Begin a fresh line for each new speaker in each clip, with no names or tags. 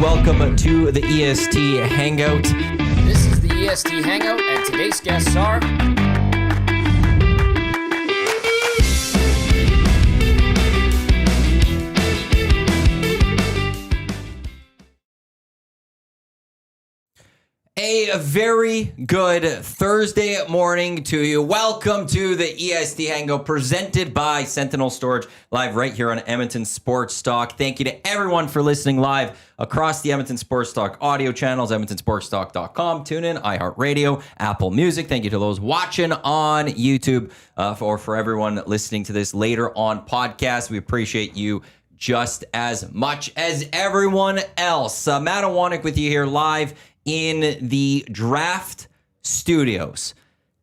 Welcome to the EST Hangout.
This is the EST Hangout, and today's guests are...
A very good Thursday morning to you. Welcome to the EST Hangout presented by Sentinel Storage, live right here on Edmonton Sports Talk. Thank you to everyone for listening live across the Edmonton Sports Talk audio channels, edmontonsportstalk.com, TuneIn, iHeartRadio, Apple Music. Thank you to those watching on YouTube, for everyone listening to this later on podcast. We appreciate you just as much as everyone else. Matt Owanick with you here live in the draft studios.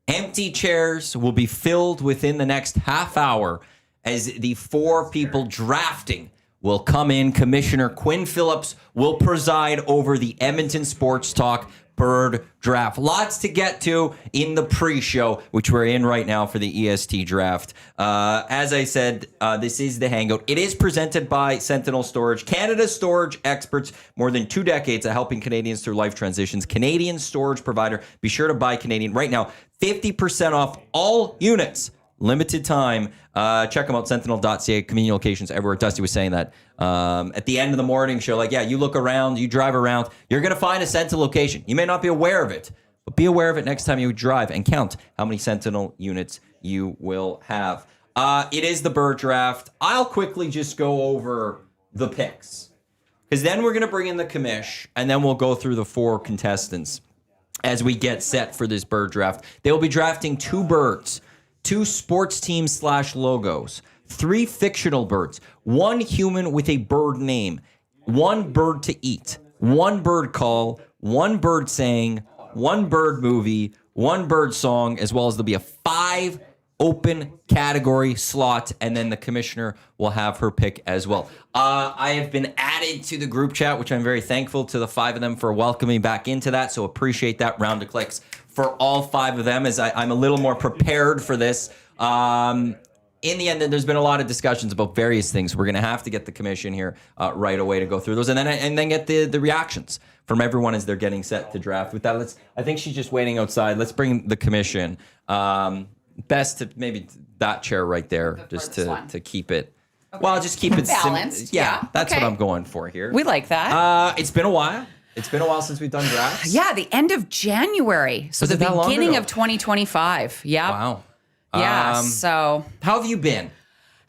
Empty chairs will be filled within the next half hour as the four people drafting will come in. Commissioner Quinn Phillips will preside over the Edmonton Sports Talk Bird Draft. Lots to get to in the pre-show, which we're in right now for the EST Draft. As I said, this is the Hangout. It is presented by Sentinel Storage, Canada's storage experts, more than 2 decades of helping Canadians through life transitions. Canadian storage provider. Be sure to buy Canadian right now. 50% off all units. Limited time. Check them out, sentinel.ca, convenient locations everywhere. Dusty was saying that at the end of the morning show, like, yeah, you look around, you drive around, you're going to find a Sentinel location. You may not be aware of it, but be aware of it next time you drive and count how many Sentinel units you will have. It is the Bird Draft. I'll quickly just go over the picks because then we're going to bring in the commish and then we'll go through the 4 contestants as we get set for this Bird Draft. They will be drafting 2 birds. 2 sports teams / logos, 3 fictional birds, 1 human with a bird name, 1 bird to eat, 1 bird call, 1 bird saying, 1 bird movie, 1 bird song, as well as there'll be a 5 open category slot, and then the commissioner will have her pick as well. I have been added to the group chat, which I'm very thankful to the 5 of them for welcoming back into that, so appreciate that round of clicks for all 5 of them, as I'm a little more prepared for this. In the end, there's been a lot of discussions about various things. We're going to have to get the commission here right away to go through those, and then get the reactions from everyone as they're getting set to draft. With that, I think she's just waiting outside. Let's bring the commission. Best to maybe that chair right there, just to keep it. Okay. Well, just keep it
balanced.
Yeah, that's what I'm going for here.
We like that.
It's been a while. It's been a while since we've done drafts.
Yeah, the end of January. So the beginning of 2025. Yeah.
Wow.
Yeah, so.
How have you been?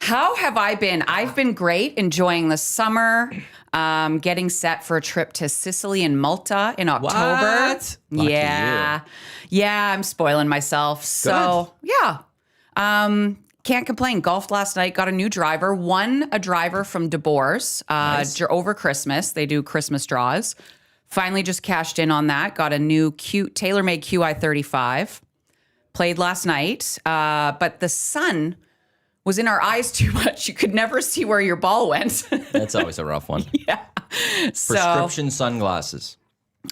How have I been? I've been great, enjoying the summer, getting set for a trip to Sicily and Malta in October.
What? Lucky
yeah.
you.
Yeah, I'm spoiling myself. So, yeah. Can't complain. Golfed last night, got a new driver. Won a driver from DeBoer's over Christmas. They do Christmas draws. Finally just cashed in on that. Got a new cute TaylorMade QI35. Played last night, but the sun was in our eyes too much. You could never see where your ball went.
That's always a rough one.
Yeah.
Prescription sunglasses.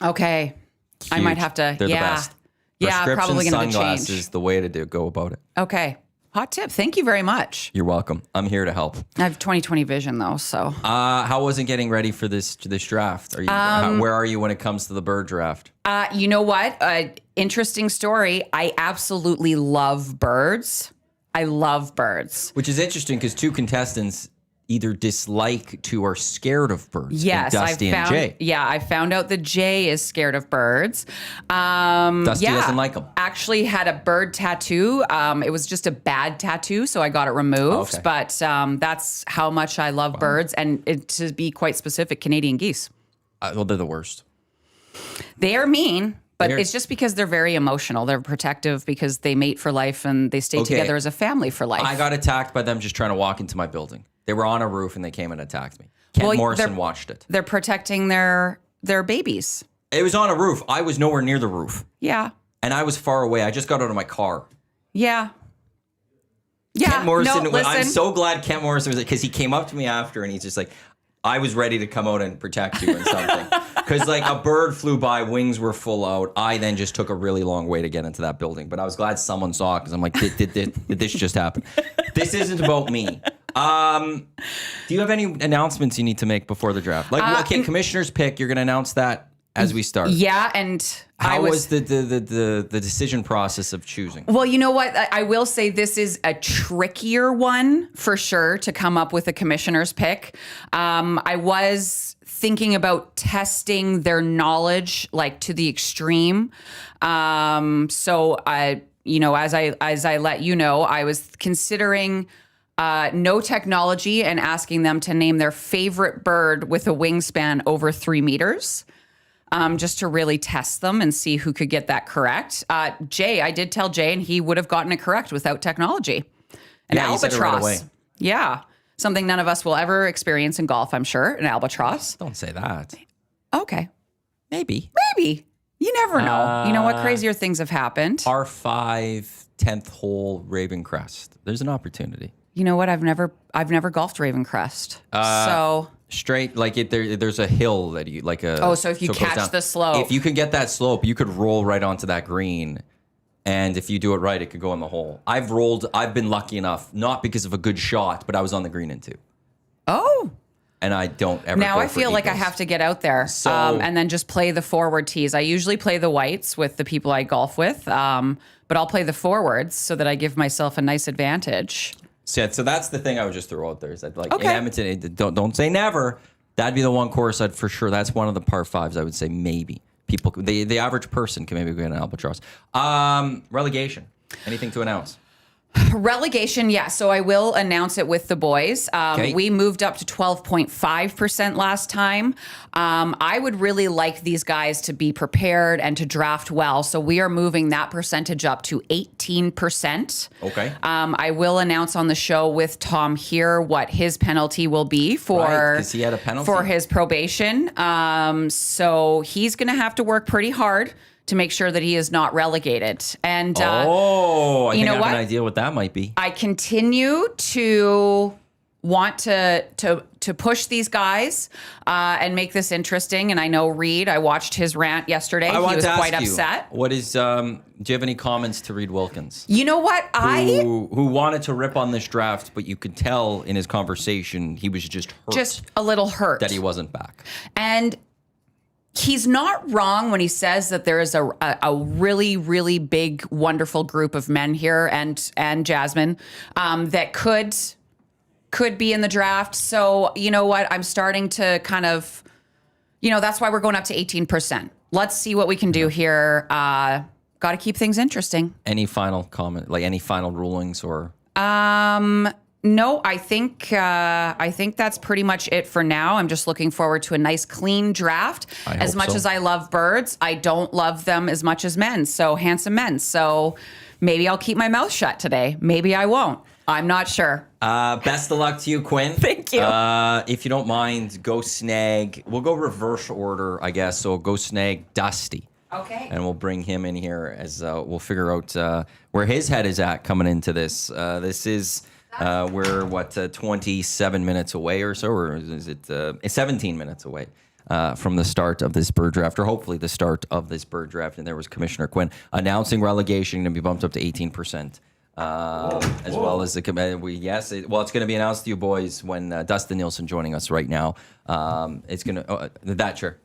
Okay.
Huge.
I might have to.
They're the best.
Yeah, probably going to change.
Sunglasses, the way to go about it.
Okay. Hot tip. Thank you very much.
You're welcome. I'm here to help.
I have 20/20 vision though, so.
How was it getting ready for this draft? Are you where are you when it comes to the bird draft?
You know what? Interesting story. I absolutely love birds. I love birds.
Which is interesting because 2 contestants either dislike to or scared of birds.
Yes,
Dusty and Jay.
Yeah, I found out that Jay is scared of birds.
Dusty doesn't like them.
Actually had a bird tattoo. It was just a bad tattoo, so I got it removed.
Okay.
But that's how much I love birds, and to be quite specific, Canadian geese.
Well, they're the worst.
They are mean. But it's just because they're very emotional. They're protective because they mate for life and they stay together as a family for life.
I got attacked by them just trying to walk into my building. They were on a roof and they came and attacked me. Kent Morrison watched it.
They're protecting their babies.
It was on a roof. I was nowhere near the roof.
Yeah.
And I was far away. I just got out of my car.
Yeah. Yeah.
Kent Morrison,
listen.
I'm so glad Kent Morrison was, because he came up to me after and he's just like, I was ready to come out and protect you or something. Because like a bird flew by, wings were full out. I then just took a really long way to get into that building. But I was glad someone saw it because I'm like, did this just happen? This isn't about me. Do you have any announcements you need to make before the draft? Like, okay, commissioner's pick. You're going to announce that as we start.
Yeah, and
how was the decision process of choosing?
Well, you know what? I will say this is a trickier one for sure to come up with a commissioner's pick. I was thinking about testing their knowledge like to the extreme. So I, as I let you know, I was considering no technology and asking them to name their favorite bird with a wingspan over 3 meters. Just to really test them and see who could get that correct. I did tell Jay, and he would have gotten it correct without technology. An
Yeah, he said it right away.
albatross. Yeah. Something none of us will ever experience in golf, I'm sure. An albatross.
Don't say that.
Okay.
Maybe.
You never know. You know what? Crazier things have happened.
Par 5, 10th hole, Raven Crest. There's an opportunity.
You know what? I've never golfed Raven Crest. So
straight like there's a hill that you like a.
Oh, so if you
it goes
catch
down.
the slope.
If you can get that slope, you could roll right onto that green. And if you do it right, it could go in the hole. I've been lucky enough, not because of a good shot, but I was on the green in 2.
Oh.
And I don't ever.
Now
go
I
for
feel like I
eagles.
have to get out there and then just play the forward tees. I usually play the whites with the people I golf with, but I'll play the forwards so that I give myself a nice advantage.
So that's the thing I would just throw out there is that like
Okay.
in Edmonton, don't say never. That'd be the one course I'd for sure. That's one of the par 5s I would say maybe. People, the average person can maybe get an albatross. Relegation. Anything to announce?
Relegation, yeah. So I will announce it with the boys.
Okay.
We moved up to 12.5% last time. I would really like these guys to be prepared and to draft well. So we are moving that percentage up to 18%.
Okay.
I will announce on the show with Tom here what his penalty will be for
Right, 'cause he had a penalty.
for his probation. So he's going to have to work pretty hard to make sure that he is not relegated. And
I
you
think
know
I have
what?
an idea what that might be.
I continue to want to push these guys and make this interesting. And I know Reed, I watched his rant yesterday. He was quite upset.
What is? Do you have any comments to Reed Wilkins?
You know what?
Who wanted to rip on this draft, but you could tell in his conversation he was just hurt
Just a little hurt.
that he wasn't back.
And he's not wrong when he says that there is a really, really big, wonderful group of men here and Jasmine that could be in the draft. So you know what? I'm starting to kind of, that's why we're going up to 18%. Let's see what we can do here. Got to keep things interesting.
Any final comment, like any final rulings or?
No, I think that's pretty much it for now. I'm just looking forward to a nice clean draft. As much as I love birds, I don't love them as much as men. So handsome men. So maybe I'll keep my mouth shut today. Maybe I won't. I'm not sure.
Best of luck to you, Quinn.
Thank you.
If you don't mind, go snag. We'll go reverse order, I guess. So go snag Dusty.
Okay.
And we'll bring him in here as we'll figure out where his head is at coming into this. This is. We're 27 minutes away or so, or is it 17 minutes away from the start of this bird draft, or hopefully the start of this bird draft. And there was Commissioner Quinn announcing relegation to be bumped up to 18%, as well as the it's going to be announced to you boys when Dustin Nielsen joining us right now. It's going to that sure.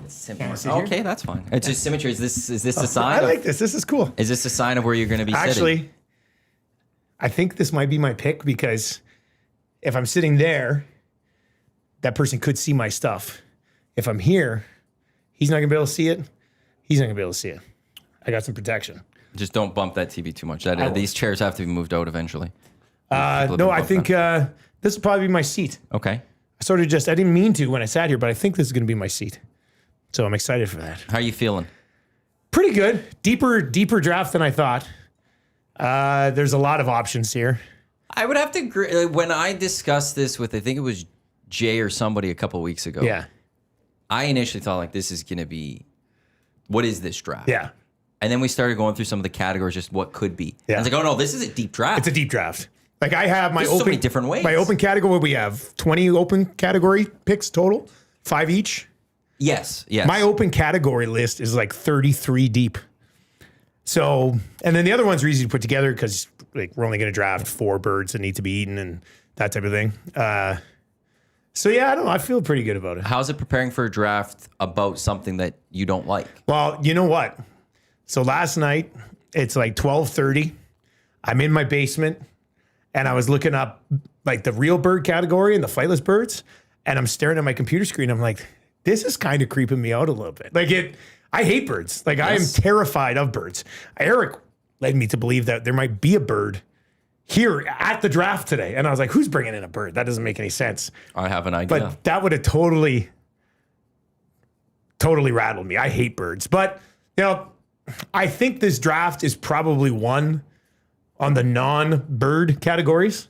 It's symmetry. Okay, that's fine. It's just symmetry. Is this a sign?
I like this. This is cool.
Is this a sign of where you're going to be sitting?
Actually, I think this might be my pick because if I'm sitting there, that person could see my stuff. If I'm here, he's not going to be able to see it. He's not going to be able to see it. I got some protection.
Just don't bump that TV too much. These chairs have to be moved out eventually.
No, I think this will probably be my seat.
Okay.
I didn't mean to when I sat here, but I think this is going to be my seat. So I'm excited for that.
How are you feeling?
Pretty good. Deeper draft than I thought. There's a lot of options here.
I would have to agree. When I discussed this with, I think it was Jay or somebody a couple of weeks ago.
Yeah.
I initially thought like this is going to be, what is this draft?
Yeah.
And then we started going through some of the categories, just what could be.
Yeah.
I was like, oh no, this is a deep draft.
It's a deep draft. Like I have my
There's
open
so many different ways.
My open category, we have 20 open category picks total, 5 each.
Yes.
My open category list is like 33 deep. So, and then the other ones are easy to put together because like we're only going to draft 4 birds that need to be eaten and that type of thing. So yeah, I don't know. I feel pretty good about it.
How's it preparing for a draft about something that you don't like?
Well, you know what? So last night, it's like 12:30. I'm in my basement and I was looking up like the real bird category and the flightless birds. And I'm staring at my computer screen. I'm like, this is kind of creeping me out a little bit. I hate birds. Like I am terrified of birds. Eric led me to believe that there might be a bird here at the draft today. And I was like, who's bringing in a bird? That doesn't make any sense.
I have an idea.
But that would have totally rattled me. I hate birds. But, I think this draft is probably one on the non-bird categories.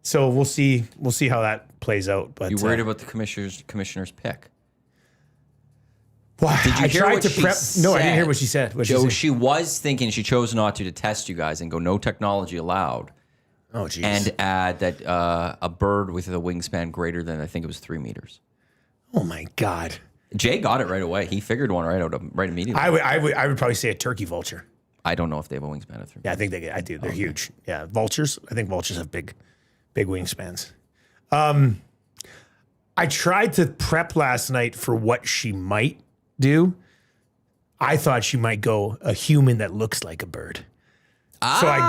So we'll see how that plays out. But
you worried about the commissioner's pick?
Well,
Did you hear what she
No, I didn't hear
said?
what she said.
Joe, she was thinking, she chose not to test you guys and go no technology allowed.
Oh, geez.
And add that a bird with a wingspan greater than, I think it was 3 meters.
Oh my God.
Jay got it right away. He figured one right immediately.
I would probably say a turkey vulture.
I don't know if they have a wingspan of 3 meters.
Yeah, I think I do. They're huge. Yeah, vultures. I think vultures have big wingspans. I tried to prep last night for what she might do. I thought she might go a human that looks like a bird. So I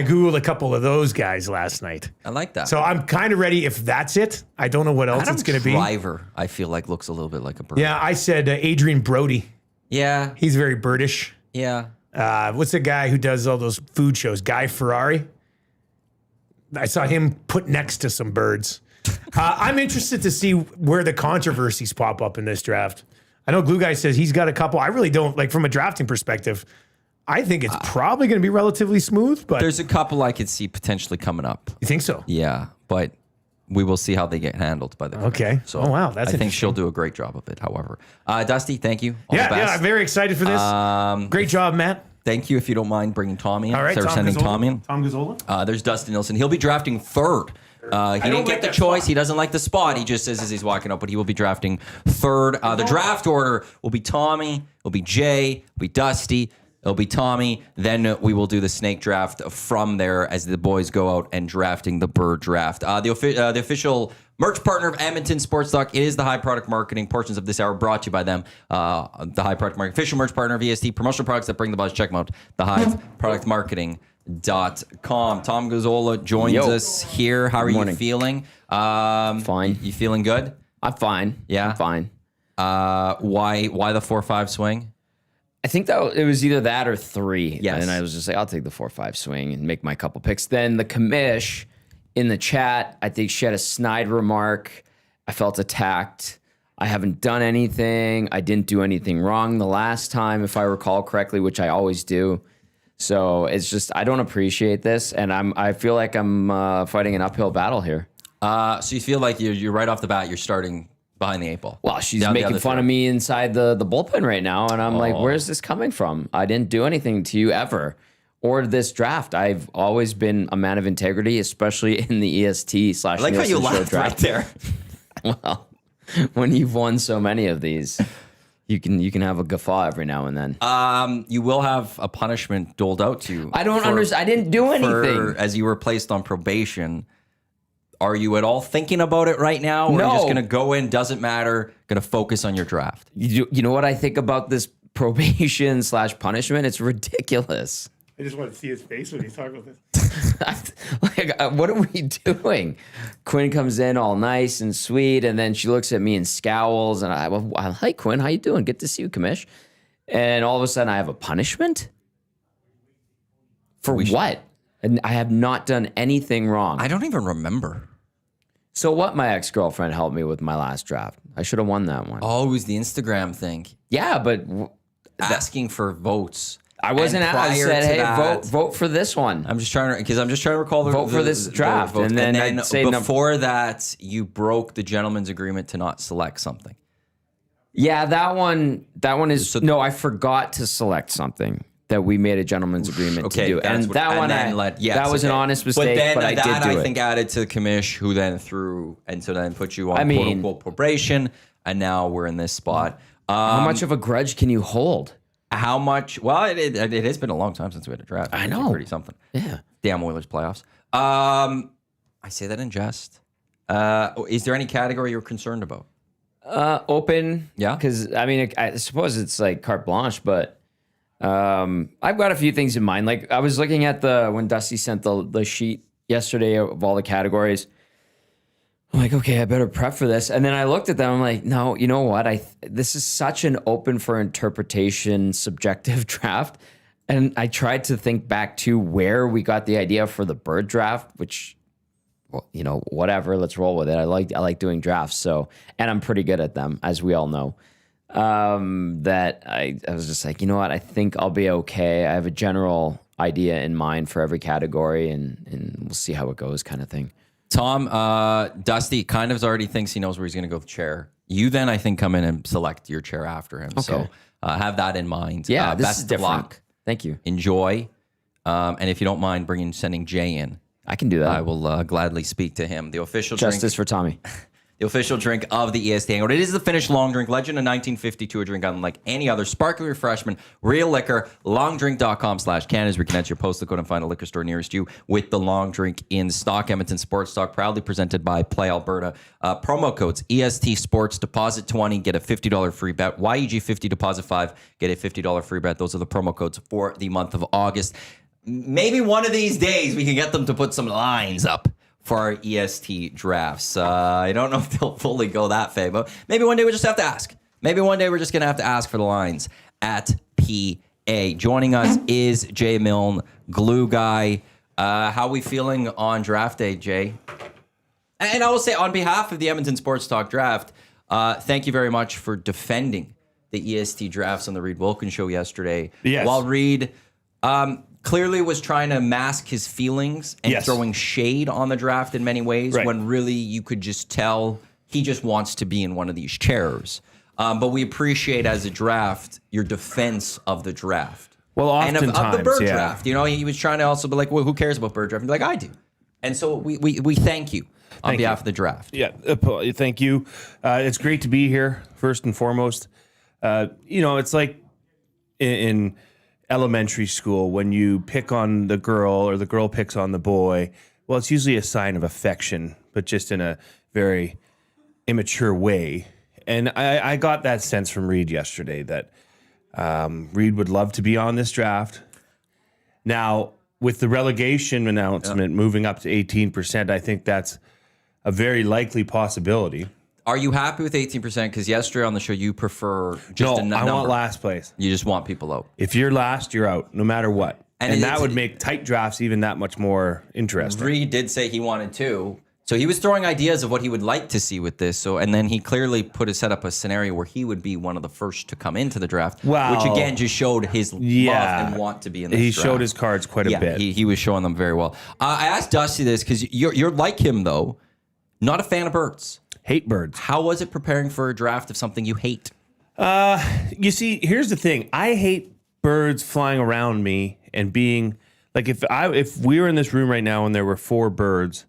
googled a couple of those guys last night.
I like that.
So I'm kind of ready if that's it. I don't know what else
Adam
it's going to be.
Driver, I feel like looks a little bit like a bird.
Yeah, I said Adrian Brody.
Yeah.
He's very birdish.
Yeah.
What's the guy who does all those food shows? Guy Ferrari. I saw him put next to some birds. I'm interested to see where the controversies pop up in this draft. I know Glue Guy says he's got a couple. I really don't, like from a drafting perspective, I think it's probably going to be relatively smooth, but
There's a couple I could see potentially coming up.
you think so?
Yeah, but we will see how they get handled by the
Okay.
So
Oh, wow, that's
I think
interesting.
she'll do a great job of it, however. Dusty, thank you. All the
Yeah,
best.
I'm very excited for this. Great job, Matt.
Thank you if you don't mind bringing Tommy in.
All right,
Instead of sending Tommy in.
Tom Gazzola.
There's Dustin Nielsen. He'll be drafting third. He didn't get the choice. He doesn't like the spot. He just says as he's walking up, but he will be drafting third. The draft order will be Tommy, it'll be Jay, it'll be Dusty, it'll be Tommy. Then we will do the snake draft from there as the boys go out and drafting the bird draft. The official merch partner of Edmonton Sports Talk is the High Product Marketing. Portions of this hour brought to you by them. The High Product Marketing, official merch partner of EST, promotional products that bring the buzz. Check them out. The Hive Product Marketing. .com. Tom Gazola joins us here. How are you feeling?
Fine.
You feeling good?
I'm fine.
Yeah?
I'm fine.
Why the 4-5 swing?
I think that it was either that or 3.
Yes.
And I was just like, I'll take the 4-5 swing and make my couple picks. Then the commish in the chat, I think she had a snide remark. I felt attacked. I haven't done anything. I didn't do anything wrong the last time, if I recall correctly, which I always do. So it's just, I don't appreciate this, and I feel like I'm fighting an uphill battle here.
So you feel like you're right off the bat, you're starting behind the 8 ball.
Well, she's
Down the
making
other
fun
field.
of me inside the bullpen right now, and I'm like, where's this coming from? I didn't do anything to you ever, or this draft. I've always been a man of integrity, especially in the EST /
I like how you
Nielsen show
laughed
draft.
right there.
Well, when you've won so many of these, you can have a guffaw every now and then.
You will have a punishment doled out to you.
I don't understand. I didn't do anything.
As you were placed on probation. Are you at all thinking about it right now? Or are you
No.
just going to go in, doesn't matter, going to focus on your draft?
You know what I think about this probation / punishment? It's ridiculous.
I just want to see his face when he's talking about this.
What are we doing? Quinn comes in all nice and sweet, and then she looks at me and scowls. And hi, Quinn, how you doing? Good to see you, Commish. And all of a sudden, I have a punishment for what? And I have not done anything wrong.
I don't even remember.
So what? My ex-girlfriend helped me with my last draft. I should have won that one.
Oh, it was the Instagram thing.
Yeah, but
Asking for votes.
I wasn't.
And
I
prior
said,
to
hey,
that-
vote for this one.
I'm just trying to recall the
Vote for this draft,
votes.
and then I'd say
before that, you broke the gentleman's agreement to not select something.
Yeah, that one is no. I forgot to select something that we made a gentleman's agreement to do, and that one that was an honest mistake. But I did do
I
it.
think added to the commish, who then threw and so then put you on
I mean-
quote unquote probation, and now we're in this spot.
How much of a grudge can you hold?
How much? Well, it has been a long time since we had a draft.
I
It's
know.
30 something.
Yeah.
Damn Oilers playoffs. I say that in jest. Is there any category you're concerned about?
Open.
Yeah.
Because, I mean, I suppose it's like carte blanche, but I've got a few things in mind. Like, I was looking at when Dusty sent the sheet yesterday of all the categories. I'm like, okay, I better prep for this. And then I looked at them. I'm like, no, you know what? This is such an open for interpretation, subjective draft. And I tried to think back to where we got the idea for the bird draft, which, well, you know, whatever, let's roll with it. I like doing drafts. So, and I'm pretty good at them, as we all know. That I was just like, you know what? I think I'll be okay. I have a general idea in mind for every category, and we'll see how it goes, kind of thing.
Tom, Dusty kind of already thinks he knows where he's going to go with the chair. You then, I think, come in and select your chair after him. Okay. So have that in mind.
Yeah, this
best
is different.
of luck.
Thank you.
Enjoy. And if you don't mind sending Jay in,
I can do that.
I will gladly speak to him. The official
Justice for Tommy.
The official drink of the EST Hangout. It is the Finnish long drink, legend of 1952, a drink unlike any other sparkling refreshment, real liquor, longdrink.com/Canada is where you can enter your postal code and find a liquor store nearest you with the long drink in stock. Edmonton Sports Stock, proudly presented by Play Alberta. Promo codes EST Sports, deposit 20, get a $50 free bet. YEG 50, deposit 5, get a $50 free bet. Those are the promo codes for the month of August. Maybe one of these days we can get them to put some lines up for our EST drafts. I don't know if they'll fully go that way, but maybe one day we just have to ask. Maybe one day we're just going to have to ask for the lines at PA. Joining us is Jay Milne, glue guy. How are we feeling on draft day, Jay? And I will say on behalf of the Edmonton Sports Talk draft, thank you very much for defending the EST drafts on the Reed Wilkins show yesterday.
Yes.
While Reed clearly was trying to mask his feelings and throwing shade on the draft in many ways, when really you could just tell he just wants to be in one of these chairs. But we appreciate as a draft your defense of the draft.
Well,
and
oftentimes,
of the bird draft. You know, he was trying to also be like, well, who cares about bird draft? And be like, I do. And so we thank you on behalf of the draft.
Yeah, thank you. It's great to be here, first and foremost. You know, it's like in elementary school when you pick on the girl or the girl picks on the boy. Well, it's usually a sign of affection, but just in a very immature way. And I got that sense from Reed yesterday that Reed would love to be on this draft. Now, with the relegation announcement moving up to 18%, I think that's a very likely possibility.
Are you happy with 18%? Because yesterday on the show, you prefer just a number.
I want last place.
You just want people out.
If you're last, you're out, no matter what. And that would
it's-
make tight drafts even that much more interesting.
Reed did say he wanted to. So he was throwing ideas of what he would like to see with this. So, and then he clearly set up a scenario where he would be one of the first to come into the draft,
Wow.
which again just showed his love and want to be in this
He
draft.
showed his cards quite a bit.
He was showing them very well. I asked Dusty this because you're like him, though, not a fan of birds.
Hate birds.
How was it preparing for a draft of something you hate?
You see, here's the thing. I hate birds flying around me and being like, if we were in this room right now and there were 4 birds,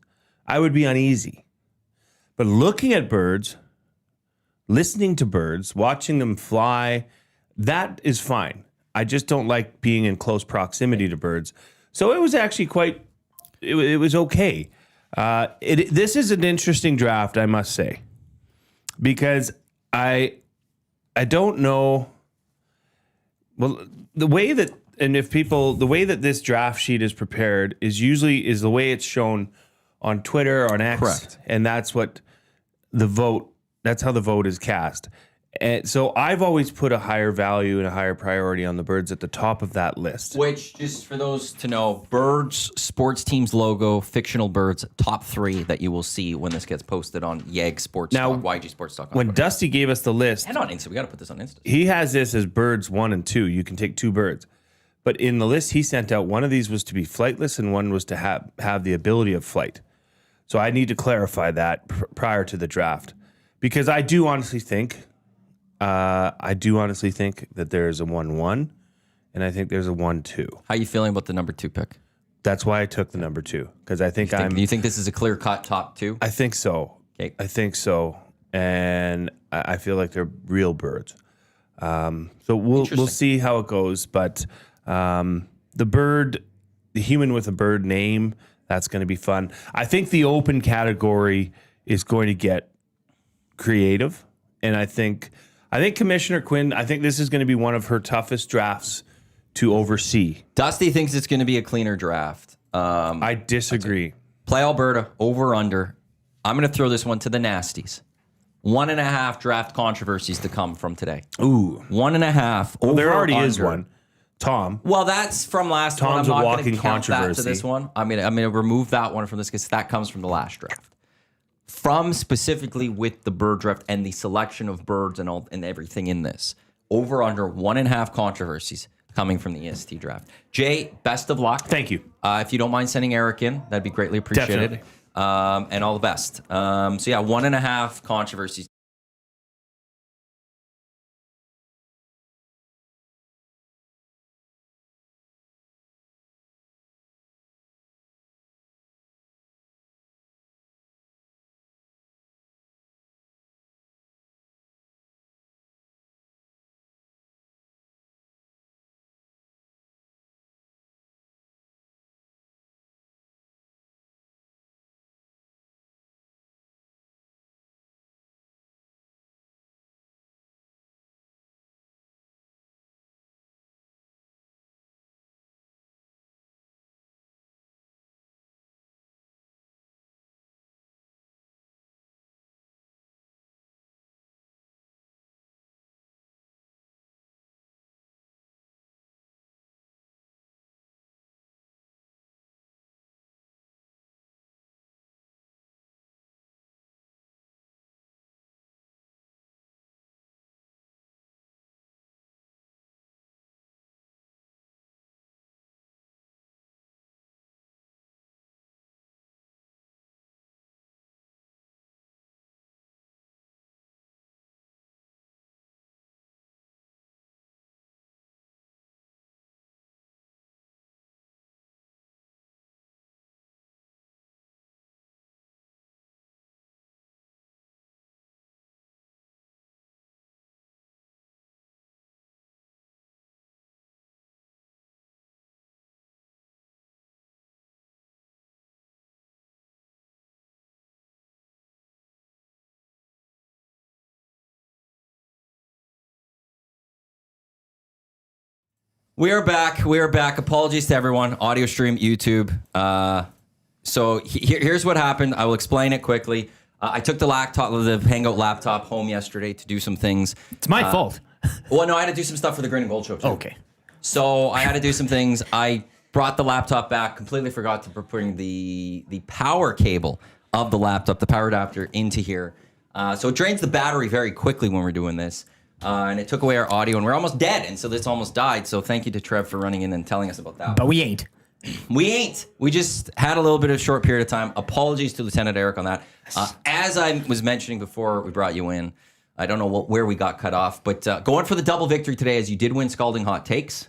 I would be uneasy. But looking at birds, listening to birds, watching them fly, that is fine. I just don't like being in close proximity to birds. So it was actually it was okay. This is an interesting draft, I must say, because I don't know. Well, the way that this draft sheet is prepared is usually the way it's shown on Twitter or on X.
Correct.
And that's what that's how the vote is cast. And so I've always put a higher value and a higher priority on the birds at the top of that list.
Which, just for those to know, birds, sports teams logo, fictional birds, top 3 that you will see when this gets posted on YEG Sports
Now,
Talk, YG Sports Talk.
When Dusty gave us the list,
and on Insta, we got to put this on Insta.
he has this as birds 1 and 2. You can take 2 birds. But in the list he sent out, one of these was to be flightless and one was to have the ability of flight. So I need to clarify that prior to the draft. Because I do honestly think that there's a 1-1 and I think there's a 1-2.
How are you feeling about the number 2 pick?
That's why I took the number 2. Because I think
You think this is a clear-cut top 2?
I think so.
Okay.
I think so. And I feel like they're real birds. So we'll see how it goes. But the human with a bird name, That's going to be fun. I think the open category is going to get creative, and I think Commissioner Quinn, I think this is going to be one of her toughest drafts to oversee.
Dusty thinks it's going to be a cleaner draft.
I disagree.
Play Alberta, over, under. I'm going to throw this one to the nasties. 1.5 draft controversies to come from today.
Ooh.
1.5. Well,
There already is
under.
one. Tom.
Well, that's from last one. I'm
Tom's a
not going
walking
to count that to
controversy.
this one. I'm going to remove that one from this because that comes from the last draft. From specifically with the bird draft and the selection of birds and all and everything in this. Over under 1.5 controversies coming from the EST draft. Jay, best of luck.
Thank you.
If you don't mind sending Eric in, that'd be greatly appreciated.
Definitely.
And all the best. So yeah, 1.5 controversies. We are back. We are back. Apologies to everyone. Audio stream, YouTube. So here's what happened. I will explain it quickly. I took the Hangout laptop home yesterday to do some things.
It's my fault.
Well, no, I had to do some stuff for the Green and Gold show too.
Okay.
So I had to do some things. I brought the laptop back. Completely forgot to bring the power cable of the laptop, the power adapter, into here. So it drains the battery very quickly when we're doing this. And it took away our audio, and we're almost dead. And so this almost died. So thank you to Trev for running in and telling us about that.
But we ain't.
We ain't. We just had a little bit of a short period of time. Apologies to Lieutenant Eric on that. As I was mentioning before we brought you in, I don't know where we got cut off, but going for the double victory today, as you did win Scalding Hot Takes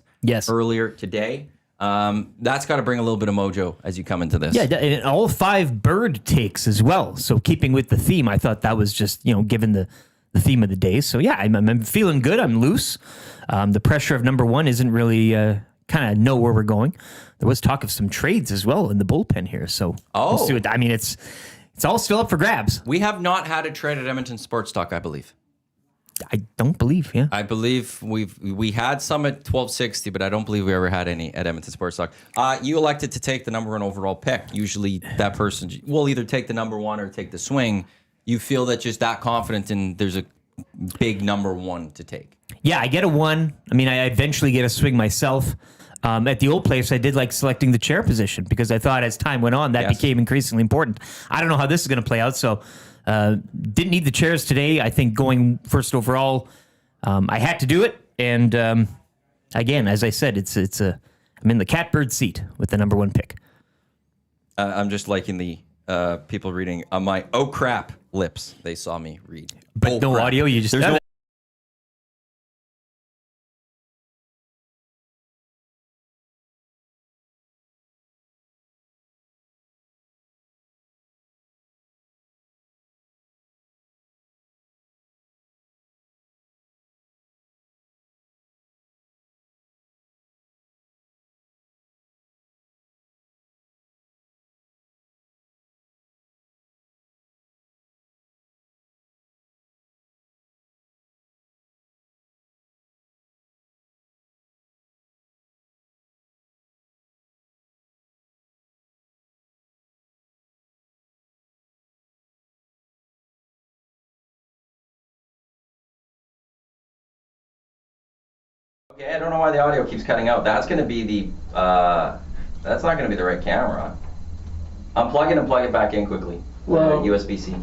earlier today. That's got to bring a little bit of mojo as you come into this.
Yeah, and all 5 bird takes as well. So keeping with the theme, I thought that was just, given the theme of the day. So yeah, I'm feeling good. I'm loose. The pressure of number 1 isn't really kind of know where we're going. There was talk of some trades as well in the bullpen here. So we'll see what, it's all still up for grabs.
We have not had a trade at Edmonton Sports Talk, I believe.
I don't believe, yeah.
I believe we had some at 1260, but I don't believe we ever had any at Edmonton Sports Talk. You elected to take the number 1 overall pick. Usually that person will either take the number 1 or take the swing. You feel that just that confident and there's a big number 1 to take.
Yeah, I get a 1. I eventually get a swing myself. At the old place, I did like selecting the chair position because I thought as time went on, that became increasingly important. I don't know how this is going to play out, so didn't need the chairs today. I think going first overall, I had to do it. And again, as I said, I'm in the catbird seat with the number 1 pick.
I'm just liking the people reading on my oh crap lips. They saw me read.
But no
crap.
audio, you just...
There's no Okay, I don't know why the audio keeps cutting out. That's going to be the, that's not going to be the right camera. Unplug it and plug it back in quickly.
Well-
USB-C.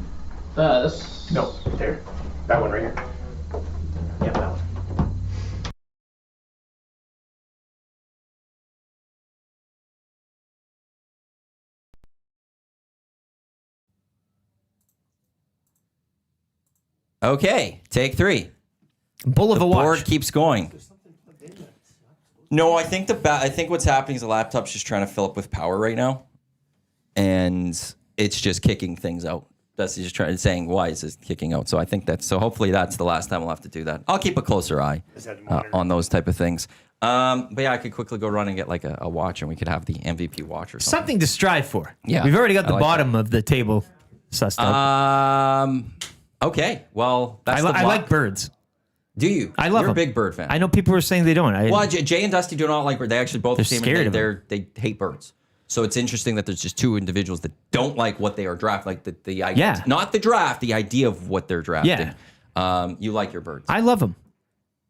This.
No, there. That one right here. Yeah, that one.
Okay, take 3.
Bull of a watch.
Board keeps going. No, I think I think what's happening is the laptop's just trying to fill up with power right now, and it's just kicking things out. That's just saying, why is this kicking out? So I think so. Hopefully that's the last time we'll have to do that. I'll keep a closer eye on those type of things. But yeah, I could quickly go run and get like a watch, and we could have the MVP watch or something.
Something to strive for.
Yeah,
We've already got the
I like
bottom of the table sussed out.
Okay. Well, that's
I
the
like birds.
Do you?
I love
You're a
them.
big bird fan.
I know people are saying they don't.
Well, Jay and Dusty do not like birds. They actually both
They're
seem
scared of them.
they hate birds. So it's interesting that there's just 2 individuals that don't like what they are drafting, like the idea,
Yeah.
not the draft, the idea of what they're drafting.
Yeah.
You like your birds.
I love them.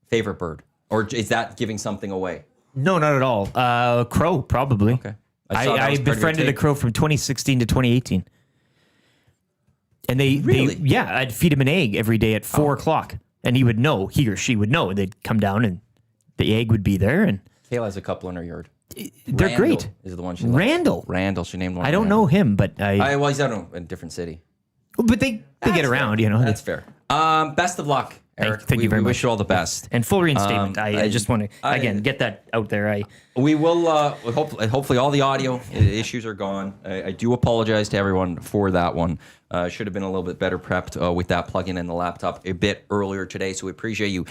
Favorite bird, or is that giving something away?
No, not at all. Crow, probably.
Okay. I saw that
I
was part of your
befriended a
take.
crow from 2016 to 2018. And
Really?
I'd feed him an egg every day at 4 o'clock. And he would know, he or she would know. They'd come down and the egg would be there. And
Kayla has a couple in her yard.
they're
Randall
great.
Is the one she likes.
Randall.
Randall. She named one.
I don't
Randall.
know him, but
Well, he's out in a different city.
but they get around, you know.
That's fair. Best of luck, Eric.
thank you very
we
much.
wish you all the best.
And full reinstatement. I just want to,
I-
again, get that out there.
We will, hopefully all the audio issues are gone. I do apologize to everyone for that one. Should have been a little bit better prepped with that plug-in in the laptop a bit earlier today. So we appreciate you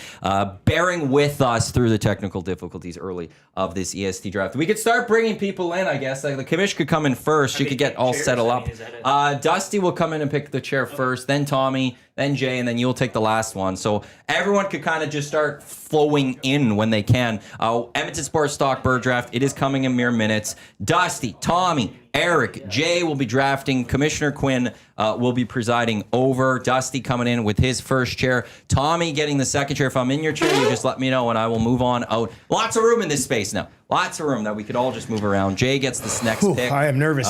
bearing with us through the technical difficulties early of this EST draft. We could start bringing people in, I guess. Like the commish could come in first. She could get all settled up. Dusty will come in and pick the chair first, then Tommy, then Jay, and then you'll take the last one. So everyone could kind of just start flowing in when they can. Edmonton Sports Stock Bird Draft, it is coming in mere minutes. Dusty, Tommy, Eric, Jay will be drafting. Commissioner Quinn will be presiding over. Dusty coming in with his first chair. Tommy getting the second chair. If I'm in your chair, you just let me know and I will move on out. Lots of room in this space now. Lots of room that we could all just move around. Jay gets this next pick.
I am nervous.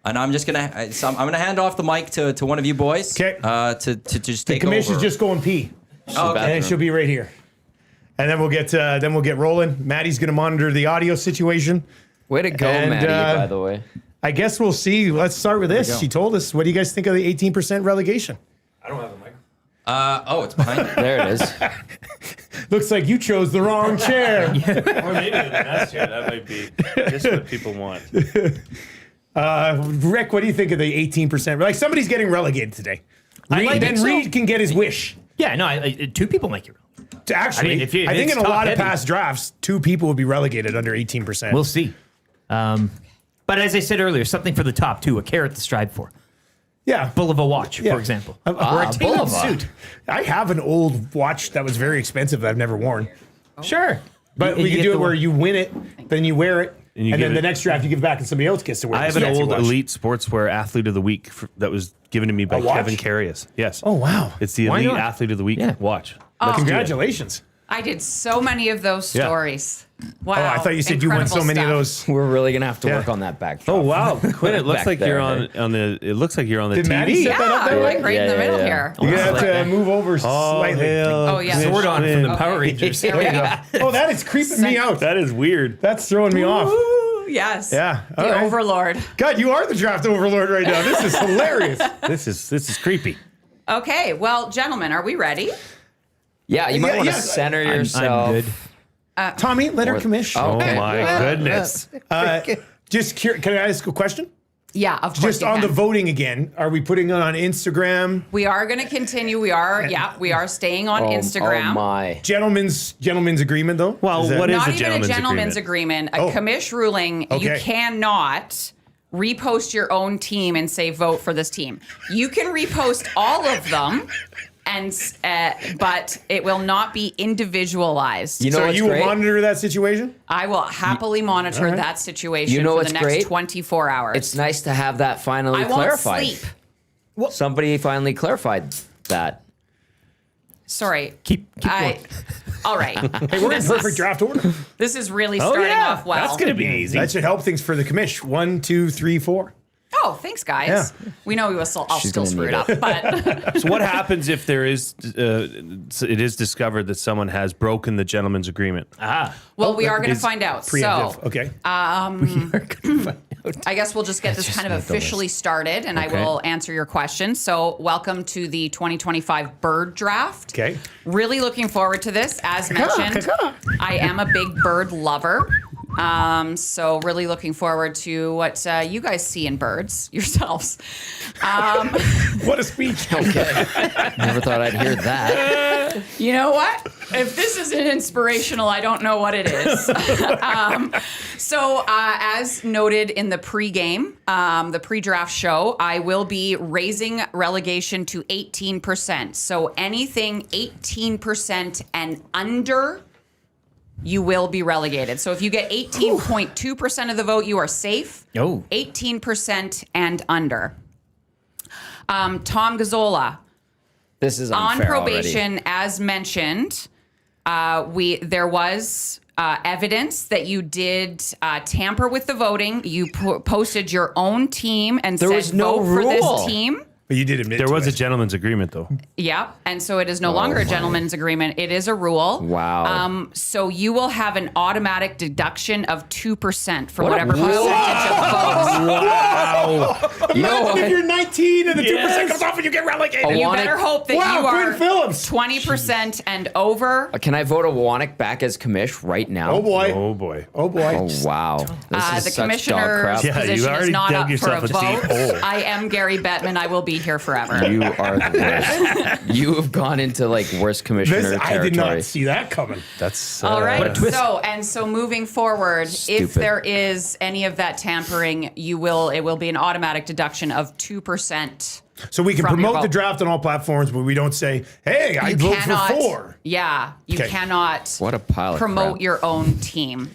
And I'm just gonna, I'm gonna hand off the mic to one of you boys.
Okay.
To just
the
take
commission's
over.
just going pee,
Oh, okay.
and she'll be right here. And then we'll get rolling. Maddie's gonna monitor the audio situation.
Way to go,
And,
Maddie, by the way.
I guess we'll see. Let's start with this. She told us. What do you guys think of the 18% relegation?
Oh, it's behind you.
There it is.
Looks like you chose the wrong chair.
Or maybe the next year, that might be just what people want.
Rick, what do you think of the 18%? Like somebody's getting relegated today. Then Reed can get his wish.
Yeah, no, 2 people make it.
Actually,
I mean, if
I think
it's
in a lot of
top-heavy.
past drafts, 2 people would be relegated under 18%.
We'll see. But as I said earlier, something for the top 2, a carrot to strive for.
yeah.
Bull of a watch,
Yeah.
for example.
Or a tailored
Bulova.
suit. I have an old watch that was very expensive that I've never worn.
Sure.
But
You
we can
get
do
the
it where
one-
you win it, then you wear it,
And you
and
give
then the
it-
next draft you give it back and somebody else gets to wear it.
I have
It's
an
a fancy
old
watch.
elite sportswear athlete of the week that was given to me by
A watch?
Kevin Carius. Yes.
Oh, wow.
It's the
Why
elite
not?
athlete of the week
Yeah.
watch. Let's do it.
Congratulations.
I did so many of those
Yeah.
stories. Wow.
Oh, I thought you said you won so
incredible
many of
stuff.
those.
We're really gonna have to
Yeah.
work on that back.
Oh wow, Quinn! It looks
Back
like
there,
you're
hey.
on the. It looks like you're on the
Did
TV.
Maddie set that up
Yeah,
that way?
like right in the
Yeah,
middle
yeah.
here.
You're going to have to move over slightly.
Oh, yeah.
Sword on from the Power
Okay.
Rangers.
There we go.
Oh, that is creeping me out.
That is weird.
That's throwing me off.
Ooh, yes.
Yeah.
The
all right.
overlord.
God, you are the draft overlord right now. This is hilarious.
This is creepy.
Okay, well, gentlemen, are we ready?
Yeah, you might
Yeah,
want to
yeah.
center
I'm
yourself.
good.
Tommy, let her commish.
Oh
Okay.
my goodness!
Just can I ask a question?
Yeah, of course.
Just
you
on
can.
the voting again. Are we putting it on Instagram?
We are going to continue. We are staying on Instagram.
Oh my.
Gentlemen's agreement though.
Well,
Is that-
what is
Not
a
even a gentleman's
agreement?
agreement. A
Oh.
commish ruling. You
Okay.
cannot repost your own team and say vote for this team. You can repost all of them, but it will not be individualized.
You know
So
what's
you will
great?
monitor that situation?
I will happily monitor that situation
You know
for
what's
the next
great?
24 hours.
It's nice to have that finally
I won't
clarified.
sleep.
Somebody finally clarified that.
Sorry.
Keep going.
All right.
Hey, we're in perfect draft order.
This is really starting off well.
That's gonna be easy.
That should help things for the commish. 1, 2, 3, 4.
Oh, thanks, guys.
Yeah.
We know we will still, I'll
She's
still
gonna
screw it
need
up, but
So what happens if there is it is discovered that someone has broken the gentleman's agreement?
well, we are going to
is
find out.
Preemptive.
So
Okay.
I guess we'll just get this kind of officially started, and I will answer your question. So, welcome to the 2025 Bird Draft.
Okay.
Really looking forward to this. As mentioned, I am a big bird lover. So really looking forward to what you guys see in birds yourselves.
What a speech.
Never thought I'd hear that.
You know what? If this isn't inspirational, I don't know what it is. So as noted in the pregame, the pre-draft show, I will be raising relegation to 18%. So anything 18% and under, you will be relegated. So if you get 18.2% of the vote, you are safe.
Oh.
18% and under. Tom Gazola,
This is
on
unfair
probation,
already.
as mentioned, there was evidence that you did tamper with the voting. You posted your own team and
There
said
was no
vote for
rule.
this team.
But you did admit
There
to
was a
it.
gentleman's agreement, though.
Yeah, and so it is no longer a gentleman's agreement. It is a rule.
Wow.
So you will have an automatic deduction of 2% for
What a
whatever
rule.
percentage of votes.
You know
Imagine if
what?
you're 19 and the 2% comes off and you get relegated.
Oh,
You
Wannick-
better hope that
Wow,
you are
Quinn Phillips.
20% and over.
Can I vote a Wannick back as commish right now?
Oh boy.
Oh boy.
Oh boy.
Oh, wow. This is
The
such dog
commissioner's
crap.
Yeah, you
position is
already
not
dug
up for a
yourself a deep
vote.
hole.
I am Gary Bettman. I will be here forever.
You are the worst. You have gone into like worst commissioner
This,
territory.
I did not see that coming.
That's
All right.
What a twist.
So moving forward, if
Stupid.
there is any of that tampering, it will be an automatic deduction of 2%.
So we can
From your
promote the
vote.
draft on all platforms, but we don't say, hey, I
You
vote
cannot.
for 4.
Yeah, you
Okay.
cannot.
What a pile of
promote
crap.
your own team.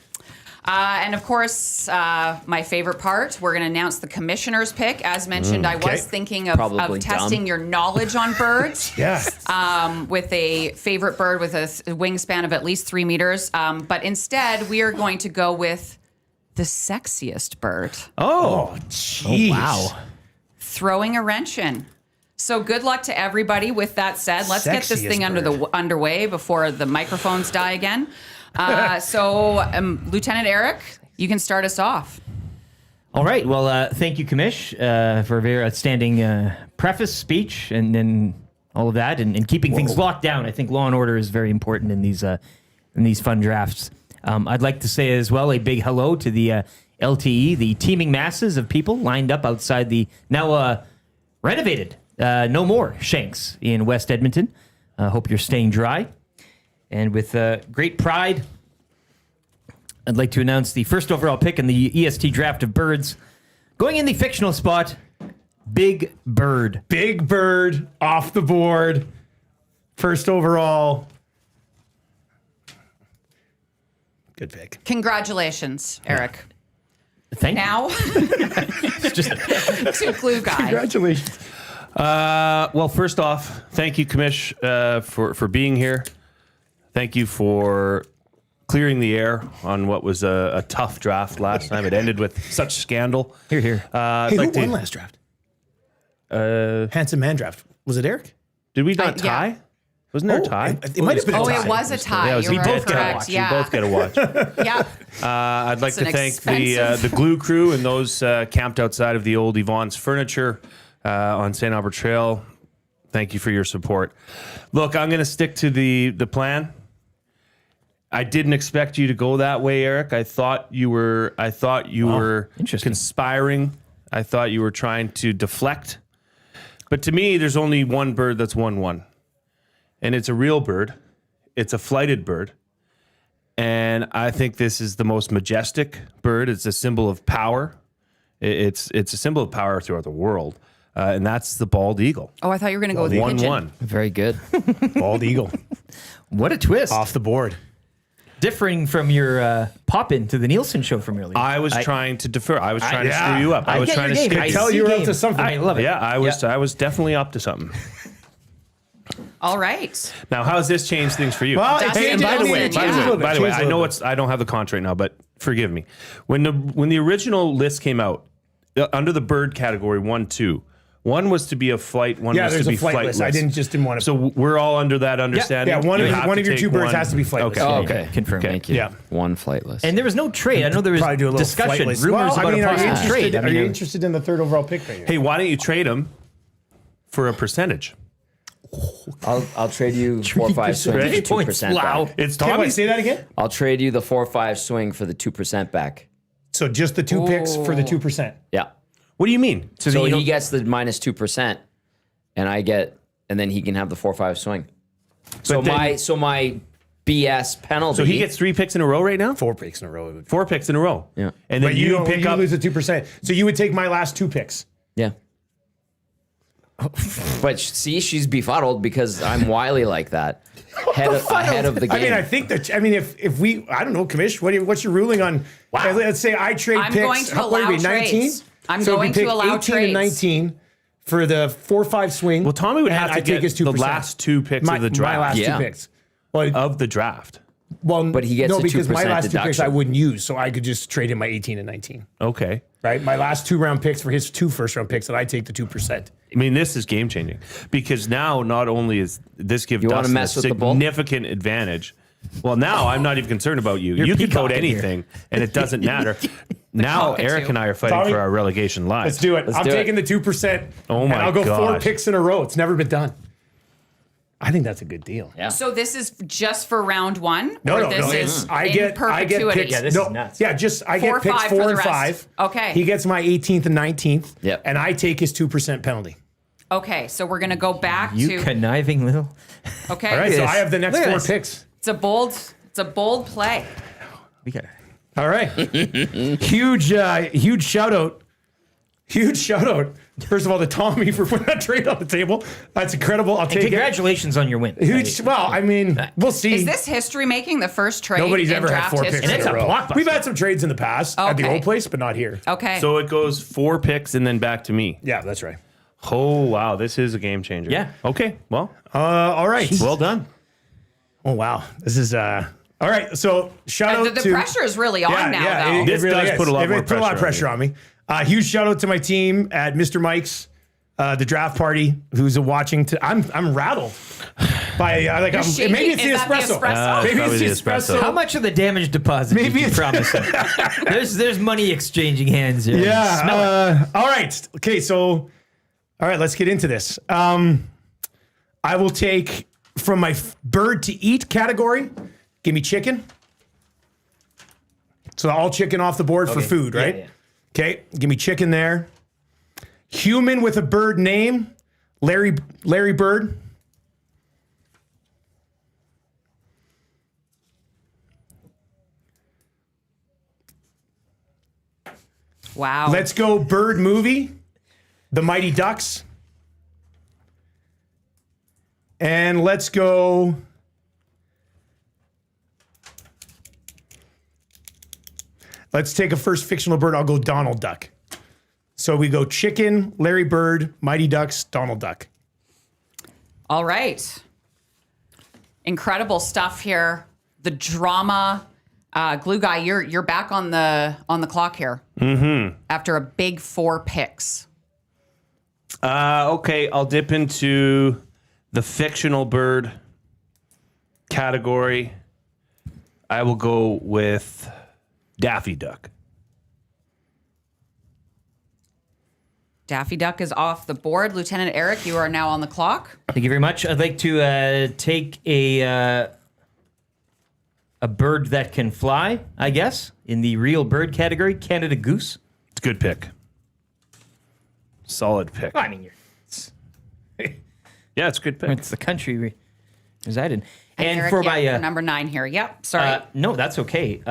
And of course, my favorite part, we're going to announce the commissioner's pick. As mentioned, I
Okay.
was thinking of
Probably
testing
dumb.
your knowledge on birds.
Yeah.
With a favorite bird with a wingspan of at least 3 meters. But instead, we are going to go with the sexiest bird,
Oh,
Jeez.
Wow.
throwing a wrench in. So good luck to everybody. With that said, let's get this
Sexiest
thing underway before the microphones die again. Lieutenant Eric, you can start us off.
All right. Well, thank you, Commish, for a very outstanding preface speech and all of that, and keeping things locked down. I think law and order is very important in these fun drafts. I'd like to say as well a big hello to the LTE, the teeming masses of people lined up outside the now renovated No More Shanks in West Edmonton. Hope you're staying dry. And with great pride, I'd like to announce the first overall pick in the EST draft of birds. Going in the fictional spot, Big Bird.
Big Bird off the board. First overall. Good pick.
Congratulations, Eric.
Thank you.
Now, to Glue Guy.
Congratulations.
well, first off, thank you, Commish, for being here. Thank you for clearing the air on what was a tough draft last time. It ended with such scandal.
Here, here.
Hey, who won last draft? Handsome man draft. Was it Eric?
Did we not
yeah.
tie? Wasn't there a tie?
It might have been a
Oh,
tie.
it was a tie.
Yeah,
You're
we
right,
both get a
correct.
watch.
Yeah.
We both get a watch.
Yeah.
I'd like
It's
to
an
thank
expensive-
the glue crew and those camped outside of the old Yvonne's Furniture on St. Albert Trail. Thank you for your support. Look, I'm going to stick to the plan. I didn't expect you to go that way, Eric. I thought you were
interesting.
conspiring. I thought you were trying to deflect. But to me, there's only one bird that's won one. And it's a real bird. It's a flighted bird. And I think this is the most majestic bird. It's a symbol of power. It's a symbol of power throughout the world. And that's the bald eagle.
Oh, I thought you were going to go with the pigeon.
1-1.
Very good.
Bald eagle.
What a twist.
Off the board.
Differing from your pop into the Nielsen show from earlier.
I was trying to defer. I was trying to
yeah.
screw you up. I was
get
trying
your
to
game.
skip
I
you.
tell
see
you were up
game.
to something.
I love it.
Yeah, I was definitely up to something.
All right.
Now, how has this changed things for you?
Well,
Dustin
hey,
and by the way,
Nielsen,
by the
yeah.
way, by the way,
Change a
I
little
know
bit.
I don't have the conch right now, but forgive me. When the original list came out, under the bird category 1, 2, one was to be a flight, one
Yeah,
was
there's
to
a
be
flightless. I didn't want to.
So we're all under that understanding.
Yeah, one
You
of
have to
your
take
two birds
one.
has to be flightless.
Okay.
Oh, okay.
Confirmed.
Thank you.
Yeah.
One flightless.
And there was no trade. I know there was
Probably do a little
discussion,
flightless.
rumors
Well,
about a
are you
possible
interested?
trade. I
Are you
mean,
interested in the third overall pick right here?
Hey, why don't you trade them for a percentage?
I'll trade you 4-5 swing for the 2%
Wow.
back.
It's
Can I
Tommy.
say that again?
I'll trade you the 4-5 swing for the 2% back.
So just the 2 picks for the 2%.
Yeah.
What do you mean?
So
you
he
don't-
gets the -2%, and then he can have the 4-5 swing. So
then-
my BS penalty.
So he gets 3 picks in a row right now?
4 picks in a row.
4 picks in a row.
Yeah.
And then
But
you
you
pick up.
lose the 2%. So you would take my last 2 picks.
Yeah. But see, she's befuddled because I'm wily like that. Ahead of the game.
I mean, I think that. I mean, if we, I don't know, Commish, what's your ruling on? Let's say I trade
I'm
picks.
going to
what are
allow
we, 19?
trades. I'm
so
going
if we
to
pick
allow
18
trades.
and 19 for the 4-5 swing.
Well, Tommy would
and
have to
I take
get
his 2%.
the last 2 picks of the draft.
My last
Yeah.
2 picks. Well,
Of the draft.
But he gets
no,
the
because my
2%
last 2 picks I
deduction.
wouldn't use, so I could just trade in my 18 and 19.
Okay.
Right, my last 2 round picks for his 2 first-round picks, that I take the 2%.
I mean, this is game changing because now not only is this give
You wanna
Dustin a
mess with the bull?
significant advantage. Well, now I'm not even concerned about you. You can vote
peacocking here.
anything, and it doesn't matter. Now
cockatoo.
Eric and I are fighting
Tommy,
for our relegation live.
Let's do it. I'm
do it.
taking the 2%.
Oh
and
my
I'll go 4
gosh.
picks in a row. It's never been done. I think that's a good deal.
Yeah.
So this is just for round 1?
No,
or
no,
this
no.
is
It's, I
in
get
perpetuity?
picks.
Yeah, this
no,
is nuts.
Yeah, just I
4,
get picks
5
4
for the
and
rest.
5.
Okay.
He gets my 18th and 19th.
Yep.
And I take his 2% penalty.
Okay, so we're going to go back
you
to
conniving little.
Okay.
All right, so
Yes.
I have the next
Look at
4
this.
picks.
It's a bold play.
We got.
All right. huge shout out. Huge shout out. First of all, to Tommy for putting that trade on the table. That's incredible. I'll
And
take it.
congratulations on your win.
Huge. Well, I mean, we'll see.
Is this history making the first trade?
Nobody's
in
ever had
draft
4 picks
history?
And it's
in a
a
row.
blockbuster.
We've had some trades in the past at the
Okay.
old place, but not here.
Okay.
So it goes 4 picks and then back to me.
Yeah, that's right.
Oh wow, this is a game changer.
Yeah.
Okay. Well,
All right.
well done.
Oh wow, this is all right. So shout out
the
to
pressure is really on now, though.
This does put a lot more
put a lot of
pressure
pressure on me. Huge shout out to my team at Mr. Mike's, the draft party, who's watching. I'm rattled by
You're shaking.
maybe it's the
Is that the
espresso.
espresso?
Maybe
Probably
it's the
the
espresso.
espresso.
How much of the damage deposit
Maybe
did you
it's-
promise him? There's money exchanging hands here. Smell it.
Yeah. All right. Okay. So, all right. Let's get into this. I will take from my bird to eat category. Give me chicken. So all chicken off the board for food, right?
yeah.
Okay. Give me chicken there. Human with a bird name, Larry Bird.
Wow.
Let's go bird movie, The Mighty Ducks. And let's go. Let's take a first fictional bird. I'll go Donald Duck. So we go chicken, Larry Bird, Mighty Ducks, Donald Duck.
All right. Incredible stuff here. The drama. Glue guy, you're back on the clock here. Mm-hmm. After a big 4 picks.
Okay, I'll dip into the fictional bird category. I will go with Daffy Duck.
Daffy Duck is off the board. Lieutenant Eric, you are now on the clock.
Thank you very much. I'd like to take a bird that can fly, I guess, in the real bird category, Canada Goose.
It's a good pick. Solid pick.
I mean,
Yeah, it's a good pick.
it's the country we reside in. And
Eric,
for
yeah,
my
you're number 9 here. Yep. Sorry.
no, that's okay.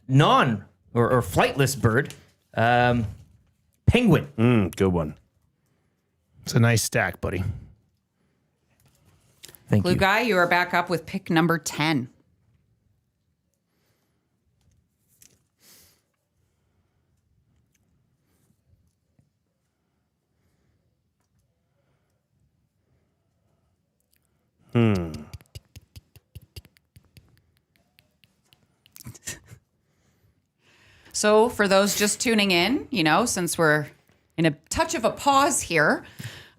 Non or flightless bird, penguin.
Good one.
It's a nice stack, buddy.
Thank
Glue
you.
guy, you are back up with pick number 10. So for those just tuning in, since we're in a touch of a pause here,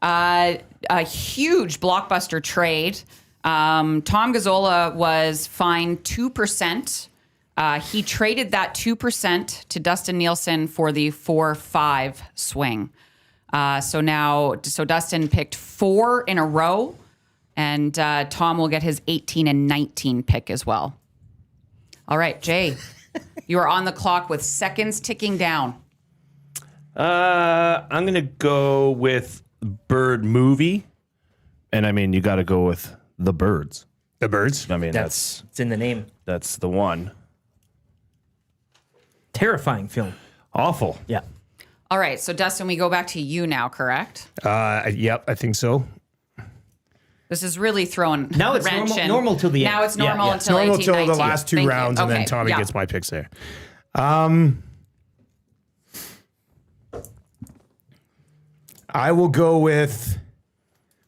a huge blockbuster trade. Tom Gazola was fined 2%. He traded that 2% to Dustin Nielsen for the 4-5 swing. So Dustin picked 4 in a row, and Tom will get his 18 and 19 pick as well. All right, Jay, you are on the clock with seconds ticking down.
I'm going to go with Bird Movie. And I mean, you got to go with the birds.
The birds.
I mean,
It's in the name.
that's the one.
Terrifying film.
Awful.
Yeah.
All right, so Dustin, we go back to you now, correct?
Yep, I think so.
This is really throwing
Now it's
wrench in.
normal till the end.
Now it's normal
Yeah, yeah.
until
Normal
18,
till the
19.
last 2
Thank you.
rounds, and then
Okay,
Tommy
yeah.
gets my picks there. I will go with.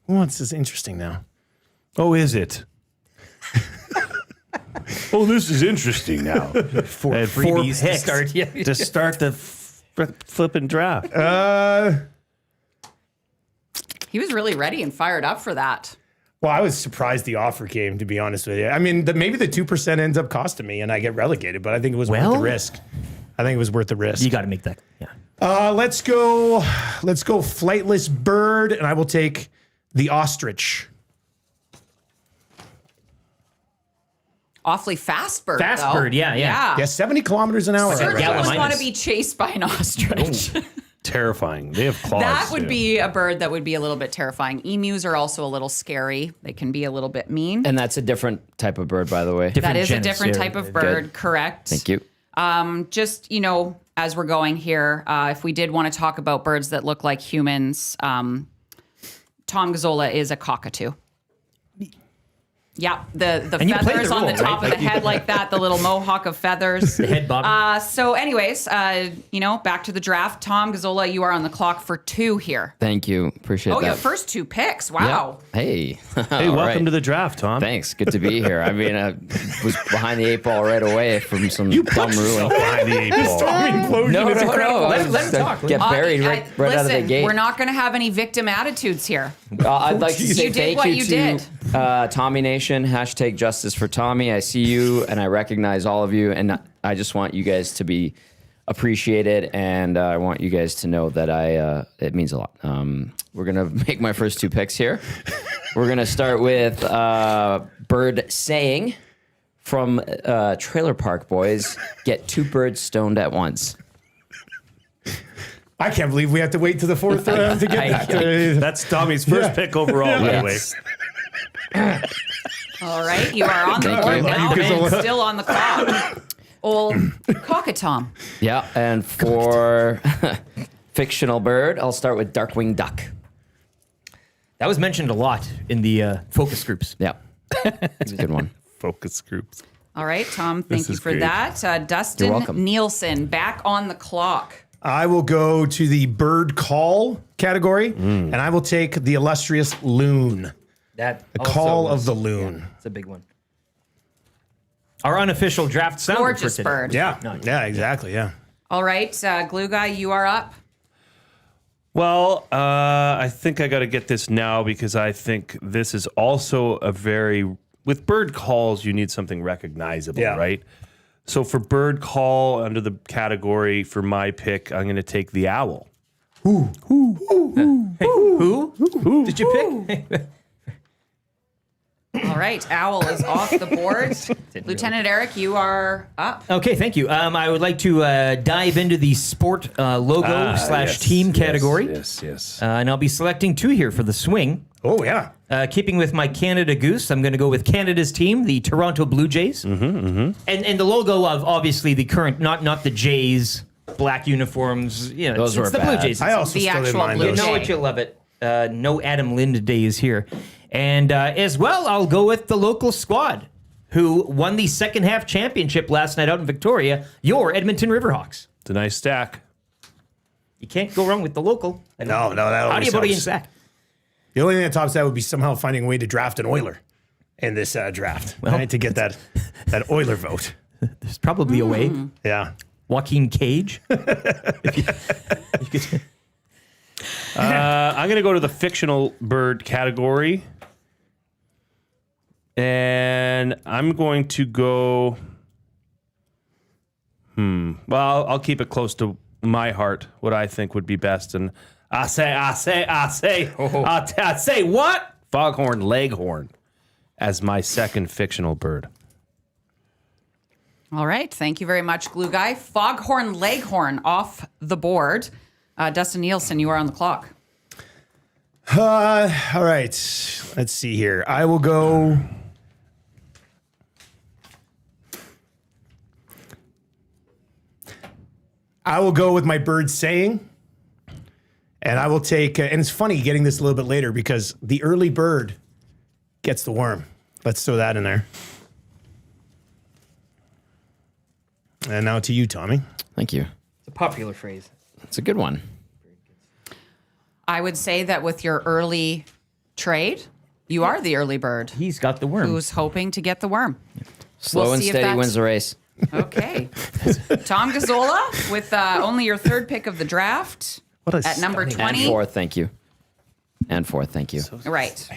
Oh, this is interesting now.
Oh, is it? Oh, this is interesting now.
Four freebies to start. Yeah.
to start the flipping draft.
He was really ready and fired up for that.
Well, I was surprised the offer came, to be honest with you. I mean, maybe the 2% ends up costing me and I get relegated, but I think it was worth the risk. I think it was worth the risk.
You got to make that. Yeah.
Let's go flightless bird, and I will take the ostrich.
Awfully fast bird,
Fast
though.
bird, yeah.
Yeah, 70 kilometers an hour.
Certain
I read.
birds
Gallimimus.
want to be chased by an ostrich.
Terrifying. They have claws.
That would
too.
be a bird that would be a little bit terrifying. Emus are also a little scary. They can be a little bit mean.
And that's a different type of bird, by the way.
That is a
genus,
different
yeah.
type of bird, correct?
Thank you.
Just, as we're going here, if we did want to talk about birds that look like humans, Tom Gazola is a cockatoo. Yeah, the
And you play
feathers
the
on the
role,
top
right?
of the head like that, the little mohawk of feathers.
The head bob.
So anyways, back to the draft. Tom Gazola, you are on the clock for 2 here.
Thank you. Appreciate
Oh,
that.
your first 2 picks. Wow.
Yeah. Hey.
Hey, welcome to the draft, Tom.
Thanks. Good to be here. I mean, I was behind the 8 ball right away from some dumb ruling.
Behind the 8 ball.
No.
Let him talk.
Get buried right out of the
Listen,
gate.
we're not going to have any victim attitudes here.
I'd like to say
You did
thank
what
you
you
to
did.
Tommy Nation, hashtag Justice for Tommy. I see you and I recognize all of you, and I just want you guys to be appreciated, and I want you guys to know that it means a lot. We're gonna make my first 2 picks here. We're gonna start with Bird saying from Trailer Park Boys: "Get 2 birds stoned at once."
I can't believe we have to wait to the 4th round to get that.
That's Tommy's first pick overall, by the way.
Yes.
All right, you are on the
Thank
board
you.
now,
Love you,
and
Gazola.
still on the clock. Old cockatom.
Yeah, and for fictional bird, I'll start with Darkwing Duck.
That was mentioned a lot in the focus groups.
Yeah, it's a good one.
Focus groups.
All right, Tom, thank
This
you
is
for
great.
that. Dustin
welcome.
Nielsen, back on the clock.
I will go to the bird call category, and I will take the illustrious loon.
That
The call of the loon.
It's a big one. Our unofficial draft sound
Gorgeous
for today.
bird.
Yeah, exactly. Yeah.
All right, Glue Guy, you are up.
Well, I think I got to get this now because I think this is also with bird calls, you need something recognizable,
Yeah.
right? So for bird call under the category for my pick, I'm going to take the owl.
Who did you pick?
All right, Owl is off the board. Lieutenant Eric, you are up.
Okay, thank you. I would like to dive into the sport logo / team category.
Yes.
And I'll be selecting 2 here for the swing.
Oh, yeah.
Keeping with my Canada Goose, I'm going to go with Canada's team, the Toronto Blue Jays. And the logo of obviously the current, not the Jays, black uniforms. You know,
Those
it's
were
the
bad.
Blue Jays.
I also
The
still didn't
actual
mind
blue
those.
You know
Jay.
what, you love it. No Adam Lind days here. And as well, I'll go with the local squad who won the second half championship last night out in Victoria, your Edmonton Riverhawks.
It's a nice stack.
You can't go wrong with the local.
No, that
How do
always
you vote
helps.
against that?
The only thing that tops that would be somehow finding a way to draft an Oiler. in this draft, right? To get that Oiler vote.
There's probably a way.
Yeah.
Joaquin Cage.
I'm going to go to the fictional bird category. And I'm going to go. Well, I'll keep it close to my heart, what I think would be best. And I say what? Foghorn Leghorn as my second fictional bird.
All right. Thank you very much, Glue Guy. Foghorn Leghorn off the board. Dustin Nielsen, you are on the clock.
All right. Let's see here. I will go. With my bird saying, and I will take, and it's funny getting this a little bit later because the early bird gets the worm. Let's throw that in there. And now to you, Tommy.
Thank you.
It's a popular phrase.
It's a good one.
I would say that with your early trade, you are the early bird
He's got the worm.
who's hoping to get the worm.
Slow
We'll
and
see if
steady
that's-
wins the race.
Okay. Tom Gazzola with only your third pick of the draft at number
And
20.
fourth, thank you. And fourth, thank you.
Right.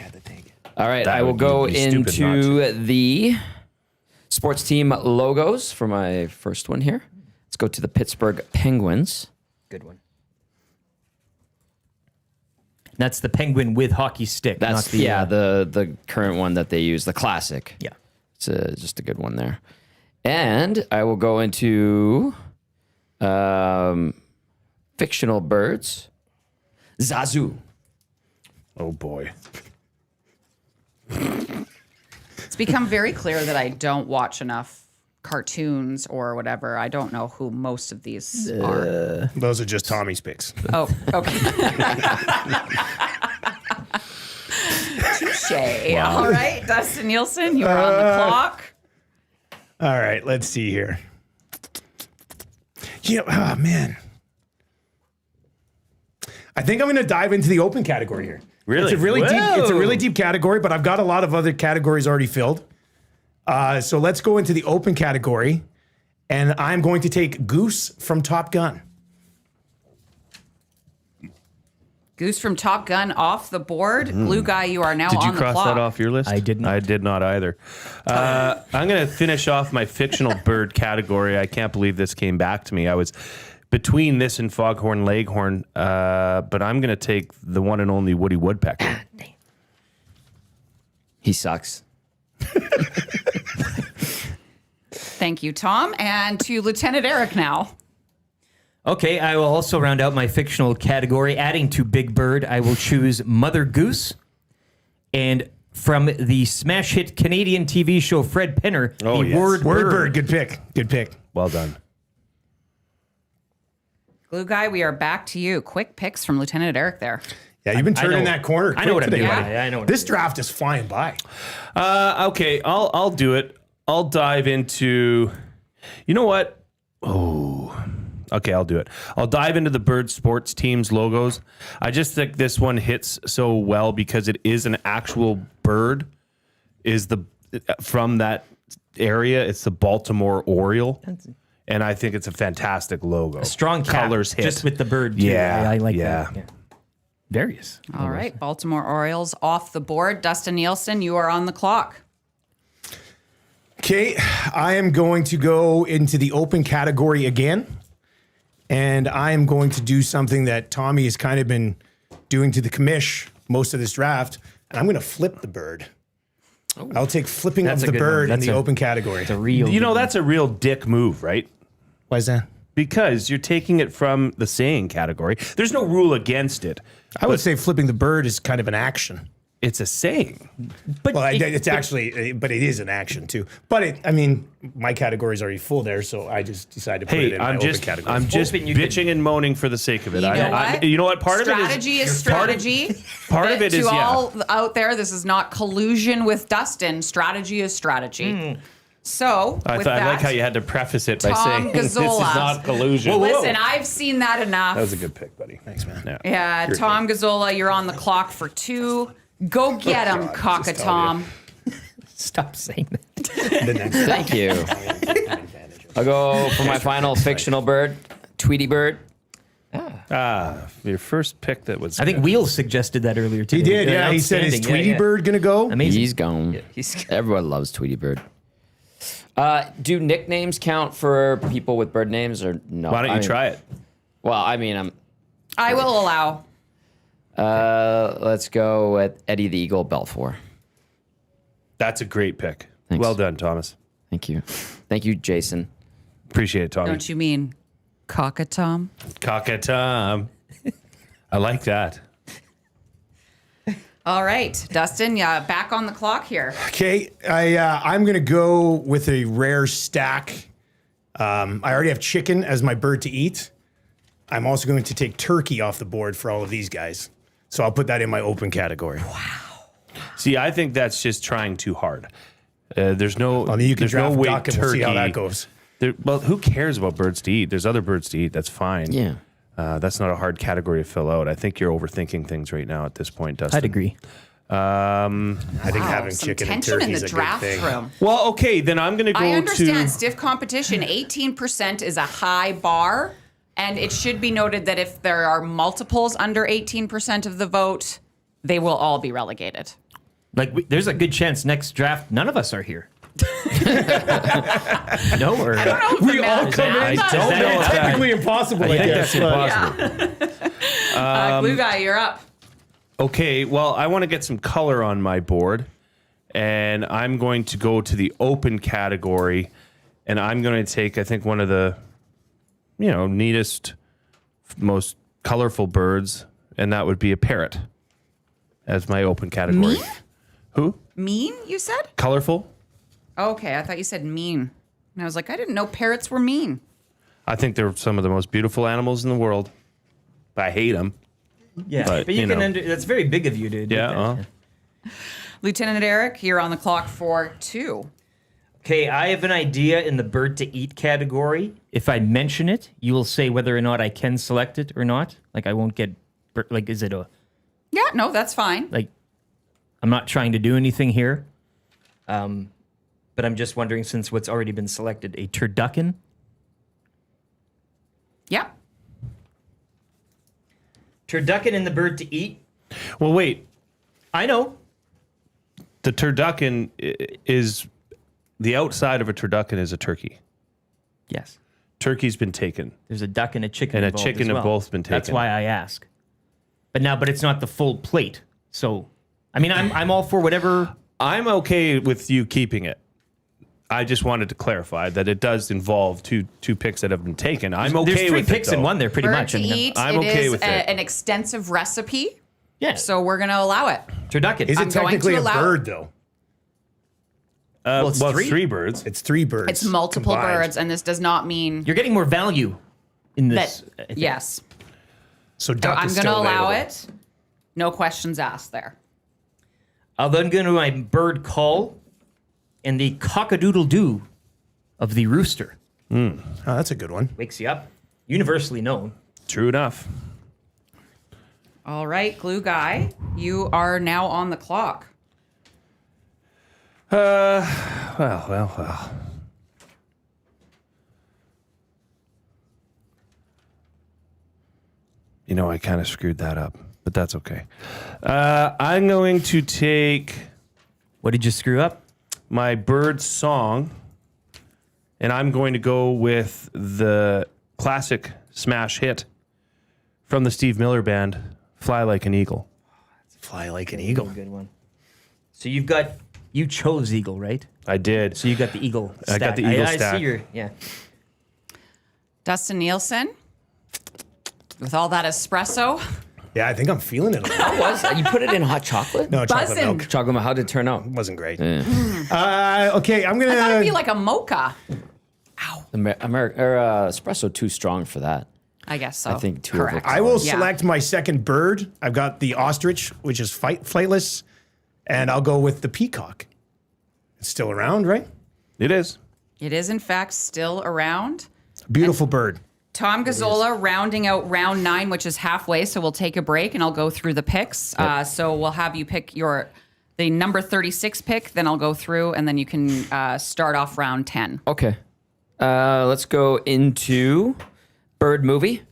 All right,
That
I will
would
go
be stupid not
into the sports team logos for my first one here. Let's go to the Pittsburgh Penguins.
Good one. That's the penguin with hockey stick.
That's
not the,
the current one that they use, the classic.
Yeah.
It's just a good one there. And I will go into fictional birds. Zazu.
Oh, boy.
It's become very clear that I don't watch enough cartoons or whatever. I don't know who most of these are.
Those are just Tommy's picks.
Oh, okay. Touche. All right, Dustin Nielsen, you are on the clock.
All right, let's see here. Man. I think I'm going to dive into the open category here.
Really?
It's a really deep. It's a
Whoa.
really deep category, but I've got a lot of other categories already filled. So let's go into the open category, and I'm going to take Goose from Top Gun.
Goose from Top Gun off the board. Glue Guy, you are now
Did you
on the
cross
clock.
that off your list?
I did not.
I did not either. I'm going to finish off my fictional bird category. I can't believe this came back to me. I was between this and Foghorn Leghorn, but I'm going to take the one and only Woody Woodpecker.
He sucks.
Thank you, Tom. And to Lieutenant Eric now.
Okay, I will also round out my fictional category. Adding to Big Bird, I will choose Mother Goose. And from the smash hit Canadian TV show Fred Penner,
Oh,
the
yes.
Word
Word
Bird.
Bird, good pick. Good pick.
Well done.
Glue Guy, we are back to you. Quick picks from Lieutenant Eric there.
Yeah, you've been
I
turning
know-
that corner.
I know what
quick
I'm
today,
doing.
buddy.
I know what
This draft is flying by.
Okay, I'll do it. I'll dive into. You know what? Oh, okay, I'll do it. I'll dive into the Bird sports teams logos. I just think this one hits so well because it is an actual bird. Is the from that area? It's the Baltimore Oriole, and I think it's a fantastic logo.
Strong cap,
colors hit.
just with the bird. Too.
Yeah,
I like
yeah.
that. Yeah. Darius.
All right, Baltimore Orioles off the board. Dustin Nielsen, you are on the clock.
Okay, I am going to go into the open category again, and I am going to do something that Tommy has kind of been doing to the commish most of this draft, and I'm going to flip the bird. I'll take flipping
That's
of
a
the
good one.
bird in
That's
the
a-
open category.
It's a real.
You know that's a real dick move, right?
Why is that?
Because you're taking it from the saying category. There's no rule against it.
I would say flipping the bird is kind of an action.
It's a saying.
but
Well, it's actually, but it is an action too. But my category's already full there, so I just decided to put it
Hey,
in my
I'm
open
just
category.
I'm just
Hoping you
bitching and moaning for the sake of it.
You know what?
You know what? Part
strategy
of it
is strategy.
part of it
to
is, yeah.
all out there, this is not collusion with Dustin. Strategy is strategy. So,
I
with
thought I
that,
like how you had to preface it by
Tom
saying this is
Gazzola.
not collusion.
Listen, I've seen that enough.
That was a good pick, buddy.
Thanks, man.
Yeah, Tom Gazzola, you're on the clock for 2. Go get him,
God, just tell
Cock-a-Tom.
Stop saying that.
The next
Thank you. I'll go for my final fictional bird, Tweety Bird.
Your first pick that was.
I think Wheels suggested that earlier too.
He did, yeah. He said, "Is Tweety Bird gonna go?"
Amazing.
He's gone. Everyone loves Tweety Bird. Do nicknames count for people with bird names or no?
Why don't you try it?
Well, I mean,
I will allow.
let's go with Eddie the Eagle Belfour.
That's a great pick.
Thanks.
Well done, Thomas.
Thank you. Thank you, Jason.
Appreciate it, Tommy.
Don't you mean Cockatom?
Cockatom. I like that.
All right, Dustin, back on the clock here.
Okay, I'm gonna go with a rare stack. I already have chicken as my bird to eat. I'm also going to take turkey off the board for all of these guys, so I'll put that in my open category.
See, I think that's just trying too hard. There's no.
Well, then you can
there's no
draft
way
duck and we'll see how that goes.
Well, who cares about birds to eat? There's other birds to eat. That's fine.
Yeah.
That's not a hard category to fill out. I think you're overthinking things right now at this point, Dustin.
I'd agree.
I think having
Some
chicken and
tension
turkey
in
is
the
a good
draft
thing.
room.
Well, okay, then I'm going to go
I understand
to.
stiff competition. 18% is a high bar, and it should be noted that if there are multiples under 18% of the vote, they will all be relegated.
Like, there's a good chance next draft none of us are here. No, or
We all come in.
I don't know if that.
Technically impossible, I
think
guess.
that's
but-
impossible.
Glue guy, you're up.
Okay, well, I want to get some color on my board, and I'm going to go to the open category, and I'm going to take, I think, one of the, neatest, most colorful birds, and that would be a parrot as my open category.
Mean?
Who?
Mean, you said?
Colorful?
Okay, I thought you said mean. And I was like, I didn't know parrots were mean.
I think they're some of the most beautiful animals in the world. I hate them.
yeah,
But,
but you
you
can.
know.
That's very big of you, dude.
Yeah.
Lieutenant Eric, you're on the clock for 2.
Okay, I have an idea in the bird to eat category. If I mention it, you will say whether or not I can select it or not. Like, I won't get. Like, is it a?
Yeah, no, that's fine.
Like, I'm not trying to do anything here. But I'm just wondering, since what's already been selected, a turducken.
Yeah.
Turducken in the bird to eat.
Well, wait.
I know.
The turducken is the outside of a turducken is a turkey.
Yes.
Turkey's been taken.
There's a duck and a chicken.
And a
involved
chicken
as
have
well.
both been
That's
taken.
why I ask. But it's not the full plate. So, I mean, I'm all for whatever.
I'm okay with you keeping it. I just wanted to clarify that it does involve two picks that have been taken. I'm okay
There's 3
with
picks
it,
in
though.
one there, pretty
Bird
much.
to
I mean,
eat.
I'm
It
okay
is
with it.
an extensive recipe,
yeah.
so we're going to allow it.
Turducken.
Is
I'm
it
going
technically
to
a
allow-
bird, though?
Well, it's 3.
3 birds.
It's 3 birds.
It's multiple
combined.
birds, and this does not mean
You're getting more value in this.
that.
I think.
Yes.
So
So
duck
I'm
is
going to
still
allow
available.
it. No questions asked there.
I'll then go to my bird call and the cock-a-doodle-doo of the rooster.
Oh, that's a good one.
Wakes you up. Universally known.
True enough.
All right, Glue Guy, you are now on the clock.
Well. I kind of screwed that up, but that's okay. I'm going to take
What did you screw up?
my bird song, and I'm going to go with the classic smash hit from the Steve Miller Band, Fly Like an Eagle.
Fly like an eagle.
Good one. So you chose eagle, right?
I did.
So you got the eagle stack.
I got the eagle
I
stack.
see yeah.
Dustin Nielsen, with all that espresso.
Yeah, I think I'm feeling it. A little.
You put it in hot chocolate?
No, chocolate
Buzzing.
milk.
Chocolate milk, how did it turn out?
Wasn't great. Okay, I'm
I thought it'd be
gonna.
like a mocha.
Espresso too strong for that.
I guess so.
I think 2
Correct.
I will
Yeah.
select my second bird. I've got the ostrich, which is flightless, and I'll go with the peacock. It's still around, right?
It is.
It is, in fact, still around.
Beautiful bird.
Tom Gazola rounding out round 9, which is halfway, so we'll take a break and I'll go through the picks. So we'll have you pick your the number 36 pick. Then I'll go through, and then you can start off round 10.
Okay. Let's go into bird movie,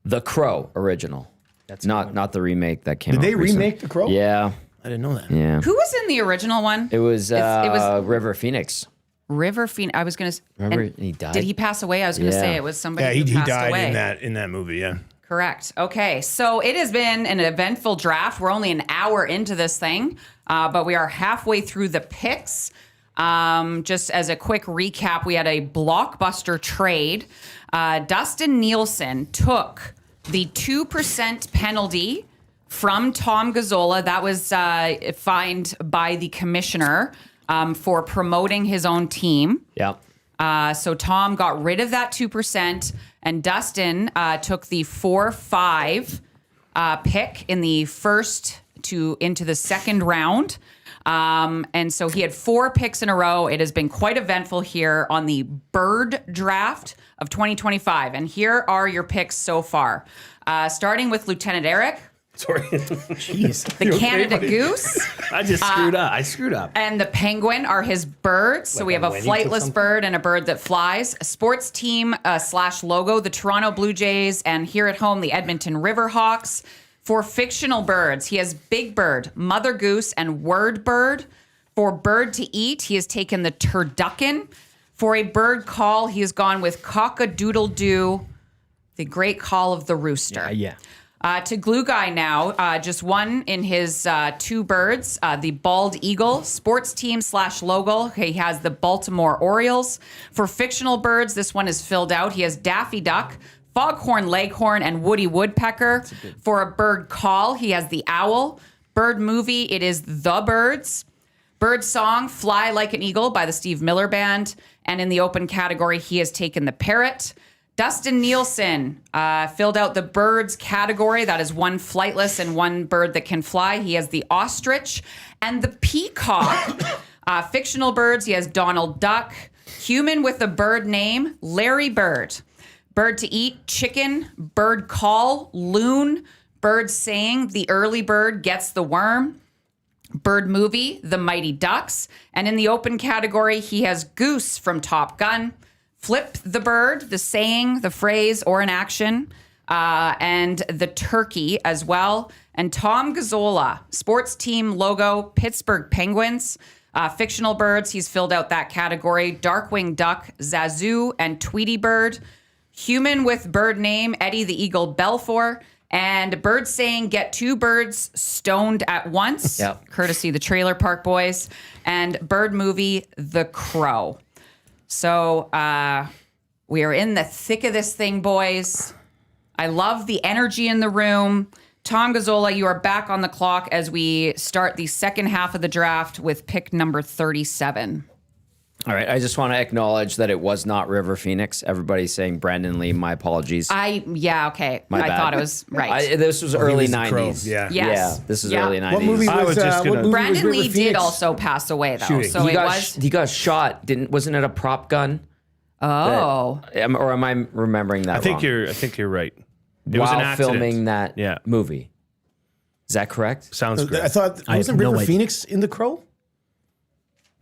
The Crow original. That's not the remake that came out.
Did they
recently.
remake The Crow?
Yeah.
I didn't know that.
Yeah.
Who was in the original one?
It was
it was
River Phoenix.
River Phoenix. I was going to.
Remember he died?
Did he pass away? I was going to
Yeah.
say it was somebody
Yeah,
who
he
passed
died
away.
in that movie. Yeah.
Correct. Okay. So it has been an eventful draft. We're only an hour into this thing, but we are halfway through the picks. Just as a quick recap, we had a blockbuster trade. Dustin Nielsen took the 2% penalty from Tom Gazzola. That was fined by the commissioner for promoting his own team.
Yeah.
So Tom got rid of that 2%, and Dustin took the 4-5 pick in the first into the second round. And so he had 4 picks in a row. It has been quite eventful here on the Bird Draft of 2025. And here are your picks so far. Starting with Lieutenant Eric.
Sorry.
Jeez.
The Canada Goose
I just screwed up. I screwed up.
and the Penguin are his birds. So we have a
I'm winning to
flightless
something?
bird and a bird that flies. A sports team / logo, the Toronto Blue Jays, and here at home, the Edmonton Riverhawks. For fictional birds, he has Big Bird, Mother Goose, and Word Bird. For bird to eat, he has taken the turducken. For a bird call, he has gone with cock-a-doodle-doo, the great call of the rooster.
Yeah.
To Glue Guy now, just one in his 2 birds, the Bald Eagle, sports team / logo. He has the Baltimore Orioles. For fictional birds, this one is filled out. He has Daffy Duck, Foghorn Leghorn, and Woody Woodpecker. For a bird call, he has the owl. Bird movie, it is The Birds. Bird song, Fly Like an Eagle by the Steve Miller Band. And in the open category, he has taken the parrot. Dustin Nielsen filled out the birds category. That is 1 flightless and 1 bird that can fly. He has the ostrich and the peacock. Fictional birds, he has Donald Duck. Human with a bird name, Larry Bird. Bird to eat, chicken. Bird call, loon. Bird saying, the early bird gets the worm. Bird movie, The Mighty Ducks. And in the open category, he has Goose from Top Gun. Flip the bird, the saying, the phrase, or an action, and the turkey as well. And Tom Gazola, sports team logo, Pittsburgh Penguins. Fictional birds, he's filled out that category. Darkwing Duck, Zazu, and Tweety Bird. Human with bird name, Eddie the Eagle Belfour. And bird saying, get 2 birds stoned at once, courtesy the Trailer Park Boys. And bird movie, The Crow. So we are in the thick of this thing, boys. I love the energy in the room. Tom Gazola, you are back on the clock as we start the second half of the draft with pick number 37.
All right. I just want to acknowledge that it was not River Phoenix. Everybody's saying Brandon Lee. My apologies.
Okay.
My
I
bad.
thought it was right.
This was early
was The Crow,
90s.
yeah.
Yes.
Yeah, this is
Yeah.
early 90s.
What movie
I
was
was just
what
gonna-
movie was
Brandon
River
Lee did
Phoenix?
also pass away, though.
Shooting.
So
He got shot. Wasn't it a prop gun?
Oh.
Or am I remembering that
I think
wrong?
you're right. It was an
While
accident.
filming that
Yeah.
movie. Is that correct?
Sounds
I
great.
thought
I
wasn't
have no
River
idea.
Phoenix in The Crow?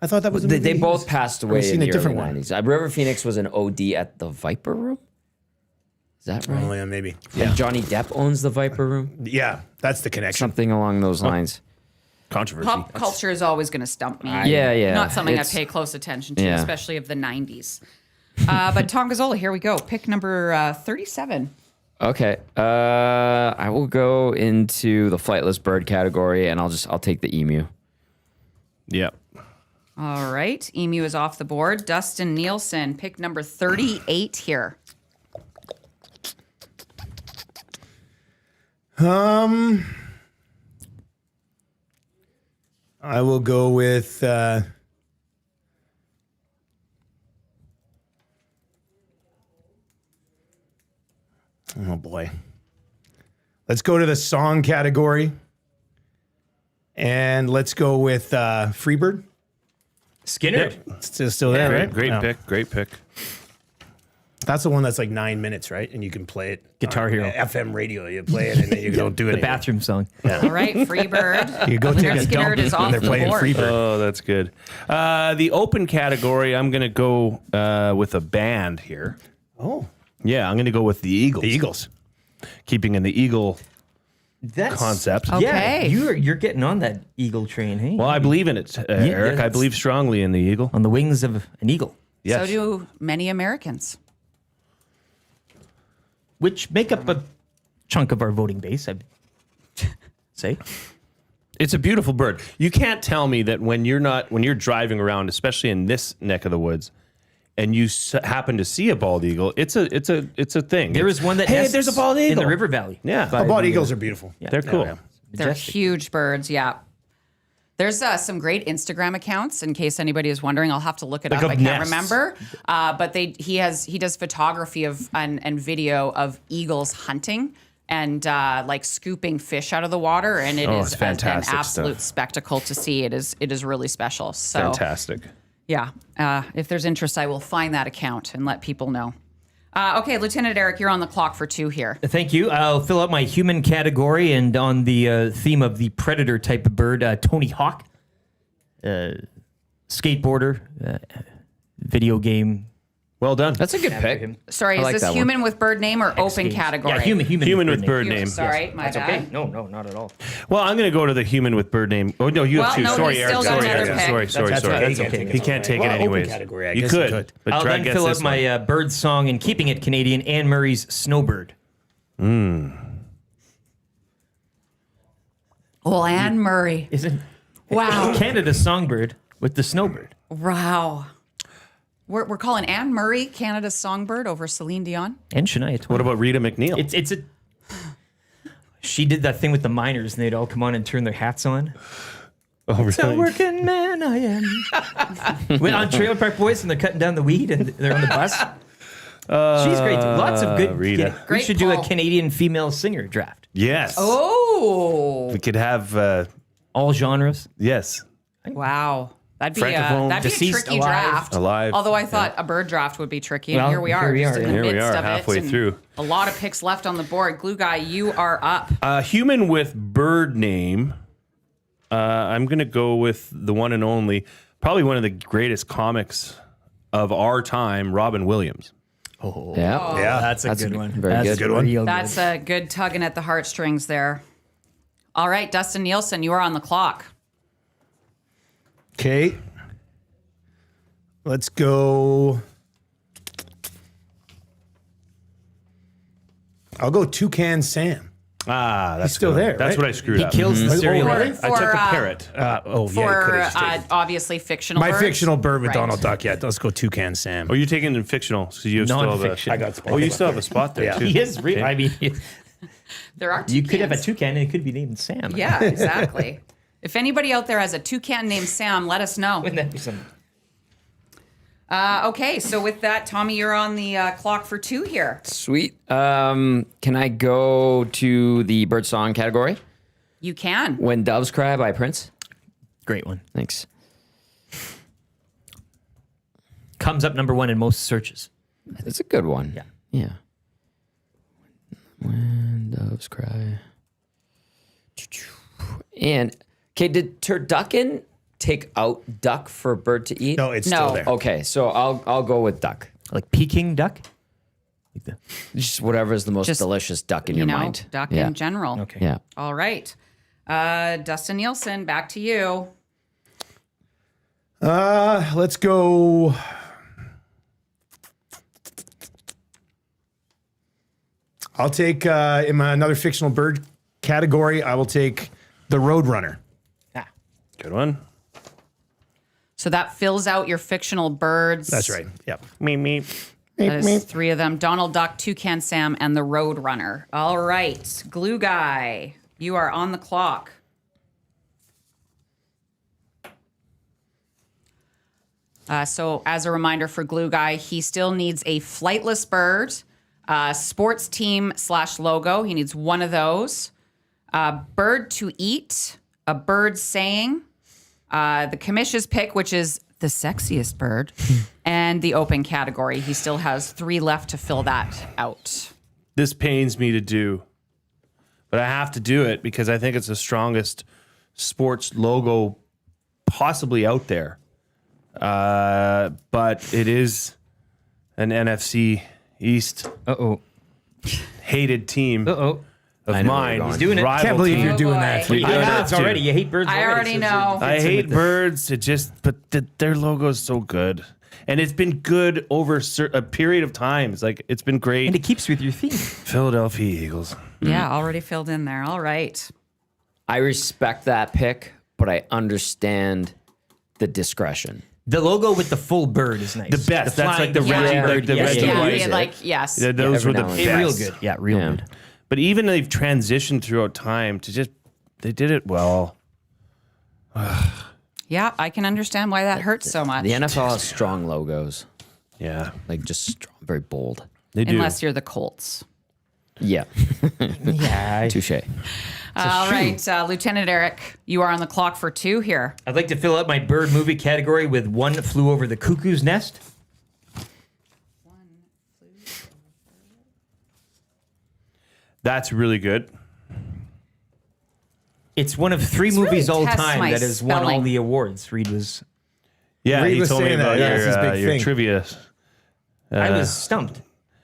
I thought that was a
They,
movie
they
he
both
was-
passed
I've
away
seen
in
a
the
different
early
one.
90s. River Phoenix was an OD at the Viper Room. Is that right?
Oh yeah, maybe.
And Johnny Depp owns the Viper Room.
Yeah, that's the connection.
Something along those lines.
Controversy.
Pop culture is always going to stump me.
Yeah.
Not something I
It's-
pay close attention to,
Yeah.
especially of the 90s. But Tom Gazola, here we go. Pick number 37.
Okay. I will go into the flightless bird category, and I'll take the emu.
Yeah.
All right. Emu is off the board. Dustin Nielsen, pick number 38 here.
I will go with oh boy. Let's go to the song category. And let's go with Freebird.
Skinner.
It's still there, right?
Great
Yeah.
pick. Great pick.
That's the one that's like 9 minutes, right? And you can play it.
Guitar
on
Hero.
FM radio. You play it and then you don't do it.
The bathroom song.
All right, Freebird.
You go take a
Skinner
dump
is off
when they're
the
playing
board.
Freebird.
Oh, that's good. The open category, I'm going to go with a band here.
Oh,
Yeah, I'm going to go with the Eagles.
the Eagles.
Keeping in the Eagle
That's
concept.
Oh.
Yeah,
Okay.
you're getting on that eagle train, hey?
Well, I believe in it, Eric. I
that's-
believe strongly in the Eagle.
On the wings of an eagle,
Yes.
So do many Americans.
which make up a chunk of our voting base, I'd say.
It's a beautiful bird. You can't tell me that when you're driving around, especially in this neck of the woods, and you happen to see a bald eagle, it's a thing.
There is one that
hey,
nests
there's a bald eagle
in the river valley.
Yeah.
By
Bald
the,
eagles are beautiful.
They're cool.
They're
majestic.
huge birds, yeah. There's some great Instagram accounts. In case anybody is wondering, I'll have to look it
Like
up.
of
I can't
nests.
remember, but he does photography of and video of eagles hunting and like scooping fish out of the water, and it is
it's fantastic
an absolute
stuff.
spectacle to see. It is really special. So
Fantastic.
yeah, if there's interest, I will find that account and let people know. Okay, Lieutenant Eric, you're on the clock for 2 here.
Thank you. I'll fill out my human category, and on the theme of the predator type of bird, Tony Hawk, skateboarder, video game.
Well done.
That's a good pick.
Sorry,
I
is
like
this
that
human with bird name or open
Games.
category?
Yeah, human
Human with bird name.
Sorry, my
That's
bad.
okay. No, not at all.
Well, I'm going to go to the human with bird name. Oh, no, you have
Well,
two.
no,
Sorry,
he's
Eric.
still got
Sorry,
another
Eric.
pick.
Sorry.
That's
Sorry.
okay.
He can't take it
Well, open
anyways.
category, I
You
guess you
could.
could.
But
I'll
Drag
then
gets
fill
this
out
one.
my bird song and keeping it Canadian, Anne Murray's Snowbird.
Well, Anne Murray.
Isn't
Wow.
Canada's songbird with the snowbird?
Wow. We're calling Anne Murray Canada's songbird over Celine Dion.
And Shania Twain.
What about Rita McNeil?
It's a. She did that thing with the miners, and they'd all come on and turn their hats on.
oh,
So
really?
working man I am. Went on Trailer Park Boys, and they're cutting down the weed, and they're on the bus. She's great. Lots of good.
Rita.
We
Great
should do
pull.
a Canadian female singer draft.
Yes.
Oh.
We could have,
All genres.
yes.
Wow. That'd be
Francophone,
a
deceased,
tricky
alive.
draft.
Alive,
Although I thought a bird draft would be tricky.
Well,
And here we are.
here we
just
are,
in
yeah.
the
Here we
midst
are,
of it,
halfway
and
through.
A lot of picks left on the board. Glue Guy, you are up.
Human with bird name. I'm going to go with the one and only, probably one of the greatest comics of our time, Robin Williams.
Yeah.
Yeah.
That's a
That's
good
a
one.
very
That's
good
one.
real
That's a good tugging at the heartstrings there. All right, Dustin Nielsen, you are on the clock.
Okay. Let's go. I'll go Toucan Sam.
Ah, that's
still
good.
there,
That's
right?
what I screwed
He
up.
kills the serial.
Or-
I took the parrot.
Oh,
For
yeah, you could have just taken
obviously fictional
my
birds.
fictional bird with
Right.
Donald Duck. Yeah, let's go Toucan Sam.
Oh, you're taking in fictional, so you still have a.
Non-fiction.
I got spot.
Oh, you still have a spot there
Yeah.
too.
He is real.
Okay.
I mean,
There are
you could have a
toucans.
toucan, and it could be named Sam.
Yeah, exactly. If anybody out there has a toucan named Sam, let us know.
Wouldn't that be something?
Okay, so with that, Tommy, you're on the clock for 2 here.
Sweet. Can I go to the bird song category?
You can.
When Doves Cry by Prince.
Great one.
Thanks.
Comes up number 1 in most searches.
It's a good one.
Yeah.
Yeah. When Doves Cry. And, okay, did turducken take out duck for a bird to eat?
No, it's
No.
still there.
Okay, so I'll go with duck.
Like Peking duck. Like the,
Just whatever is the most
Just,
delicious duck in
You
your
know,
mind.
duck
yeah.
in general.
okay.
Yeah.
All right. Dustin Nielsen, back to you.
Let's go. I'll take in my another fictional bird category. I will take the Roadrunner.
Good one.
So that fills out your fictional birds.
That's right. Yep.
Me.
That is 3 of them. Donald Duck, Toucan Sam, and the Roadrunner. All right. Glue Guy, you are on the clock. So as a reminder for Glue Guy, he still needs a flightless bird, sports team / logo. He needs one of those. Bird to eat, a bird saying, the Commission's pick, which is the sexiest bird. And the open category, he still has 3 left to fill that out.
This pains me to do, but I have to do it because I think it's the strongest sports logo possibly out there. But it is an NFC East hated team of
I know where
mine.
you're going.
He's doing it.
Rival
Can't believe
team.
you're doing
boy.
that.
You
I
have
to.
already. You hate birds
I already know.
I hate birds. Their logo is so good. And it's been good over a period of time. It's like, it's been great.
And it keeps with your theme.
Philadelphia Eagles.
Yeah, already filled in there. All right.
I respect that pick, but I understand the discretion.
The logo with the full bird is nice.
The best.
The
That's like the
flying
red,
bird.
the red
yeah,
and white.
yeah.
like, yes.
Yeah, those
every
were the
now and
best.
then.
Real good. Yeah, real
Yeah.
good.
But even they've transitioned throughout time to just, they did it well.
Yeah, I can understand why that hurts so much.
The NFL has strong logos,
Yeah,
like just strong, very bold.
they do.
Unless you're the Colts.
Yeah,
Yeah.
touche.
All right, Lieutenant Eric, you are on the clock for 2 here.
I'd like to fill out my bird movie category with One Flew Over the Cuckoo's Nest.
That's really good.
It's one of 3
really
movies all
tests
time
my
that has won all
spelling.
the awards. Reed was.
Yeah,
Reed
he
was
told me
saying
about
that. Yeah, it's his big
your
thing.
trivia.
I was stumped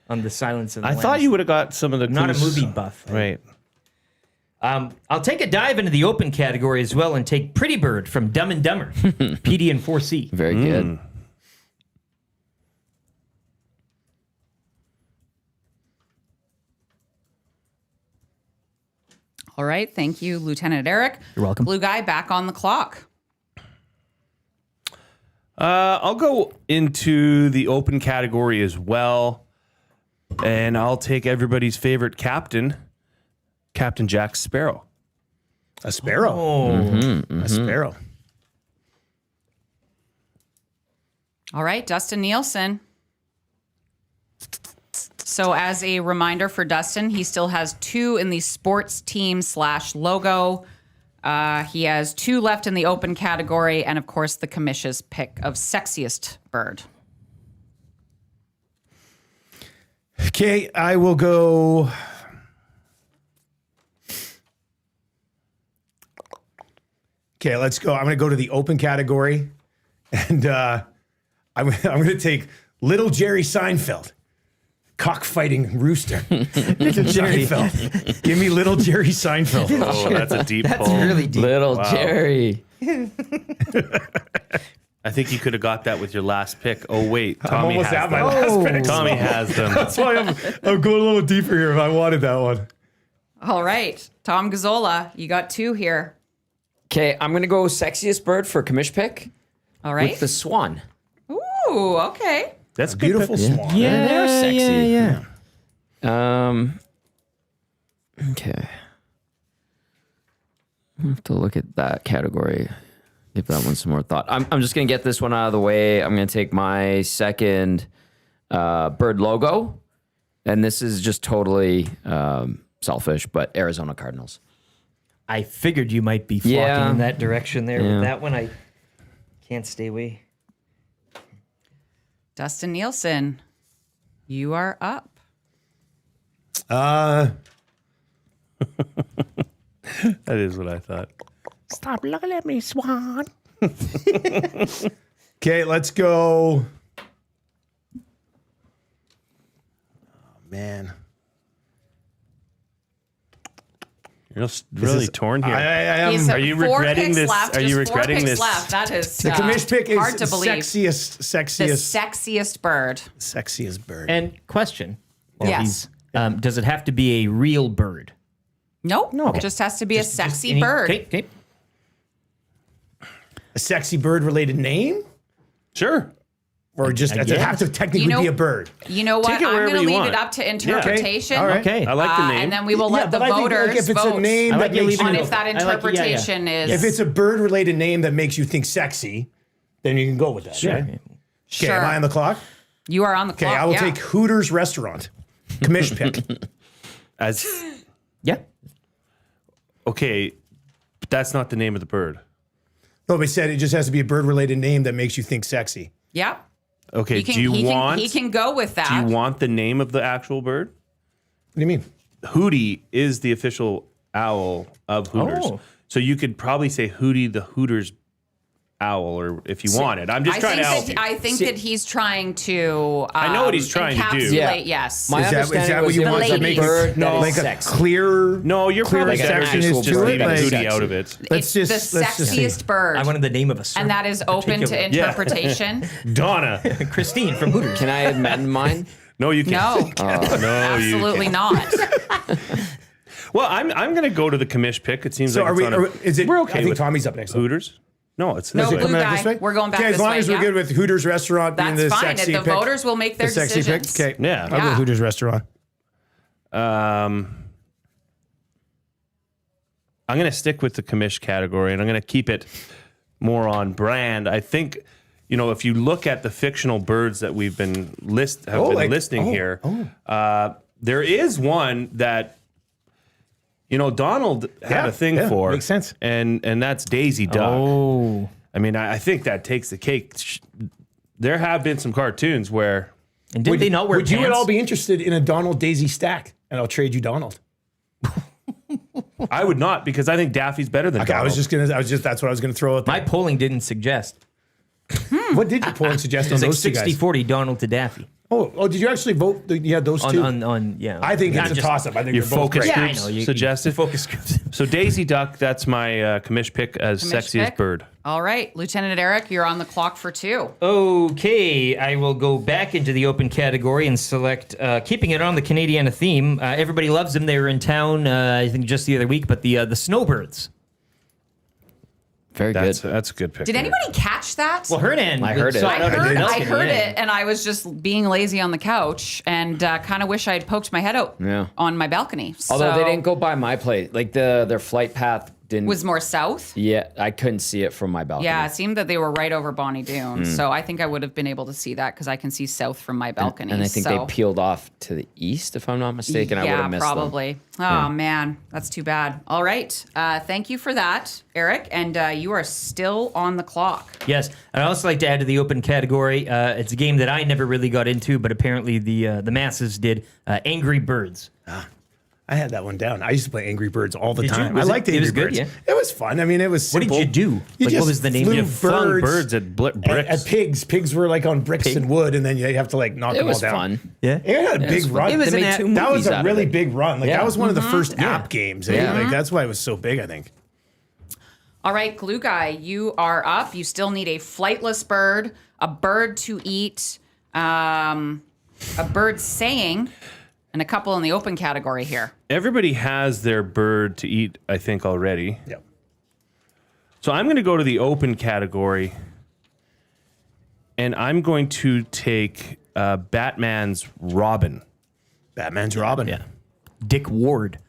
on the Silence of the
I
Lambs.
thought you would have got some of the
Not a
clues.
movie buff.
Right.
I'll take a dive into the open category as well and take Pretty Bird from Dumb and Dumber, PD and 4C.
Very good.
All right, thank you, Lieutenant Eric.
You're welcome.
Blue guy back on the clock.
I'll go into the open category as well. And I'll take everybody's favorite captain, Captain Jack Sparrow.
A sparrow. A sparrow.
All right, Dustin Nielsen. So as a reminder for Dustin, he still has 2 in the sports team / logo. He has 2 left in the open category, and of course the commission's pick of sexiest bird.
Okay, I will go. Okay, let's go. I'm going to go to the open category, and I'm going to take Little Jerry Seinfeld, cockfighting rooster. Little Jerry Seinfeld. Give me Little Jerry Seinfeld.
Oh, that's a deep
That's
pull.
really deep.
Little Jerry.
I think you could have got that with your last pick. Oh, wait.
I'm
Tommy
almost
has
at my
them.
last pick.
Tommy has them.
That's why I'm going a little deeper here if I wanted that one.
All right, Tom Gazola, you got 2 here.
Okay, I'm gonna go sexiest bird for commish pick
All right.
with the swan.
Ooh, okay.
That's a good
Beautiful
pick.
swan.
Yeah, they're sexy.
Yeah.
Okay. I have to look at that category. Give that one some more thought. I'm just gonna get this one out of the way. I'm gonna take my second bird logo, and this is just totally selfish, but Arizona Cardinals.
I figured you might be flocking
Yeah.
in that direction there.
Yeah.
With that one, I can't stay away.
Dustin Nielsen, you are up.
That is what I thought.
Stop looking at me, swan. Okay, let's go. Oh, man.
You're really torn here.
I am.
He's
Are you
4
regretting
picks
this?
Left.
Are you
Just 4
regretting
picks
this?
left. That is
The commish pick is
hard to believe.
sexiest
The sexiest bird.
bird.
And question. Well,
Yes.
does it have to be a real bird?
Nope. No. It just has to be a sexy
any-
bird.
Okay, okay.
A sexy bird related name?
Sure.
Or just does it
guess.
have to technically
You know-
be a bird?
You know what?
Take it
I'm
wherever
going to
you
leave
want.
it up to interpretation.
All right.
Okay.
I like the name.
And then we will let the
but I think,
voters
like, if it's
vote
a name
I
that
like you
makes
leaving
on
it
if that
I like- yeah, yeah.
interpretation is.
if it's a bird related name that makes you think sexy, then you can go with that. Right? Okay,
Sure.
am I on the clock?
You are on the
Okay,
clock.
I will
yeah.
take Hooters Restaurant. Commish pick.
As
Yeah.
okay, but that's not the name of the bird.
No, but he said it just has to be a bird-related name that makes you think sexy.
Yeah.
Okay,
He can go with that.
Do you want the name of the actual bird?
What do you mean?
Hootie is the official owl of Hooters.
Oh.
So you could probably say Hootie the Hooters owl, or if you wanted. I'm just trying to help you.
I think that he's trying to.
I know what he's trying to do.
encapsulate, Yes.
My
Is
understanding
that what
was
you
it
want
was
to
a
make
bird that is
like a
sexy.
clear?
No, you're probably
Clear
better
section
just
is to
leave
it, like-
Hootie out of it.
Let's
It's
just
the
let's just see.
sexiest bird.
I wanted the name of a server.
and that is open to
Particular.
interpretation.
Donna.
Christine from Hooters.
Can I amend mine?
No, you can't.
No,
No, you
absolutely
can't.
not.
Well, I'm going to go to the commish pick. It seems
So
like
are we?
it's on a, we're okay
I think
with
Tommy's up next.
Hooters. No, it's
No,
this way.
Blue
Am I
guy.
this way?
We're going back
Okay, as
this
long
way,
as we're
yeah.
good with Hooters restaurant being
That's
the
fine.
sexy
The
pick.
voters will make their
the sexy
decisions.
pick. Okay.
Yeah.
I'll go
Yeah.
with Hooters restaurant.
I'm going to stick with the commish category, and I'm going to keep it more on brand. I think, if you look at the fictional birds that we've been listing here, there is one that Donald had a thing for.
Makes sense.
And that's Daisy Duck.
Oh.
I mean, I think that takes the cake. There have been some cartoons where
And did they not wear
Would you at
pants?
all be interested in a Donald Daisy stack? And I'll trade you Donald.
I would not, because I think Daffy's better than
Okay,
Donald.
that's what I was gonna throw at
My polling didn't suggest.
What did your polling suggest on
It's like
those two guys?
60-40 Donald to Daffy.
Oh, did you actually vote? Yeah, those two.
Yeah.
I think
Not
it's a
just-
toss-up. I think
Your
they're both
focus
great.
Yeah, I
groups
know. You
suggested.
Focus groups.
So Daisy Duck, that's my commish pick as
Commish
sexiest
pick?
bird.
All right, Lieutenant Eric, you're on the clock for 2.
Okay, I will go back into the open category and select, keeping it on the Canadiana theme. Everybody loves them. They were in town, I think, just the other week, but the snowbirds.
Very
That's
good.
a good pick.
Did anybody catch that?
Well, Hernan.
I heard it.
I
Nelson,
heard
yeah.
it, and I was just being lazy on the couch, and kind of wish I had poked my head out
Yeah.
on my balcony.
Although
So-
they didn't go by my place, like their flight path didn't.
was more south.
Yeah, I couldn't see it from my balcony.
Yeah, it seemed that they were right over Bonnie Doon, so I think I would have been able to see that because I can see south from my balcony.
And I think
so.
they peeled off to the east, if I'm not mistaken. I would
Yeah,
have missed them.
probably. Oh man, that's too bad. All right, thank you for that, Eric, and you are still on the clock.
Yes, I'd also like to add to the open category. It's a game that I never really got into, but apparently the masses did. Angry Birds.
I had that one down. I used to play Angry Birds all the
Did you?
time.
Was
I
it-
liked
it
Angry
was good,
Birds.
yeah?
It was fun. I mean, it was
What
simple.
did you do?
You
Like,
just
what was the name?
flew
You
Flung birds at bricks.
at pigs. Pigs were like on bricks and wood, and then you have to like knock
It
them
was
all down.
fun.
Yeah.
It had a big run.
It was
They
an
made
app-
two
That was
movies
a
out of
really
it.
big run. Like
Yeah.
that was one of the first
Yeah.
app games. Eh? Like that's why it was so big. I think.
All right, Glue Guy, you are up. You still need a flightless bird, a bird to eat, a bird saying, and a couple in the open category here.
Everybody has their bird to eat, I think, already.
Yep.
So I'm going to go to the open category, and I'm going to take Batman's Robin.
Batman's Robin.
Yeah. Dick Ward.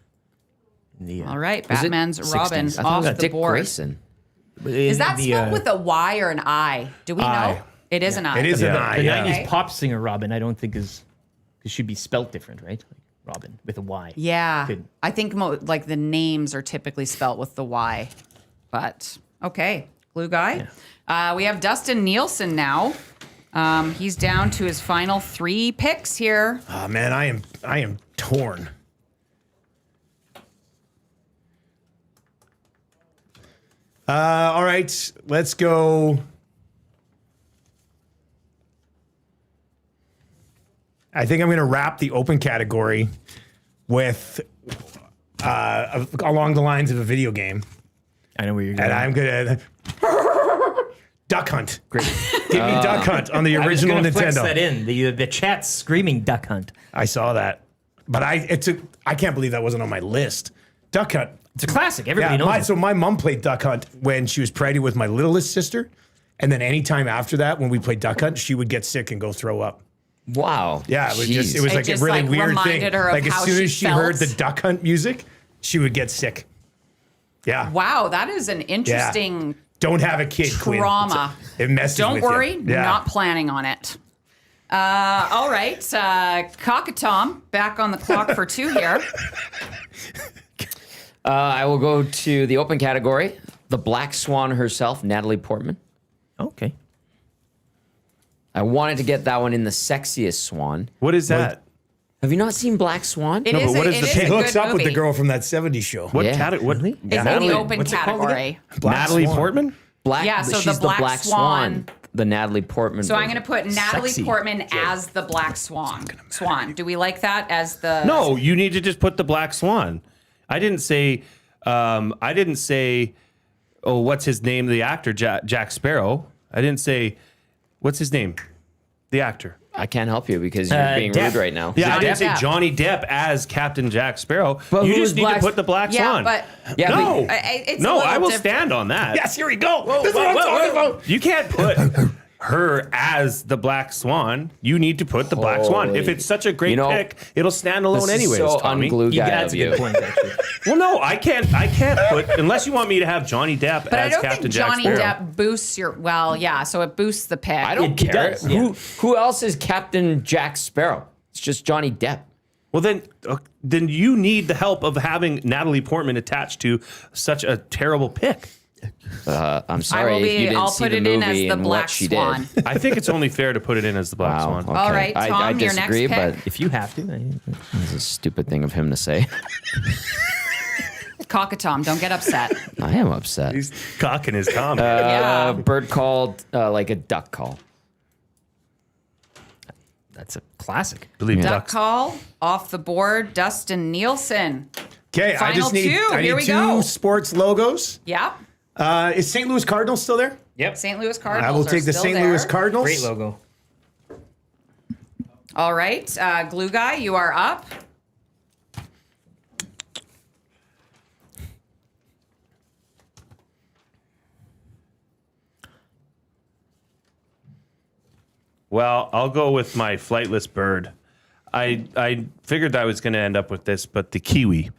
All right,
Was it
Batman's
60s?
Robin
I thought it
off
was
the
Dick
board.
Grayson.
Is that spelled with a Y or an I? Do we
I.
know? It is an I.
It is an
Yeah.
eye.
The
Yeah.
90s
Okay.
pop singer Robin, I don't think it should be spelt different, right? Like Robin with a Y.
Yeah,
Good.
I think like the names are typically spelt with the Y, but okay, Glue Guy. We have Dustin Nielsen now. He's down to his final 3 picks here.
Oh man, I am torn. All right, let's go. I think I'm going to wrap the open category with along the lines of a video game,
I know where you're going.
and I'm going to Duck Hunt. Great, give me Duck Hunt on the
I was
original
gonna flex
Nintendo.
that in. The chat's screaming Duck Hunt.
I saw that, but I can't believe that wasn't on my list. Duck Hunt.
It's a classic. Everybody knows it.
So my mom played Duck Hunt when she was pregnant with my littlest sister, and then anytime after that, when we played Duck Hunt, she would get sick and go throw up.
Wow.
Yeah, it was
Jeez.
it was
It
like a
just,
really
like,
weird
reminded
thing.
her of
Like as
how
soon
she
as she heard the
felt.
Duck Hunt music, she would get sick. Yeah.
Wow, that is an interesting
Don't have a kid, Quinn.
trauma.
It messes
Don't
with
worry,
you. Yeah.
not planning on it. All right, Cockatom, back on the clock for 2 here.
I will go to the open category. the Black Swan herself, Natalie Portman.
Okay.
I wanted to get that one in the sexiest swan.
What is that?
Have you not seen Black Swan?
It is
but what
a,
is
it
the
is
pick?
a
He hooks
good
up with the
movie.
girl from that 70s show.
What
Yeah.
category? What?
It's in
Natalie,
the open
what's it called
category.
Black
Natalie
Swan.
Portman?
Black.
Yeah, so
she's
the Black Swan.
The Natalie Portman.
So I'm going to put Natalie
Sexy.
Portman as the Black Swan. Do we like that as the?
No, you need to just put the Black Swan. I didn't say. Oh, what's his name? The actor Jack Sparrow. I didn't say. What's his name? The actor.
I can't help you because you're being
Depp.
rude right now.
Yeah, I didn't say
Depp.
Johnny Depp as Captain Jack Sparrow.
But
You
who
just
is
need
Black-
to put the Black
Yeah,
Swan.
but
Yeah,
no,
it's a
no,
little
I will
different.
stand on that.
Yes, here we go. This is what I'm talking about.
You can't put her as the Black Swan. You need to put the Black Swan. If
Holy-
it's such a great
You know,
pick, it'll stand alone
This is
anyways.
so
Tommy.
unglued guy
That's
of
a
you.
good point, actually.
Well, no, I can't put unless you want me to have Johnny Depp
But I
as
don't
Captain
think
Jack
Johnny
Sparrow.
Depp boosts your. Well, yeah. So it boosts the pick.
I don't
It
care.
does, yeah.
Who else is Captain Jack Sparrow? It's just Johnny Depp.
Well, then you need the help of having Natalie Portman attached to such a terrible pick.
I'm sorry
I will
if you
be.
didn't
I'll
see
put
the
it in as
movie
the
and
Black
what she
Swan.
did.
I think it's only fair to put it in as the Black
Wow.
Swan.
Okay.
All right,
I
Tom, your next
disagree,
pick.
but
If you have to.
it's a stupid thing of him to say.
Cock-a-tom, don't get upset.
I am upset.
He's cocking his Tom.
Yeah.
Bird called like a duck call.
That's a classic.
believe
Duck
ducks.
call off the board. Dustin Nielsen.
Okay, I
Final
just need,
two.
I
Here
need
we
two
go.
sports logos.
Yep.
Is St. Louis Cardinals still there?
Yep.
St. Louis Cardinals.
I will
are
take the
still
St.
there.
Louis Cardinals.
Great logo.
All right, Glue Guy, you are up.
Well, I'll go with my flightless bird. I figured I was going to end up with this, but the kiwi.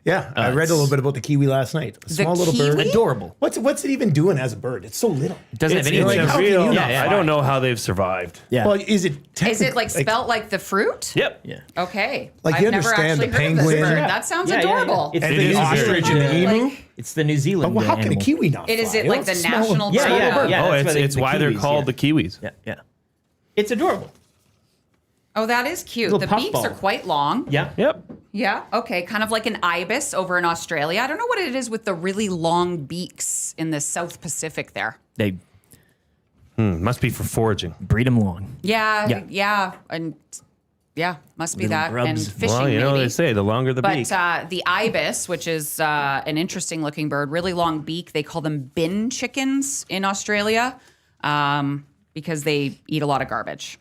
Yeah, I read a little bit about the kiwi last night. A small little bird.
kiwi?
Adorable.
What's it even doing as a bird? It's so little.
It doesn't
It's,
have any
it's
like,
a
how can
real.
you not
I don't know how they've survived.
Yeah.
Well, is it?
Is it like
technically-
spelt like the fruit?
Yep.
yeah.
Okay.
Like,
I've
you
never
understand
actually
the
heard of this
penguin.
bird.
Yeah.
That sounds
Yeah, yeah, yeah.
adorable.
It's
And
It
the
is
ostrich
very
and the
Like-
emu.
It's the New Zealand
Well, how can a
animal.
kiwi not?
Is
fly?
it like the
It's a small
national
little-
bird?
Yeah, yeah, yeah.
Oh,
that's
it's why they're
kiwis,
called
yeah.
the kiwis.
Yeah, yeah. It's adorable.
Oh, that is cute.
Little
The beaks
puffball.
are quite long.
Yeah.
Yep.
Yeah. Okay. Kind of like an ibis over in Australia. I don't know what it is with the really long beaks in the South Pacific there.
They
Must be for foraging.
breed them long.
Yeah.
Yeah.
Yeah. And yeah, must be
Little
that.
grubs.
And fishing,
Well, you know
maybe.
they say the longer the
But
beak.
the ibis, which is an interesting looking bird, really long beak, they call them bin chickens in Australia because they eat a lot of garbage.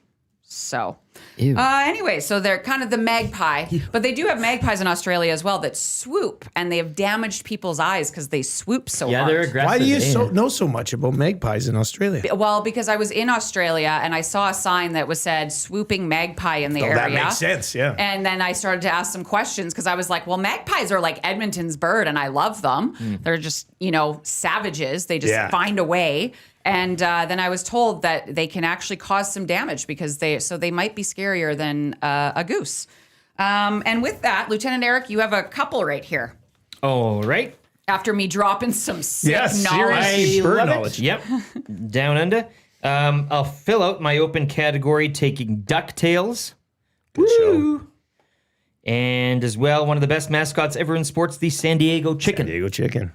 So, anyway, so they're kind of the magpie, but they do have magpies in Australia as well that swoop, and they have damaged people's eyes because they swoop so
Yeah,
hard.
they're aggressive.
Why do you
yeah.
know so much about magpies in Australia?
Well, because I was in Australia and I saw a sign that was said swooping magpie in the
Oh,
area.
that makes sense. Yeah.
And then I started to ask some questions because I was like, well, magpies are like Edmonton's bird and I love them. They're just, savages. They just
Yeah.
find a way. And then I was told that they can actually cause some damage because they might be scarier than a goose. And with that, Lieutenant Eric, you have a couple right here.
All right.
After me dropping some sick
Yes,
knowledge.
seriously. Bird
love it.
knowledge.
Yep. Down under. I'll fill out my open category taking DuckTales.
Good show.
And as well, one of the best mascots ever in sports, the San Diego Chicken.
Diego chicken.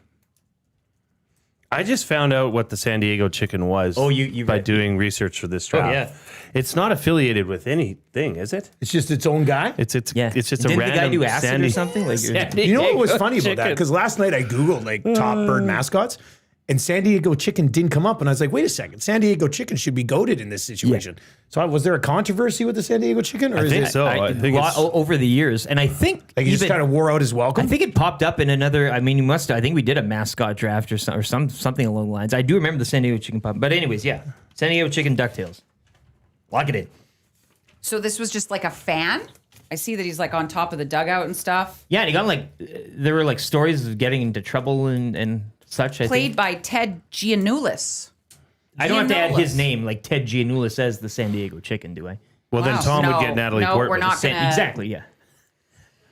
I just found out what the San Diego chicken was.
Oh, you
by
read-
doing research for this draft.
yeah.
It's not affiliated with anything, is it?
It's just its own guy.
It's
Yeah.
it's just
Didn't
a random
the guy do acid
San
or
Di-
something? Like,
You know what was funny about that?
chicken.
Because last night I Googled top bird mascots and San Diego chicken didn't come up. And I was like, wait a second. San Diego chicken should be goated in this situation. So was there a controversy with the San Diego chicken? Or
I
is
think
it
so. I think it's,
over the years, and I think
like he just
even-
kind of wore out his
I
welcome?
think it popped up in another. I mean, you must. I think we did a mascot draft or something along the lines. I do remember the San Diego Chicken pop. But anyways, yeah, San Diego Chicken DuckTales. Lock it in.
So this was just like a fan? I see that he's like on top of the dugout and stuff.
Yeah, and he got there were stories of getting into trouble and such. I
Played
think.
by Ted Giannoulis.
I don't have to add his
Giannoulis.
name like Ted Giannoulis as the San Diego Chicken, do I?
well, then
Wow.
Tom
No,
would get Natalie
no,
Portman.
we're not gonna-
Exactly. Yeah.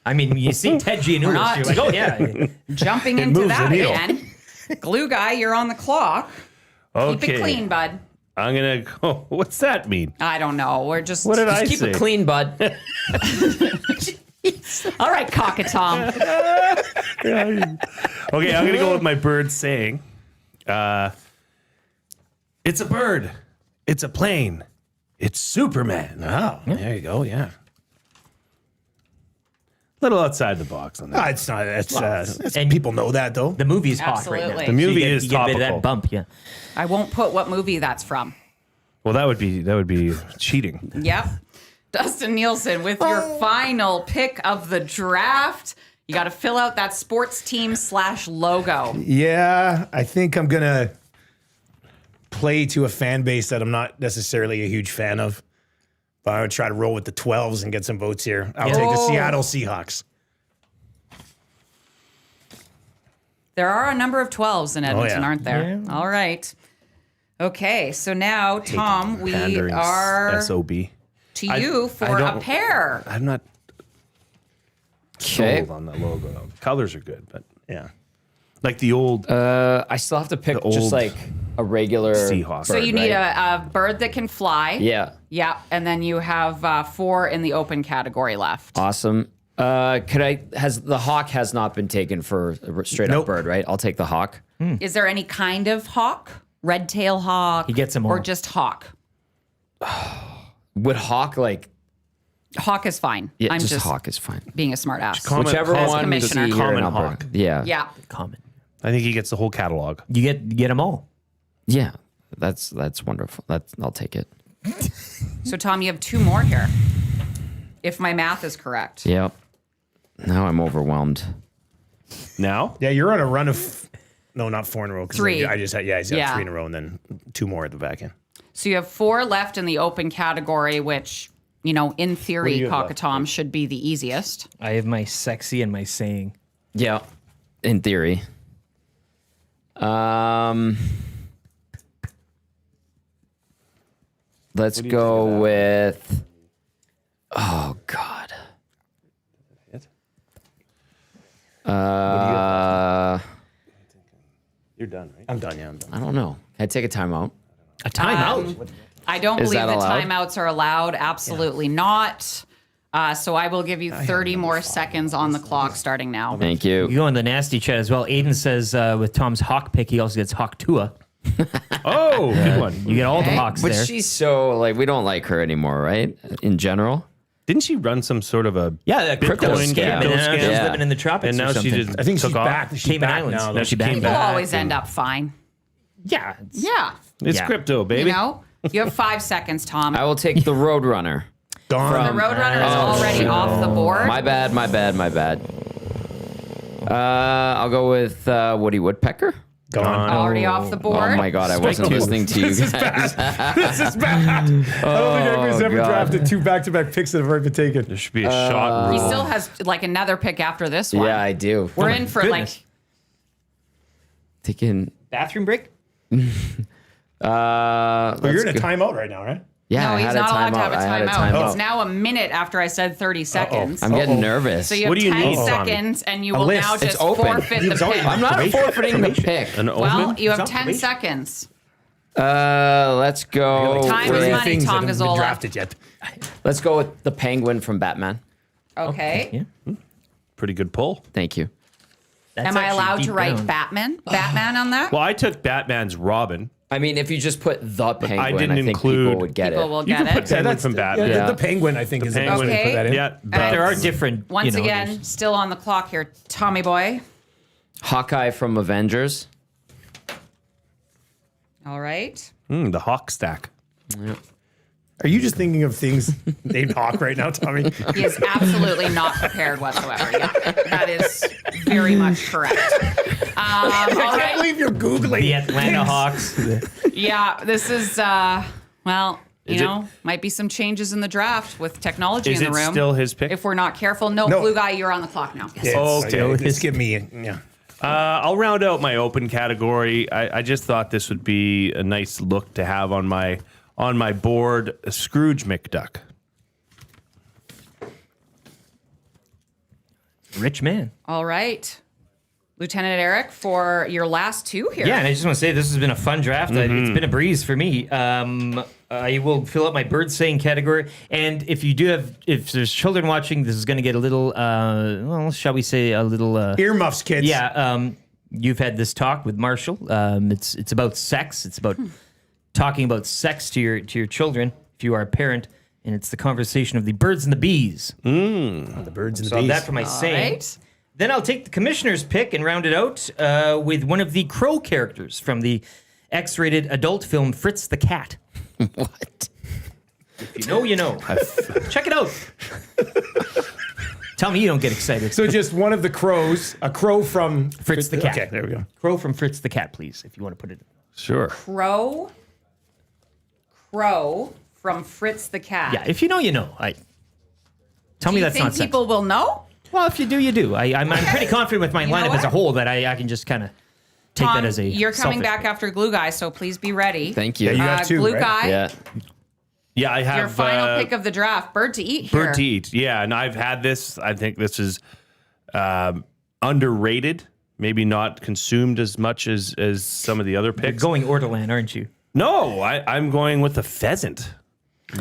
I mean, you see Ted Giannoulis,
not-
you're like, oh yeah.
Jumping into
moves
that
the needle.
again. Glue guy, you're on the clock.
Okay.
Keep it clean, bud.
I'm gonna go. What's that mean?
I don't know. We're just.
What did I
Keep
say?
it clean, bud.
All right, Cock-a-Tom.
Okay, I'm gonna go with my bird saying, "It's a bird. It's a plane. It's Superman." Oh, there you go. Yeah. Little outside the box on that.
It's not. It's,
and-
people know that though.
The movie's hot right
Absolutely.
now.
The
movie
you get,
is
you get a bit of
topical.
that bump, yeah.
I won't put what movie that's from.
Well, that would be cheating.
Yep. Dustin Nielsen with your final pick of the draft. You got to fill out that sports team /logo.
Yeah, I think I'm gonna play to a fan base that I'm not necessarily a huge fan of. But I would try to roll with the 12s and get some votes here. I'll take the
Oh.
Seattle Seahawks.
There are a number of 12s in Edmonton,
yeah.
aren't there? All right. Okay, so now, Tom, we
Pandering
are
SOB.
to you for a
don't-
pair.
I'm not
Okay.
sold on the logo. Colors are good, but yeah, like the old
I still have to pick
The
just
old
like a regular
Seahawk.
So you
bird,
need
right?
a bird that can fly.
Yeah.
Yeah, and then you have 4 in the open category left.
Awesome. The hawk has not been taken for a straight up
Nope.
bird, right? I'll take the hawk.
Is there any kind of hawk? Red tail hawk?
He gets 'em
Or
all.
just hawk?
Would hawk like
Hawk is fine.
yeah,
I'm just
hawk is fine.
being a smart ass.
Whichever
common-
one we
commissioner.
see here
Common
in Alberta.
hawk.
Yeah.
Yeah.
Common.
I think he gets the whole catalog.
You get them all.
Yeah. That's wonderful. I'll take it.
So, Tom, you have 2 more here. If my math is correct.
Yep. Now I'm overwhelmed.
Now,
Yeah, you're on a run of no, not 4 in a row. 'Cause
3.
I just had I just
Yeah.
got 3 in a row and then 2 more at the back end.
So you have 4 left in the open category, which, in theory,
you have left?
Cock-a-Tom should be the easiest.
I have my sexy and my saying.
Yeah. In theory. Let's go with. Oh God.
you're done, right?
I'm done. Yeah, I'm done.
I don't know. Can I take a timeout?
A timeout.
I don't
Is
believe
that
the
allowed?
timeouts are allowed. Absolutely not. So I will give you 30 more seconds on the clock starting now.
Thank
You
you.
go in the nasty chat as well. Aiden says with Tom's hawk pick, he also gets Hawk Tua.
Oh, good one.
You get all the
Okay.
hawks
But
there.
she's so like we don't like her anymore, right? In general.
Didn't she run some sort of a
Yeah, that crypto
Bitcoin
scam. And
scam.
now she's
Yeah.
living in the tropics
and now
or
she
something.
just
I think she's
took off?
back. She's
Cayman
back
Islands.
now.
No,
though.
she
came
People
back.
always end up fine.
Yeah. it's-
Yeah.
It's
Yeah.
crypto, baby.
You have 5 seconds, Tom.
I will take the Roadrunner.
Gone.
The Roadrunner is already
shoot.
off the board.
My bad. I'll go with Woody Woodpecker.
Gone.
Already off the board.
Oh my God, I wasn't
two.
listening to you guys.
This is bad. I don't think anybody's ever
God.
drafted 2 back-to-back picks that have already been taken.
There should be a shot
He
rule.
still has like another pick after this one.
Yeah, I do.
We're in for
goodness.
Taking.
Bathroom break?
But you're in a timeout right now, right?
Yeah,
No,
I
he's
had
not
a
allowed to
timeout.
have a
I had a
timeout.
timeout.
It's now a minute after I said 30 seconds.
I'm getting nervous.
So you have
What do you
10
need, Tommy?
seconks, and you will
list.
now
It's
just
open.
forfeit the pick.
I'm not forfeiting the pick.
An
Well,
omen?
you have
It's
10
observation.
seconds.
Let's go.
Time is
with,
money,
Things
Tom
that haven't been
Gazola.
drafted yet.
Let's go with the Penguin from Batman.
Okay.
Yeah.
Pretty good pull.
Thank you.
That's
Am I
actually
allowed
deep
to write
down.
Batman on that?
Well, I took Batman's Robin.
I mean, if you just put the Penguin, I,
didn't
think
include-
people would get
People
it.
will
You
get
can put
it.
Penguin from Batman.
Yeah,
Yeah.
the penguin, I think, is the best way to
Okay.
put that in.
Yeah,
Alright.
There are different.
Once
there's-
again, still on the clock here, Tommy boy.
Hawkeye from Avengers.
All right.
The Hawk stack.
Are you just thinking of things named Hawk right now, Tommy?
He is absolutely not prepared whatsoever. Yeah, that is very much correct. All
I can't
right.
believe you're Googling.
The Atlanta Hawks.
Yeah, this is, well,
Is it-
might be some changes in the draft with technology
Is
in
it
the room.
still his pick?
If we're not careful. No,
No.
Blue Guy, you're on the clock now.
Yeah,
Okay.
Just give me, yeah.
I'll round out my open category. I just thought this would be a nice look to have on my board. Scrooge McDuck.
Rich man.
All right. Lieutenant Eric, for your last two here.
Yeah, and I just want to say this has been a fun draft. It's been a breeze for me. I will fill up my bird saying category. And if there's children watching, this is going to get a little, shall we say a little...
Earmuffs, kids.
Yeah, you've had this talk with Marshall. It's about sex. It's about talking about sex to your children if you are a parent. And it's the conversation of the birds and the bees.
The birds and the
So
bees.
that for my saying.
Right.
Then I'll take the commissioner's pick and round it out with one of the crow characters from the X-rated adult film Fritz the Cat.
What?
If you know, you know. Check it out. Tell me you don't get excited.
So just one of the crows, a crow from
Fritz the Cat.
Okay, there we go.
Crow from Fritz the Cat, please, if you want to put it.
Sure.
Crow from Fritz the Cat.
Yeah, if you know, you know. Tell
Do
me
you
that's
think
not sex.
people will know?
Well, if you do, you do. I'm pretty confident with my
know
lineup as a
what?
whole that I can just kind of take
Tom,
that as a.
you're coming
selfish
back
pick.
after Glue Guy, so please be ready.
Thank you.
Yeah, you got two,
Glue
right?
Guy,
Yeah.
Yeah, I have
your final pick of the draft, Bird to Eat here.
Bird to Eat. Yeah, and I've had this. I think this is underrated. Maybe not consumed as much as some of the other
You're
picks.
going Ortolan, aren't you?
No, I'm going with the pheasant.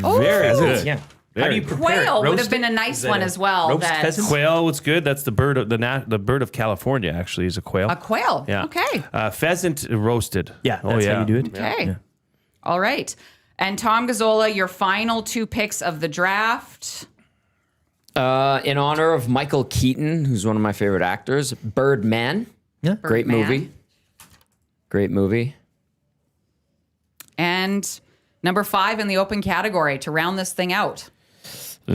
Oh,
Very good.
Yeah. How do you prepare it?
Quail would
Roast
have been
it?
a nice
Is that
one
a
as well.
Roast
that-
pheasant?
Quail, what's good? That's the bird of the bird of California. Actually, is a quail.
A quail.
Yeah.
Okay.
Pheasant roasted.
Yeah,
Oh,
that's
yeah.
how you do it.
Okay.
Yeah.
All right. And Tom Gazzola, your final two picks of the draft.
In honor of Michael Keaton, who's one of my favorite actors, Birdman.
Yeah.
Great
Birdman.
movie. Great movie.
And number 5 in the open category to round this thing out.
Do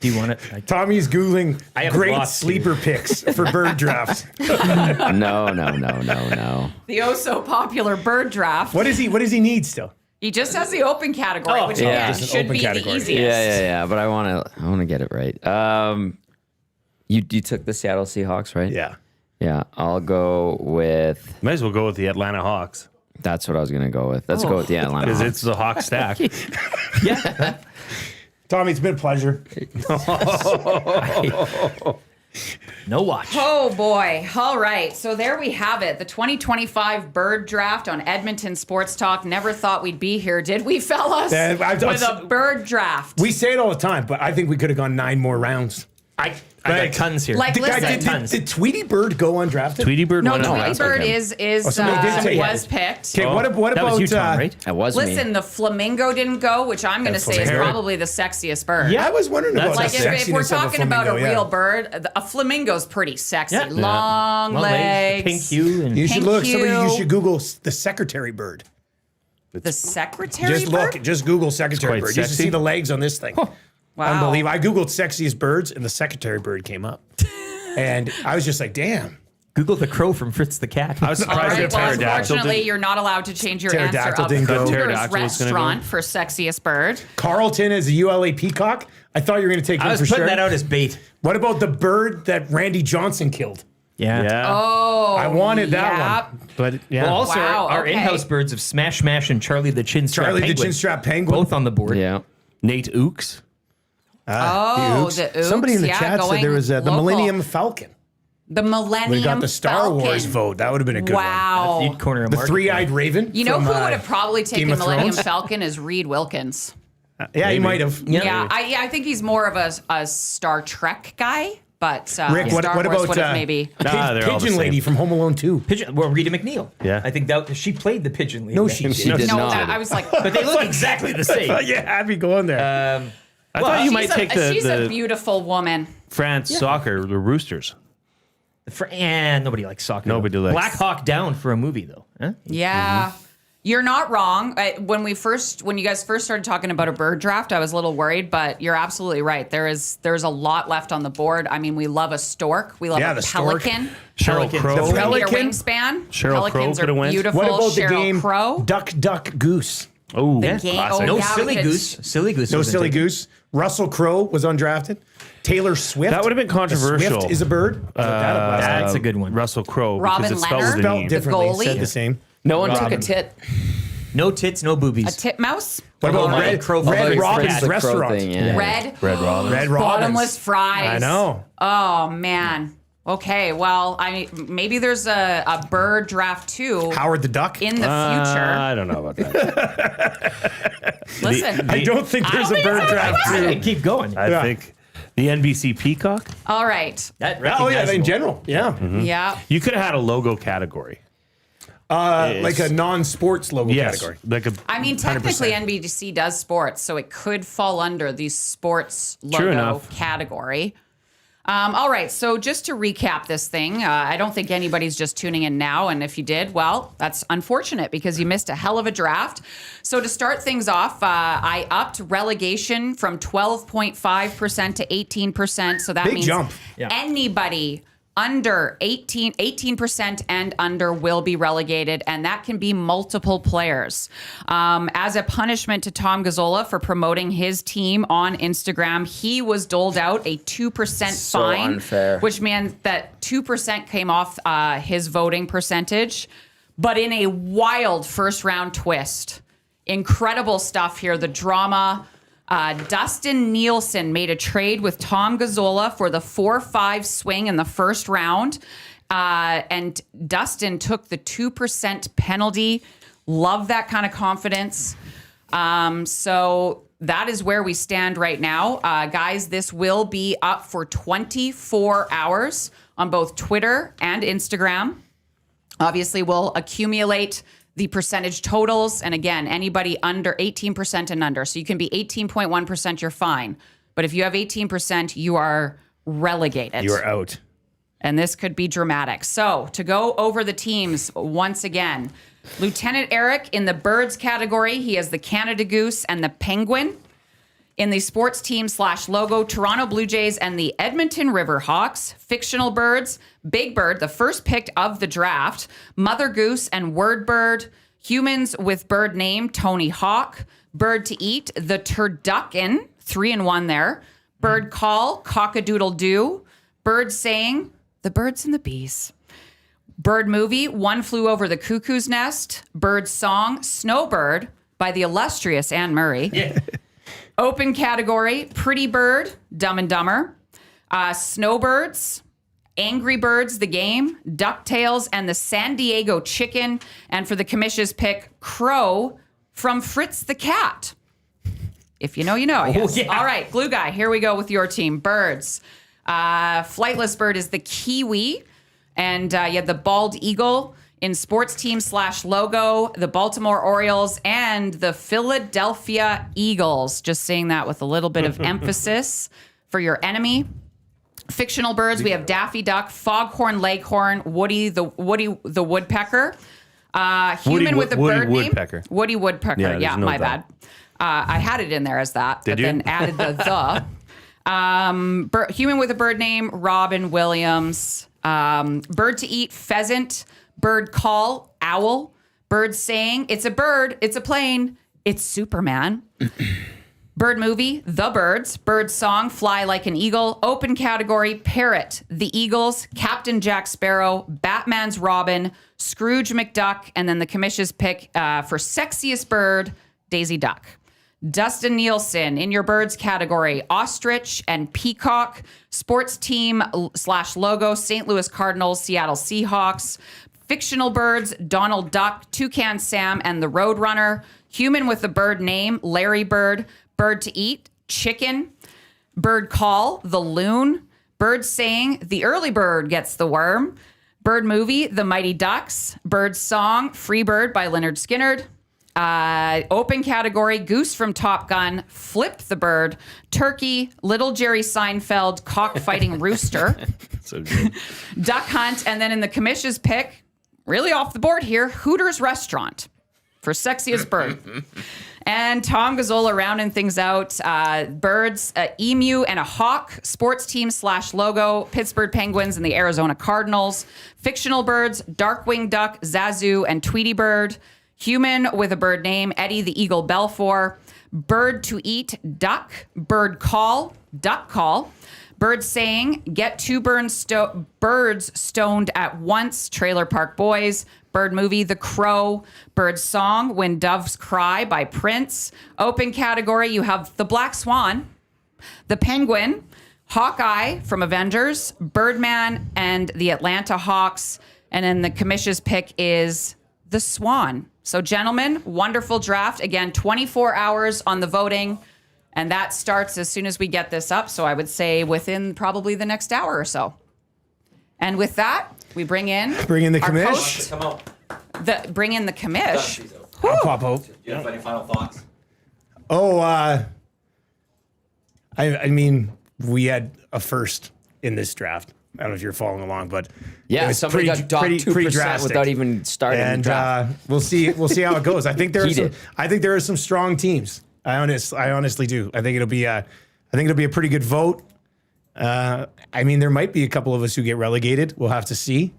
you want it?
Tommy's Googling
I have
great
lots, too.
sleeper picks for bird drafts.
No.
The oh so popular bird draft.
What does he need still?
He just has the open category, which
yeah.
again
Just
an
should
open
be
category.
the easiest.
Yeah. But I want to get it right. You took the Seattle Seahawks, right?
Yeah.
Yeah. I'll go with.
Might as well go with the Atlanta Hawks
That's what I was gonna go with. Let's go with the Atlanta.
because
Hawks.
it's the Hawk stack.
Yeah.
Tommy, it's been a pleasure.
No watch.
Oh boy. All right. So there we have it. The 2025 bird draft on Edmonton Sports Talk. Never thought we'd be here, did we, fellas?
Yeah,
With a bird draft.
We say it all the time, but I think we could have gone 9 more rounds.
I got tons here.
Like,
Did, guys,
listen.
did,
tons.
did Tweety Bird go undrafted?
Tweety Bird.
No,
went out.
Tweety
that's
Bird
okay.
is
somebody did take
was
it.
picked.
Okay, what
that
about
was you, Tom, right?
That was
Listen,
me.
the flamingo didn't go, which I'm going to say is
flamingo.
probably the sexiest bird.
Yeah, I was wondering about
Like
the
if we're
sexiness of a
talking about a
flamingo, yeah.
real bird, a flamingo's pretty sexy.
Yeah.
Long
Long
legs.
pink hue, and
You should
Thank
look.
you.
You should Google the secretary bird.
The secretary
Just
bird?
look. Just Google secretary
quite
bird. You should
sexy.
see the legs on this thing.
Wow.
Unbelievable. I Googled sexiest birds and the secretary bird came up. And I was just like, damn.
Google the crow from Fritz the Cat.
I was
All
surprised
right,
that
well,
pterodactyl
unfortunately,
didn't.
you're not allowed to change your answer
Pterodactyl
of
didn't go.
Cougar's
Pterodactyl was gonna go.
restaurant for sexiest bird.
Carlton as a ULA peacock. I thought you were going to take him
I was
for
putting
sure.
that out as bait.
What about the bird that Randy Johnson killed?
Yeah.
Yeah.
Oh,
I wanted that
yeah.
one. But yeah.
Well, also
Wow,
our
okay.
in-house birds of Smash Mash and Charlie the Chin Strap
Charlie the
Penguin,
Chinstrap Penguin.
both on the board.
Yeah.
Nate Ooks.
Oh,
Oops.
the oops.
Somebody in the
yeah,
chat said
going
there was the
local.
Millennium Falcon.
The Millennium
We got the Star
Falcon.
Wars vote. That would have been a good
Wow.
You'd corner a
one. The
market.
three-eyed raven.
You know
from,
who would have probably taken
Game of
Millennium
Thrones?
Falcon is Reed Wilkins.
Yeah, he might have.
Yeah, I think he's more of a Star Trek guy, but
Rick,
Star
what
Wars
about
would have maybe.
Ah, they're all the
Pigeon Lady
same.
from Home Alone 2?
Pigeon, well, Rita McNeil.
Yeah.
I think that she played the pigeon lady.
No, she
She
didn't.
did
No,
not.
I was like,
But they look exactly the same.
Yeah, I'd be going there.
I thought you might take
she's a
the
beautiful woman.
France soccer, the Roosters.
And nobody likes soccer.
Nobody likes-
Black Hawk Down for a movie though. Huh?
Yeah. You're not wrong. When you guys first started talking about a bird draft, I was a little worried, but you're absolutely right. There's a lot left on the board. I mean, we love a stork. We love
Yeah,
a
the stork.
pelican.
Sheryl
Pelicans.
Crow.
The
3-meter
pelican?
wingspan.
Sheryl Crow
Pelicans
coulda
are
went.
beautiful.
What about the
Sheryl
game
Crow.
Duck, Duck, Goose?
Oh,
game-
classic.
oh,
No
yeah,
silly
it's-
goose. Silly goose.
No
wasn't
silly
taken.
goose. Russell Crowe was undrafted. Taylor Swift.
That would have been controversial.
Swift is a bird.
That's a good one.
Russell Crowe.
Robin
because it spells
Leonard?
the
Spelled
name.
differently.
goalie?
Said the same.
No one took a
Robin.
tit.
No tits, no
A
boobies.
titmouse?
What about
Oh,
Red
crow-
Robin's
the crow
restaurant?
thing, yeah.
Red
Red Robin.
Red Robin's.
bottomless fries.
I know.
Oh, man. Okay, well, maybe there's a bird draft 2
Howard the Duck.
in the future.
I don't know about that.
Listen.
I don't think there's a bird draft too.
Keep going.
I think the NBC Peacock.
All right.
That
Oh yeah, in
recognizable.
general, yeah.
Yeah.
You could have had a logo category.
Like a non-sports logo category.
Like a.
I mean, technically, NBC does sports, so it could fall under the sports
True
logo
enough.
category. All right, so just to recap this thing, I don't think anybody's just tuning in now, and if you did, well, that's unfortunate because you missed a hell of a draft. So to start things off, I upped relegation from 12.5% to 18%, so that
Big
means
jump.
anybody under 18% and under will be relegated, and that can be multiple players. As a punishment to Tom Gazola for promoting his team on Instagram, he was doled out a 2%
So
fine,
unfair.
which meant that 2% came off his voting percentage. But in a wild first round twist, incredible stuff here, the drama. Dustin Nielsen made a trade with Tom Gazzola for the 4-5 swing in the first round. And Dustin took the 2% penalty. Love that kind of confidence. So that is where we stand right now. Guys, this will be up for 24 hours on both Twitter and Instagram. Obviously, we'll accumulate the percentage totals. And again, anybody under 18% and under. So you can be 18.1%, you're fine. But if you have 18%, you are relegated.
You are out.
And this could be dramatic. So to go over the teams once again, Lieutenant Eric in the birds category, he has the Canada Goose and the Penguin. In the sports team / logo, Toronto Blue Jays and the Edmonton Riverhawks. Fictional birds, Big Bird, the first pick of the draft. Mother Goose and Word Bird. Humans with bird name, Tony Hawk. Bird to eat, the Turducken, 3-1 there. Bird call, Cockadoodle-doo. Bird saying, the birds and the bees. Bird movie, One Flew Over the Cuckoo's Nest. Bird song, Snowbird by the illustrious Anne Murray. Yeah. Open category, Pretty Bird, Dumb and Dumber. Snowbirds, Angry Birds, the game, DuckTales, and the San Diego Chicken. And for the commission's pick, Crow from Fritz the Cat. If you know, you know, I guess.
yeah.
All right, Glue Guy, here we go with your team. Birds. Flightless bird is the Kiwi. And you had the Bald Eagle. In sports team / logo, the Baltimore Orioles and the Philadelphia Eagles. Just saying that with a little bit of emphasis for your enemy. Fictional birds, we have Daffy Duck, Foghorn Leghorn, Woody the Woodpecker. Human with a bird
Woodpecker.
name. Woody Woodpecker.
Yeah,
Yeah,
there's no
my
doubt.
bad. I had it in there as that,
Did
but
you?
then added the. Human with a bird name, Robin Williams. Bird to eat, pheasant. Bird call, owl. Bird saying, it's a bird, it's a plane, it's Superman. Bird movie, The Birds. Bird song, Fly Like an Eagle. Open category, Parrot, The Eagles, Captain Jack Sparrow, Batman's Robin, Scrooge McDuck, and then the commission's pick for sexiest bird, Daisy Duck. Dustin Nielsen in your birds category, ostrich and peacock. Sports team / logo, St. Louis Cardinals, Seattle Seahawks. Fictional birds, Donald Duck, Toucan Sam, and the Roadrunner. Human with the bird name, Larry Bird. Bird to eat, chicken. Bird call, the loon. Bird saying, the early bird gets the worm. Bird movie, The Mighty Ducks. Bird song, Free Bird by Leonard Skinner. Open category, Goose from Top Gun, Flip the Bird, Turkey, Little Jerry Seinfeld, Cockfighting Rooster.
So good.
Duck Hunt, and then in the commission's pick, really off the board here, Hooters Restaurant for sexiest bird. And Tom Gazola rounding things out. Birds, emu and a hawk. Sports team / logo, Pittsburgh Penguins and the Arizona Cardinals. Fictional birds, Darkwing Duck, Zazu, and Tweety Bird. Human with a bird name, Eddie the Eagle Belfour. Bird to eat, duck. Bird call, duck call. Bird saying, get two birds stoned at once, Trailer Park Boys. Bird movie, The Crow. Bird song, When Doves Cry by Prince. Open category, you have The Black Swan, The Penguin, Hawkeye from Avengers, Birdman, and The Atlanta Hawks. And then the commission's pick is The Swan. So, gentlemen, wonderful draft. Again, 24 hours on the voting. And that starts as soon as we get this up. So I would say within probably the next hour or so. And with that, we bring in
the
our
commish.
Come on.
bring in the commish.
I'll pop out.
Do you have any final thoughts?
Oh, I mean, we had a first in this draft. I don't know if you're following along, but
Yeah,
it was
somebody got docked 2%
drastic.
without even starting the
And
draft.
we'll see how it goes. I think there are
He
some,
did.
I think there are some strong teams. I honestly do. I think it'll be a pretty good vote. I mean, there might be a couple of us who get relegated. We'll have to see.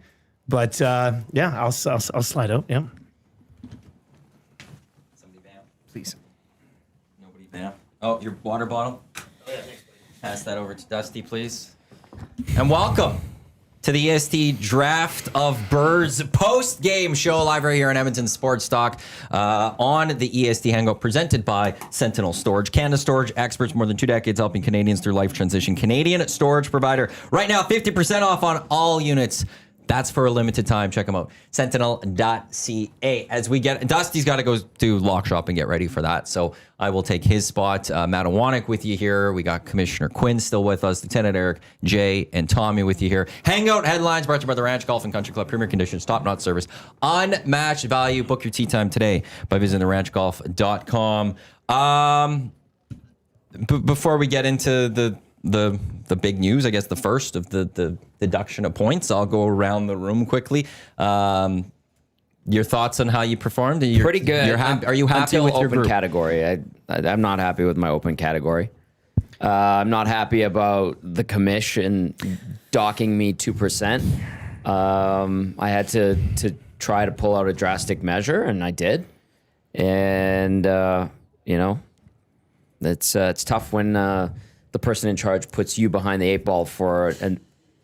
But yeah, I'll slide out. Yeah.
Somebody bam.
Please.
Nobody bam. Oh, your water bottle? Pass that over to Dusty, please. And welcome to the EST Draft of Birds post-game show live right here on Edmonton Sports Talk on the EST Hangout presented by Sentinel Storage. Canada Storage experts, more than 2 decades helping Canadians through life transition. Canadian storage provider. Right now, 50% off on all units. That's for a limited time. Check them out. Sentinel.ca. As we get, Dusty's got to go do lock shop and get ready for that. So I will take his spot. Matt Awanek with you here. We got Commissioner Quinn still with us. Lieutenant Eric, Jay, and Tommy with you here. Hangout headlines brought to you by the Ranch Golf and Country Club. Premier conditions, top-notch service, unmatched value. Book your tee time today by visiting theranchgolf.com. Before we get into the big news, I guess the first of the deduction of points, I'll go around the room quickly. Your thoughts on how you performed?
Pretty good.
Are you happy
Until
with your
open
group?
category? I'm not happy with my open category. I'm not happy about the commission docking me 2%. I had to try to pull out a drastic measure, and I did. And it's tough when the person in charge puts you behind the 8 ball for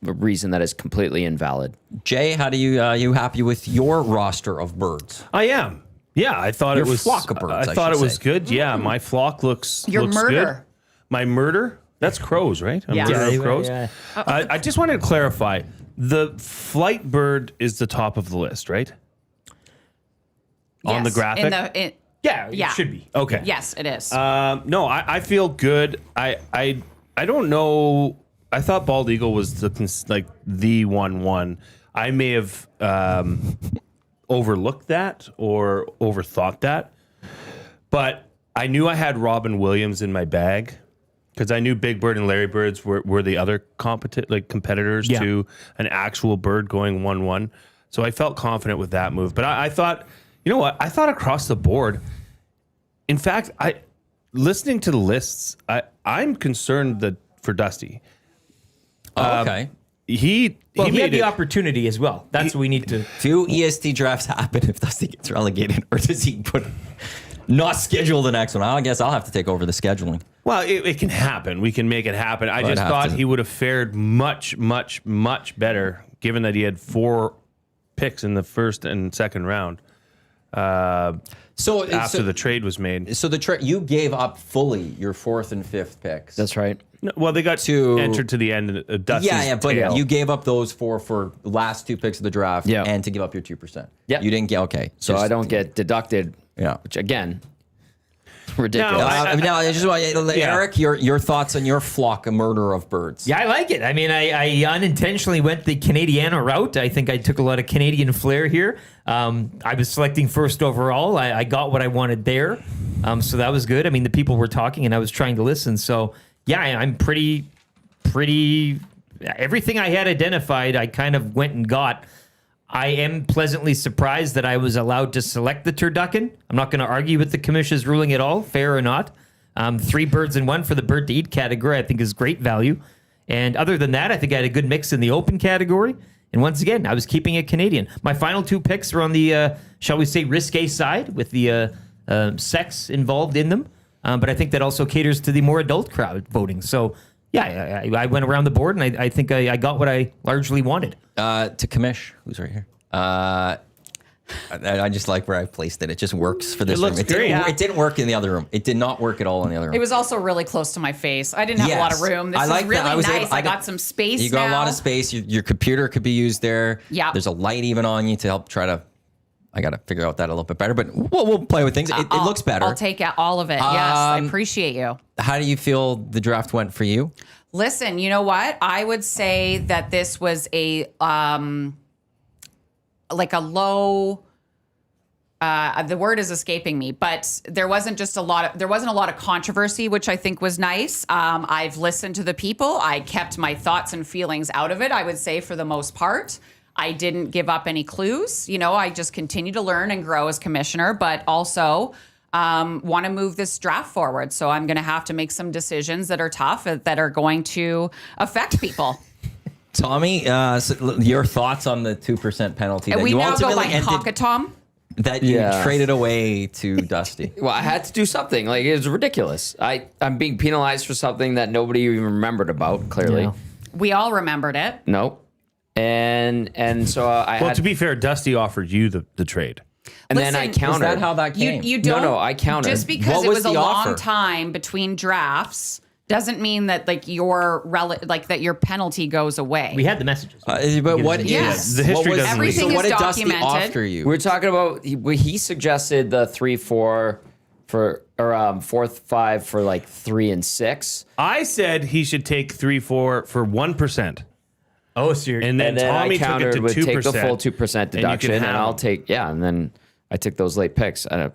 a reason that is completely invalid.
Jay, how do you happy with your roster of birds?
I am. Yeah, I thought
Your
it was
flock of birds,
I
I
thought
should
it was
say.
good. Yeah, my flock looks
Your
looks
murder.
good. My murder? That's crows, right? A
Yeah.
murder
Yeah,
of crows. I just wanted to clarify. The flight bird is the top of the list, right? On the
Yes,
graphic? Yeah,
Yeah.
it should be. Okay.
Yes, it is.
No, I feel good. I don't know. I thought bald eagle was the 1-1. I may have overlooked that or overthought that, but I knew I had Robin Williams in my bag because I knew Big Bird and Larry Birds were the other competitors to an actual bird going 1-1. So I felt confident with that move. But I thought, you know what? I thought across the board. In fact, listening to the lists, I'm concerned that for Dusty.
Okay.
He
He
made
had the
it.
opportunity as well. That's what we need to.
Do EST drafts happen if Dusty gets relegated, or does he not schedule the next one? I guess I'll have to take over the scheduling.
Well, it can happen. We can make it happen. I
Well,
just
I'd have
thought
to-
he would have fared much, much, much better given that he had 4 picks in the first and second round
So
after the trade was made.
So you gave up fully your 4th and 5th picks.
That's right.
No, well, they got
To-
entered to the end of Dusty's
but
tail.
you gave up those 4 for the last 2 picks of the draft,
Yeah.
and to give up your 2%.
Yeah.
You didn't get okay.
So I don't get deducted.
Yeah.
Which again, ridiculous.
No,
Now, I just want
Yeah.
Eric, your thoughts on your flock, a murder of birds.
Yeah, I like it. I mean, I unintentionally went the Canadiana route. I think I took a lot of Canadian flair here. I was selecting first overall. I got what I wanted there. So that was good. I mean, the people were talking and I was trying to listen. So yeah, I'm pretty, everything I had identified, I kind of went and got. I am pleasantly surprised that I was allowed to select the turducken. I'm not going to argue with the commission's ruling at all, fair or not. 3 birds in 1 for the bird to eat category, I think is great value. And other than that, I think I had a good mix in the open category. And once again, I was keeping it Canadian. My final 2 picks were on the, shall we say, risque side with the sex involved in them. But I think that also caters to the more adult crowd voting. So yeah, I went around the board and I think I got what I largely wanted.
To Kamish, who's right here. I just like where I placed it. It just works for this
It
room.
looks great.
It didn't work in the other room. It did not work at all in the other room.
It was also really close to my face. I didn't have a lot of
Yes.
room. This
I
is
like that.
really
I was
nice.
able-
I got some space.
You got a
now.
lot of space. Your computer could be used there.
Yeah.
There's a light even on you to help try to. I got to figure out that a little bit better, but we'll play with things. It looks better.
I'll take all of it. Yes, I appreciate you.
How do you feel the draft went for you?
Listen, you know what? I would say that this was a like a low. The word is escaping me, but there wasn't a lot of controversy, which I think was nice. I've listened to the people. I kept my thoughts and feelings out of it. I would say for the most part, I didn't give up any clues. You know, I just continue to learn and grow as commissioner, but also want to move this draft forward. So I'm going to have to make some decisions that are tough, that are going to affect people.
Tommy, so your thoughts on the 2% penalty that
We
you
now go
ultimately
by
ended,
Hockatom.
that you
Yeah.
traded away to Dusty.
Well, I had to do something. Like, it was ridiculous. I'm being penalized for something that nobody even remembered about, clearly.
Yeah.
We all remembered it.
Nope. And so I
Well,
had
to be fair, Dusty offered you the trade.
and then I
Listen, is
countered.
Is that how that came?
You don't.
No, I countered.
Just because
What
it
was
was a
the offer?
long time between drafts doesn't mean that like that your penalty goes away.
We had the messages.
But what is
Yes.
The history
what was,
doesn't
Everything
so
is
what did Dusty
documented.
offer you?
We were talking about he suggested the 3-4 for or 4-5 for like 3 and 6.
I said he should take 3-4 for 1%.
Oh, so you're,
And then,
And then
Tommy
I
took it
countered
to
with
2%.
take the full 2% deduction, and
have
I'll
them.
take and then I took those late picks. I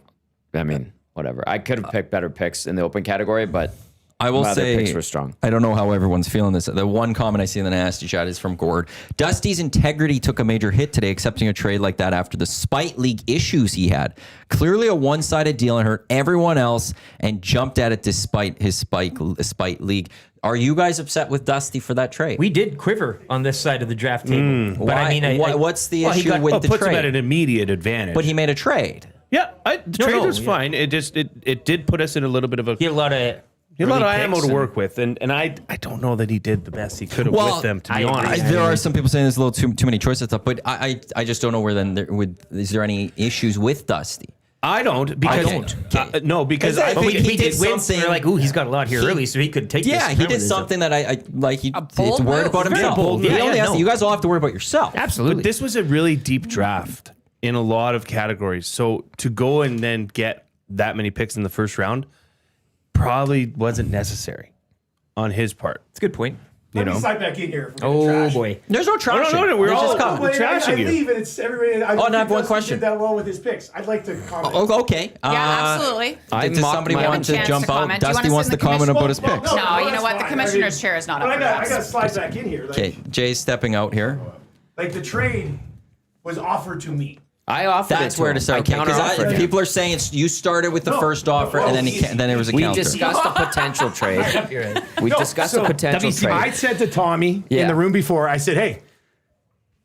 mean, whatever. I could have picked better picks in the open category, but
I will
my other
say,
picks were strong.
I don't know how everyone's feeling this. The one comment I see in the nasty chat is from Gord. Dusty's integrity took a major hit today, accepting a trade like that after the Spite League issues he had. Clearly a one-sided deal and hurt everyone else, and jumped at it despite his Spite League. Are you guys upset with Dusty for that trade?
we did quiver on this side of the draft table. But
Why-
I mean,
what's the
he
issue
got-
with
Well,
the
it puts him at
trade?
an immediate advantage.
But he made a trade.
the trade
no,
was
yeah.
fine. It just it did put us in a little bit of a
He had a lot of
a lot of ammo to work with, and I don't know that he did the best he could have
Well,
with them. To
I
be
agree.
honest,
There are some people saying there's a little too many choices stuff, but I just don't know where then is there any issues with Dusty?
I don't because
don't.
no because
Because I
I
think
think
he did
win,
something-
We're like, ooh, he's got a lot here early, so he could take
Yeah,
this.
he
Remember
did
this.
something that I like. He it's
bold
worried
move.
about
Very
himself.
bold.
He
Yeah,
only
yeah,
has to-
no.
you guys all have to worry about yourself.
Absolutely.
But this was a really deep draft in a lot of categories. So to go and then get that many picks in the first round probably wasn't necessary on his part.
It's a good point.
Let me slide back in here. If we're gonna
Oh,
trash.
boy.
There's no trash.
No, we're
There's
all
just comment.
Well,
trashing
I
you.
leave and it's everybody. I don't
and I have
think
one
Dustin
question.
Did that well with his picks. I'd like to comment.
Oh, okay.
Yeah, absolutely.
Does somebody
mocked my
want
own
to
chance
jump
to
out?
comment. Do you
Dusty
wanna
wants
sit
to
in the
comment about his
Well,
picks.
No, you know
that's
what? The
fine.
commissioner's chair is not
But
up
I
for
got
grabs.
to slide back in here.
Okay, Jay's stepping out here.
Like the trade was offered to me.
I offered
That's
it to
where
him.
to start.
I
Okay,
counter offered him.
people are saying you started with the
No,
first offer, and then then there was a
We
counter.
discussed a potential trade. We discussed a
so
potential
WCB.
I
trade.
said to Tommy in
Yeah.
the room before, I said, hey,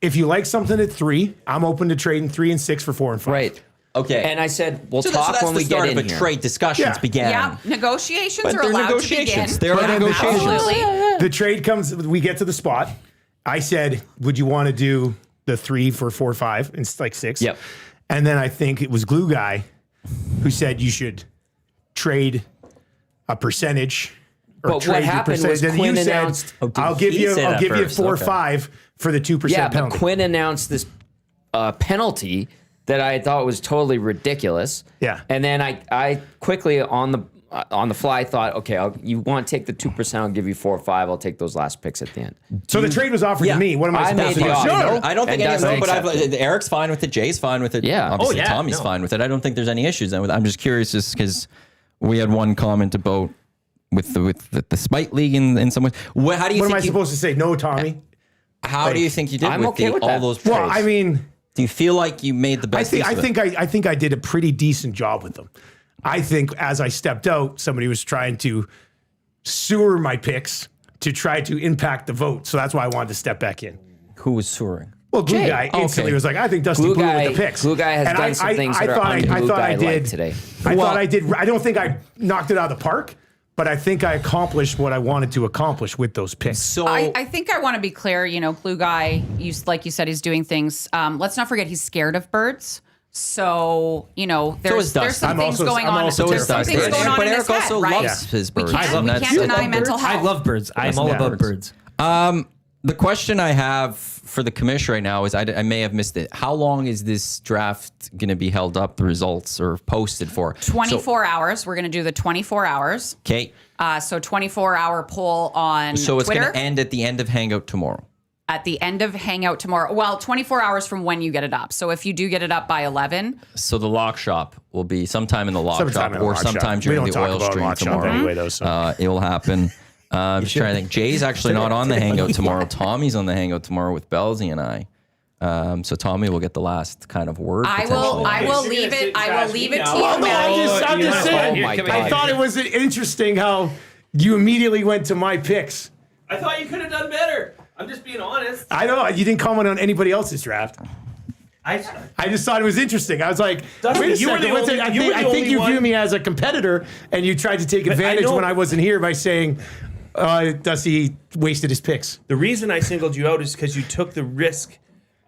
if you like something at 3, I'm open to trading 3 and 6 for 4 and 5.
Right.
Okay.
And I said, we'll
so
talk
that's
when
the
we
start
get
of
in
a
here.
trade. Discussions
Yeah.
began.
Yeah, negotiations
But
are
they're
allowed
negotiations.
to begin.
There are negotiations.
Absolutely.
The trade comes, we get to the spot. I said, would you want to do the 3 for 4, 5 and like 6?
Yep.
And then I think it was Glue Guy who said you should trade a percentage. Or
But what
trade your
happened was
percentage. And
Quinn
you said,
announced-
Oh, did
I'll give
he
you,
say
I'll
that
give you
first?
4
Okay.
5 for the 2%
Yeah, but
penalty.
Quinn announced this penalty that I thought was totally ridiculous.
Yeah.
And then I quickly on the fly thought, okay, you want to take the 2%? I'll give you 4 or 5. I'll take those last picks at the end.
So the trade was offered
Yeah.
to me. What am I
I
supposed
made
to
the
do?
offer.
No, I don't think
And
any.
doesn't
No, but
accept
Eric's fine with it. Jay's fine with it.
Yeah.
Obviously,
Oh, yeah.
Tommy's
No.
fine with it. I don't think there's any issues. I'm just curious, just because we had one comment about with the Spite League in some ways. How do you
What am
think
I supposed to say? No, Tommy.
How do you think you did
I'm
with,
okay with
all
that.
those trades?
Well, I mean,
do you feel like you made the
I
best?
think
use of it?
I think I did a pretty decent job with them. I think as I stepped out, somebody was trying to sewer my picks to try to impact the vote. So that's why I wanted to step back in.
Who was soaring?
Well, Glue
Jay.
Guy instantly
Okay.
was like, I think Dusty
Glue
blew
Guy,
with the picks.
Glue Guy has
And
done some things that are
I
un-Glue
thought I
Guy-like
did
today.
I
Well-
thought I did. I don't think I knocked it out of the park, but I think I accomplished what I wanted to accomplish with those picks.
So
I think I want to be clear. You know, Glue Guy, like you said, he's doing things. Let's not forget he's scared of birds. So,
is
there's some
Dustin.
things going on.
So
There's
is
some
Dustin.
things going on
But
in
Eric
his head,
also
right?
loves his
We
birds.
can't, we can't deny mental health.
I love birds. I'm all about birds.
The question I have for the commission right now is, I may have missed it. How long is this draft going to be held up, the results, or posted for?
24 hours. We're going to do the 24 hours.
Okay.
So 24-hour poll on
So it's
Twitter.
going to end at the end of Hangout tomorrow.
At the end of Hangout tomorrow. Well, 24 hours from when you get it up. So if you do get it up by 11.
So the lock shop will be sometime in the lock
Sometime
shop
in the
or
lock
sometime
shop. We
during
don't
the
talk
oil
about
stream
lock shop
tomorrow.
anyway, though, so.
It will happen. I'm just trying to think. Jay's actually not on the Hangout tomorrow. Tommy's on the Hangout tomorrow with Belsy and I. So Tommy will get the last kind of word.
I will leave it. I will leave it to you,
Well, no,
Mily.
I'm just saying.
Oh my
I
God.
thought it was interesting how you immediately went to my picks.
I thought you could have done better. I'm just being honest.
I know you didn't comment on anybody else's draft.
I
just thought it was interesting. I was like,
Dustin,
wait a
you were
second.
the only-
I
you were
think,
the
I think
only
you
one-
view me as a competitor, and you tried to take advantage
know-
when I wasn't here by saying Dusty wasted his picks.
The reason I singled you out is because you took the risk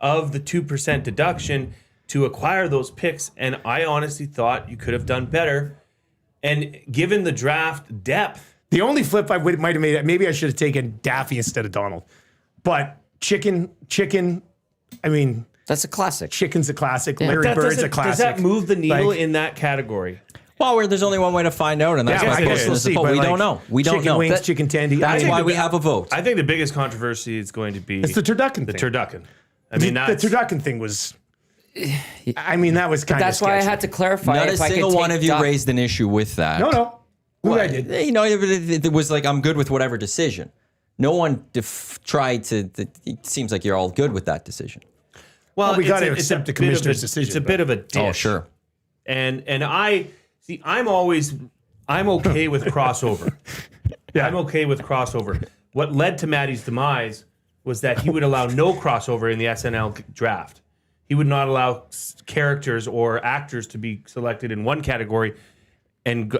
of the 2% deduction to acquire those picks, and I honestly thought you could have done better. And given the draft depth,
The only flip I might have made, maybe I should have taken Daffy instead of Donald. But chicken, I mean,
That's a classic.
chicken's a classic. Larry
that
Bird's a
doesn't-
classic.
does that move the needle
Like-
in that category?
Well, there's only one way to find out, and that's
Yeah,
my
I guess
question.
we'll
is the
see,
poll.
but
We
like,
don't know. We don't
chicken
know.
wings, chicken tendy.
That's
I
why
think
we have a vote.
I think the biggest controversy is going to be
it's the turducken
the
thing.
turducken. I
The
mean, that's,
turducken thing was. I mean, that was kind of.
That's why I had to clarify.
Not a
if I could
single one
take
of you
Duck-
raised an issue with that.
No. I did.
It was like, I'm good with whatever decision. No one tried to. It seems like you're all good with that decision.
well,
we
it's
gotta
a- it's
accept
a
the
bit of
commissioner's
a-
decision,
It's a
but-
bit of a dish.
Oh, sure.
And I see. I'm okay with crossover.
Yeah.
I'm okay with crossover. What led to Maddie's demise was that he would allow no crossover in the SNL draft. He would not allow characters or actors to be selected in one category and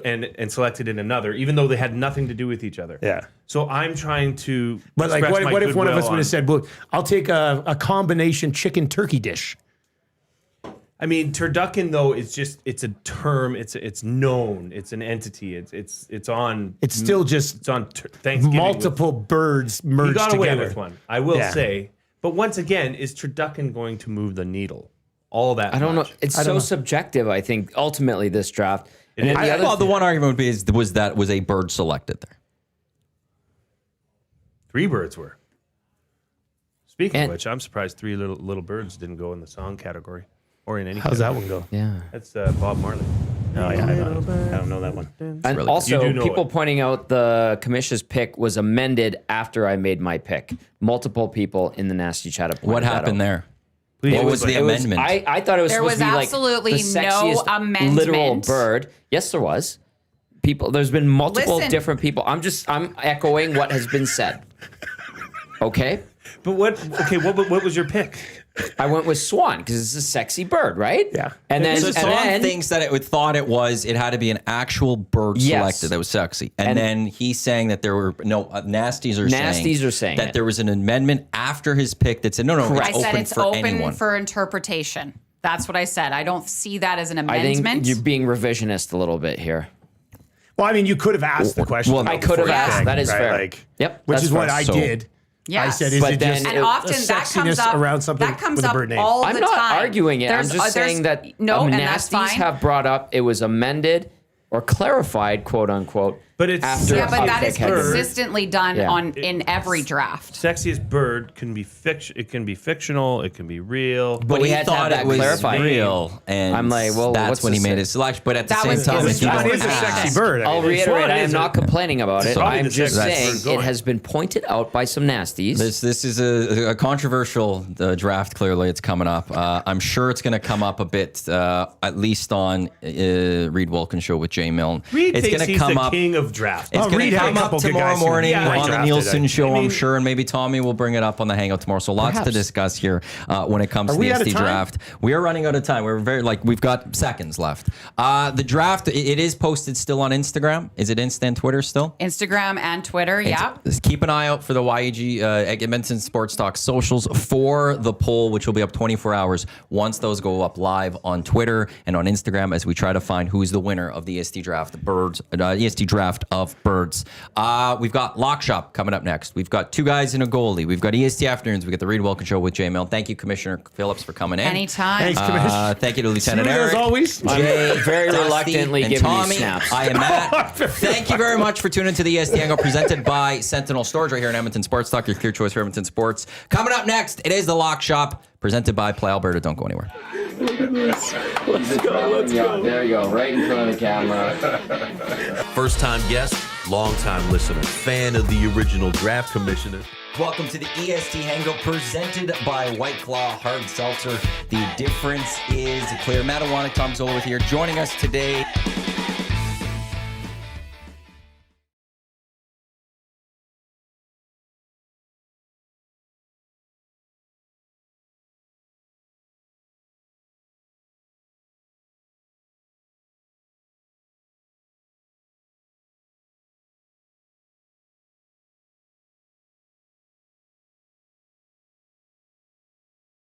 selected in another, even though they had nothing to do with each other.
Yeah.
So I'm trying to.
But like,
express my
what if one of us
goodwill
would
on-
have said, "Well, I'll take a combination chicken turkey dish."
I mean, turducken though it's a term. It's known. It's an entity. It's on.
It's still just
It's on Thanksgiving.
multiple birds
You
merged
got
together.
away with one, I will
Yeah.
say. But once again, is turducken going to move the needle? All that.
I don't know.
much?
It's
don't
so
know.
subjective. I think ultimately this draft.
It is.
The one argument would be was a bird selected there.
3 birds were. Speaking
And-
of which, I'm surprised 3 little birds didn't go in the song category or in any.
How's that
category.
one go?
Yeah.
That's Bob Marley.
Oh yeah, I don't know that one.
And
really good.
also,
You do know
people
it.
pointing out the commission's pick was amended after I made my pick. Multiple people in the nasty chat have pointed
What
that
happened
out.
there?
Please
What was
explain.
the amendment?
I thought it was
There
supposed
was
to be like
absolutely
the
no
sexiest literal
amendment.
bird. Yes, there was. People, there's been multiple
Listen.
different people. I'm echoing what has been said. Okay,
But what was your pick?
I went with swan because it's a sexy bird, right?
Yeah.
And then,
So
and
Song
then
thinks that it had to be an actual bird
Yes.
selected that was sexy, and
And-
then he's saying that there were nasties
Nasties are saying
that
it.
there was an amendment after his pick that said no,
I
it's
said
open
it's
for
open
anyone.
for interpretation. That's what I said. I don't see that as an
I
amendment.
think you're being revisionist a little bit here.
Well, I mean, you could have asked the question.
Well,
though
I could have
before you
asked.
picked,
That is
right?
fair.
Like,
Yep,
which
that's
is what
fair.
I
So-
did. I
Yes.
said, is
But
it
then
just
and
it-
often
a
that comes
sexiness
up
around something
that comes
with a
up
bird name?
all
I'm
the
not
time.
arguing it.
There's-
I'm just
there's-
saying that
no, and that's
nasties
fine.
have brought up it was amended or clarified, quote unquote.
But it's-
after
Yeah, but
a
that is
pick had been-
consistently done
Yeah.
in every draft.
Sexiest bird can be fiction. It can be fictional. It can be real.
But we
he
had to have
thought
that
it was
clarified.
real, and
I'm like, well,
that's
what's
when he
the
made
se-
his selection. But at the
That
same
was
time,
his
if you
Swan
don't
is a
ask-
sexy bird. I
I'll
mean,
reiterate,
Swan
I am
is
not complaining about it.
probably
I'm
the
just
sexiest
saying
bird going.
it has been pointed out by some nasties.
This is a controversial draft. Clearly, it's coming up. I'm sure it's going to come up a bit, at least on Reed Wilkins show with Jay Milne.
Reed
it's
thinks
going to
he's
come
the
up.
king of
of draft.
It's going
Reed
to
had a
come up
couple good
tomorrow
guys who
morning
were
on the
drafted.
Nielson show,
I mean,
I'm sure, and maybe Tommy will bring it up on the Hangout tomorrow. So lots to discuss here when it comes to
we
the
out of
EST
time?
draft. We are running out of time. We've got seconds left. The draft, it is posted still on Instagram. Is it Insta and Twitter still?
Instagram and Twitter. Yeah.
Just keep an eye out for the YEG Edmonton Sports Talk socials for the poll, which will be up 24 hours once those go up live on Twitter and on Instagram as we try to find who's the winner of the EST draft of birds. We've got Lock Shop coming up next. We've got two guys and a goalie. We've got EST Afternoons. We've got the Reed Wilkins Show with Jay Milne. Thank you, Commissioner Phillips, for coming in.
Anytime.
Thanks, Commissioner.
Thank you to Lieutenant
Smooth
Eric.
as always.
Jay,
very
Dusty,
reluctantly
and
giving you
Tommy.
snaps.
I am Matt. Thank you very much for tuning to the EST Hangout presented by Sentinel Storage right here in Edmonton Sports Talk, your clear choice for Edmonton sports. Coming up next, it is the Lock Shop presented by Play Alberta. Don't go anywhere.
Let's go. There you go, right in front of the camera.
First-time guest, long-time listener, fan of the original draft commissioner.
Welcome to the EST Hangout presented by White Claw Hard Seltzer. The difference is clear. Matt Awanek, Tom Zola with here. Joining us today,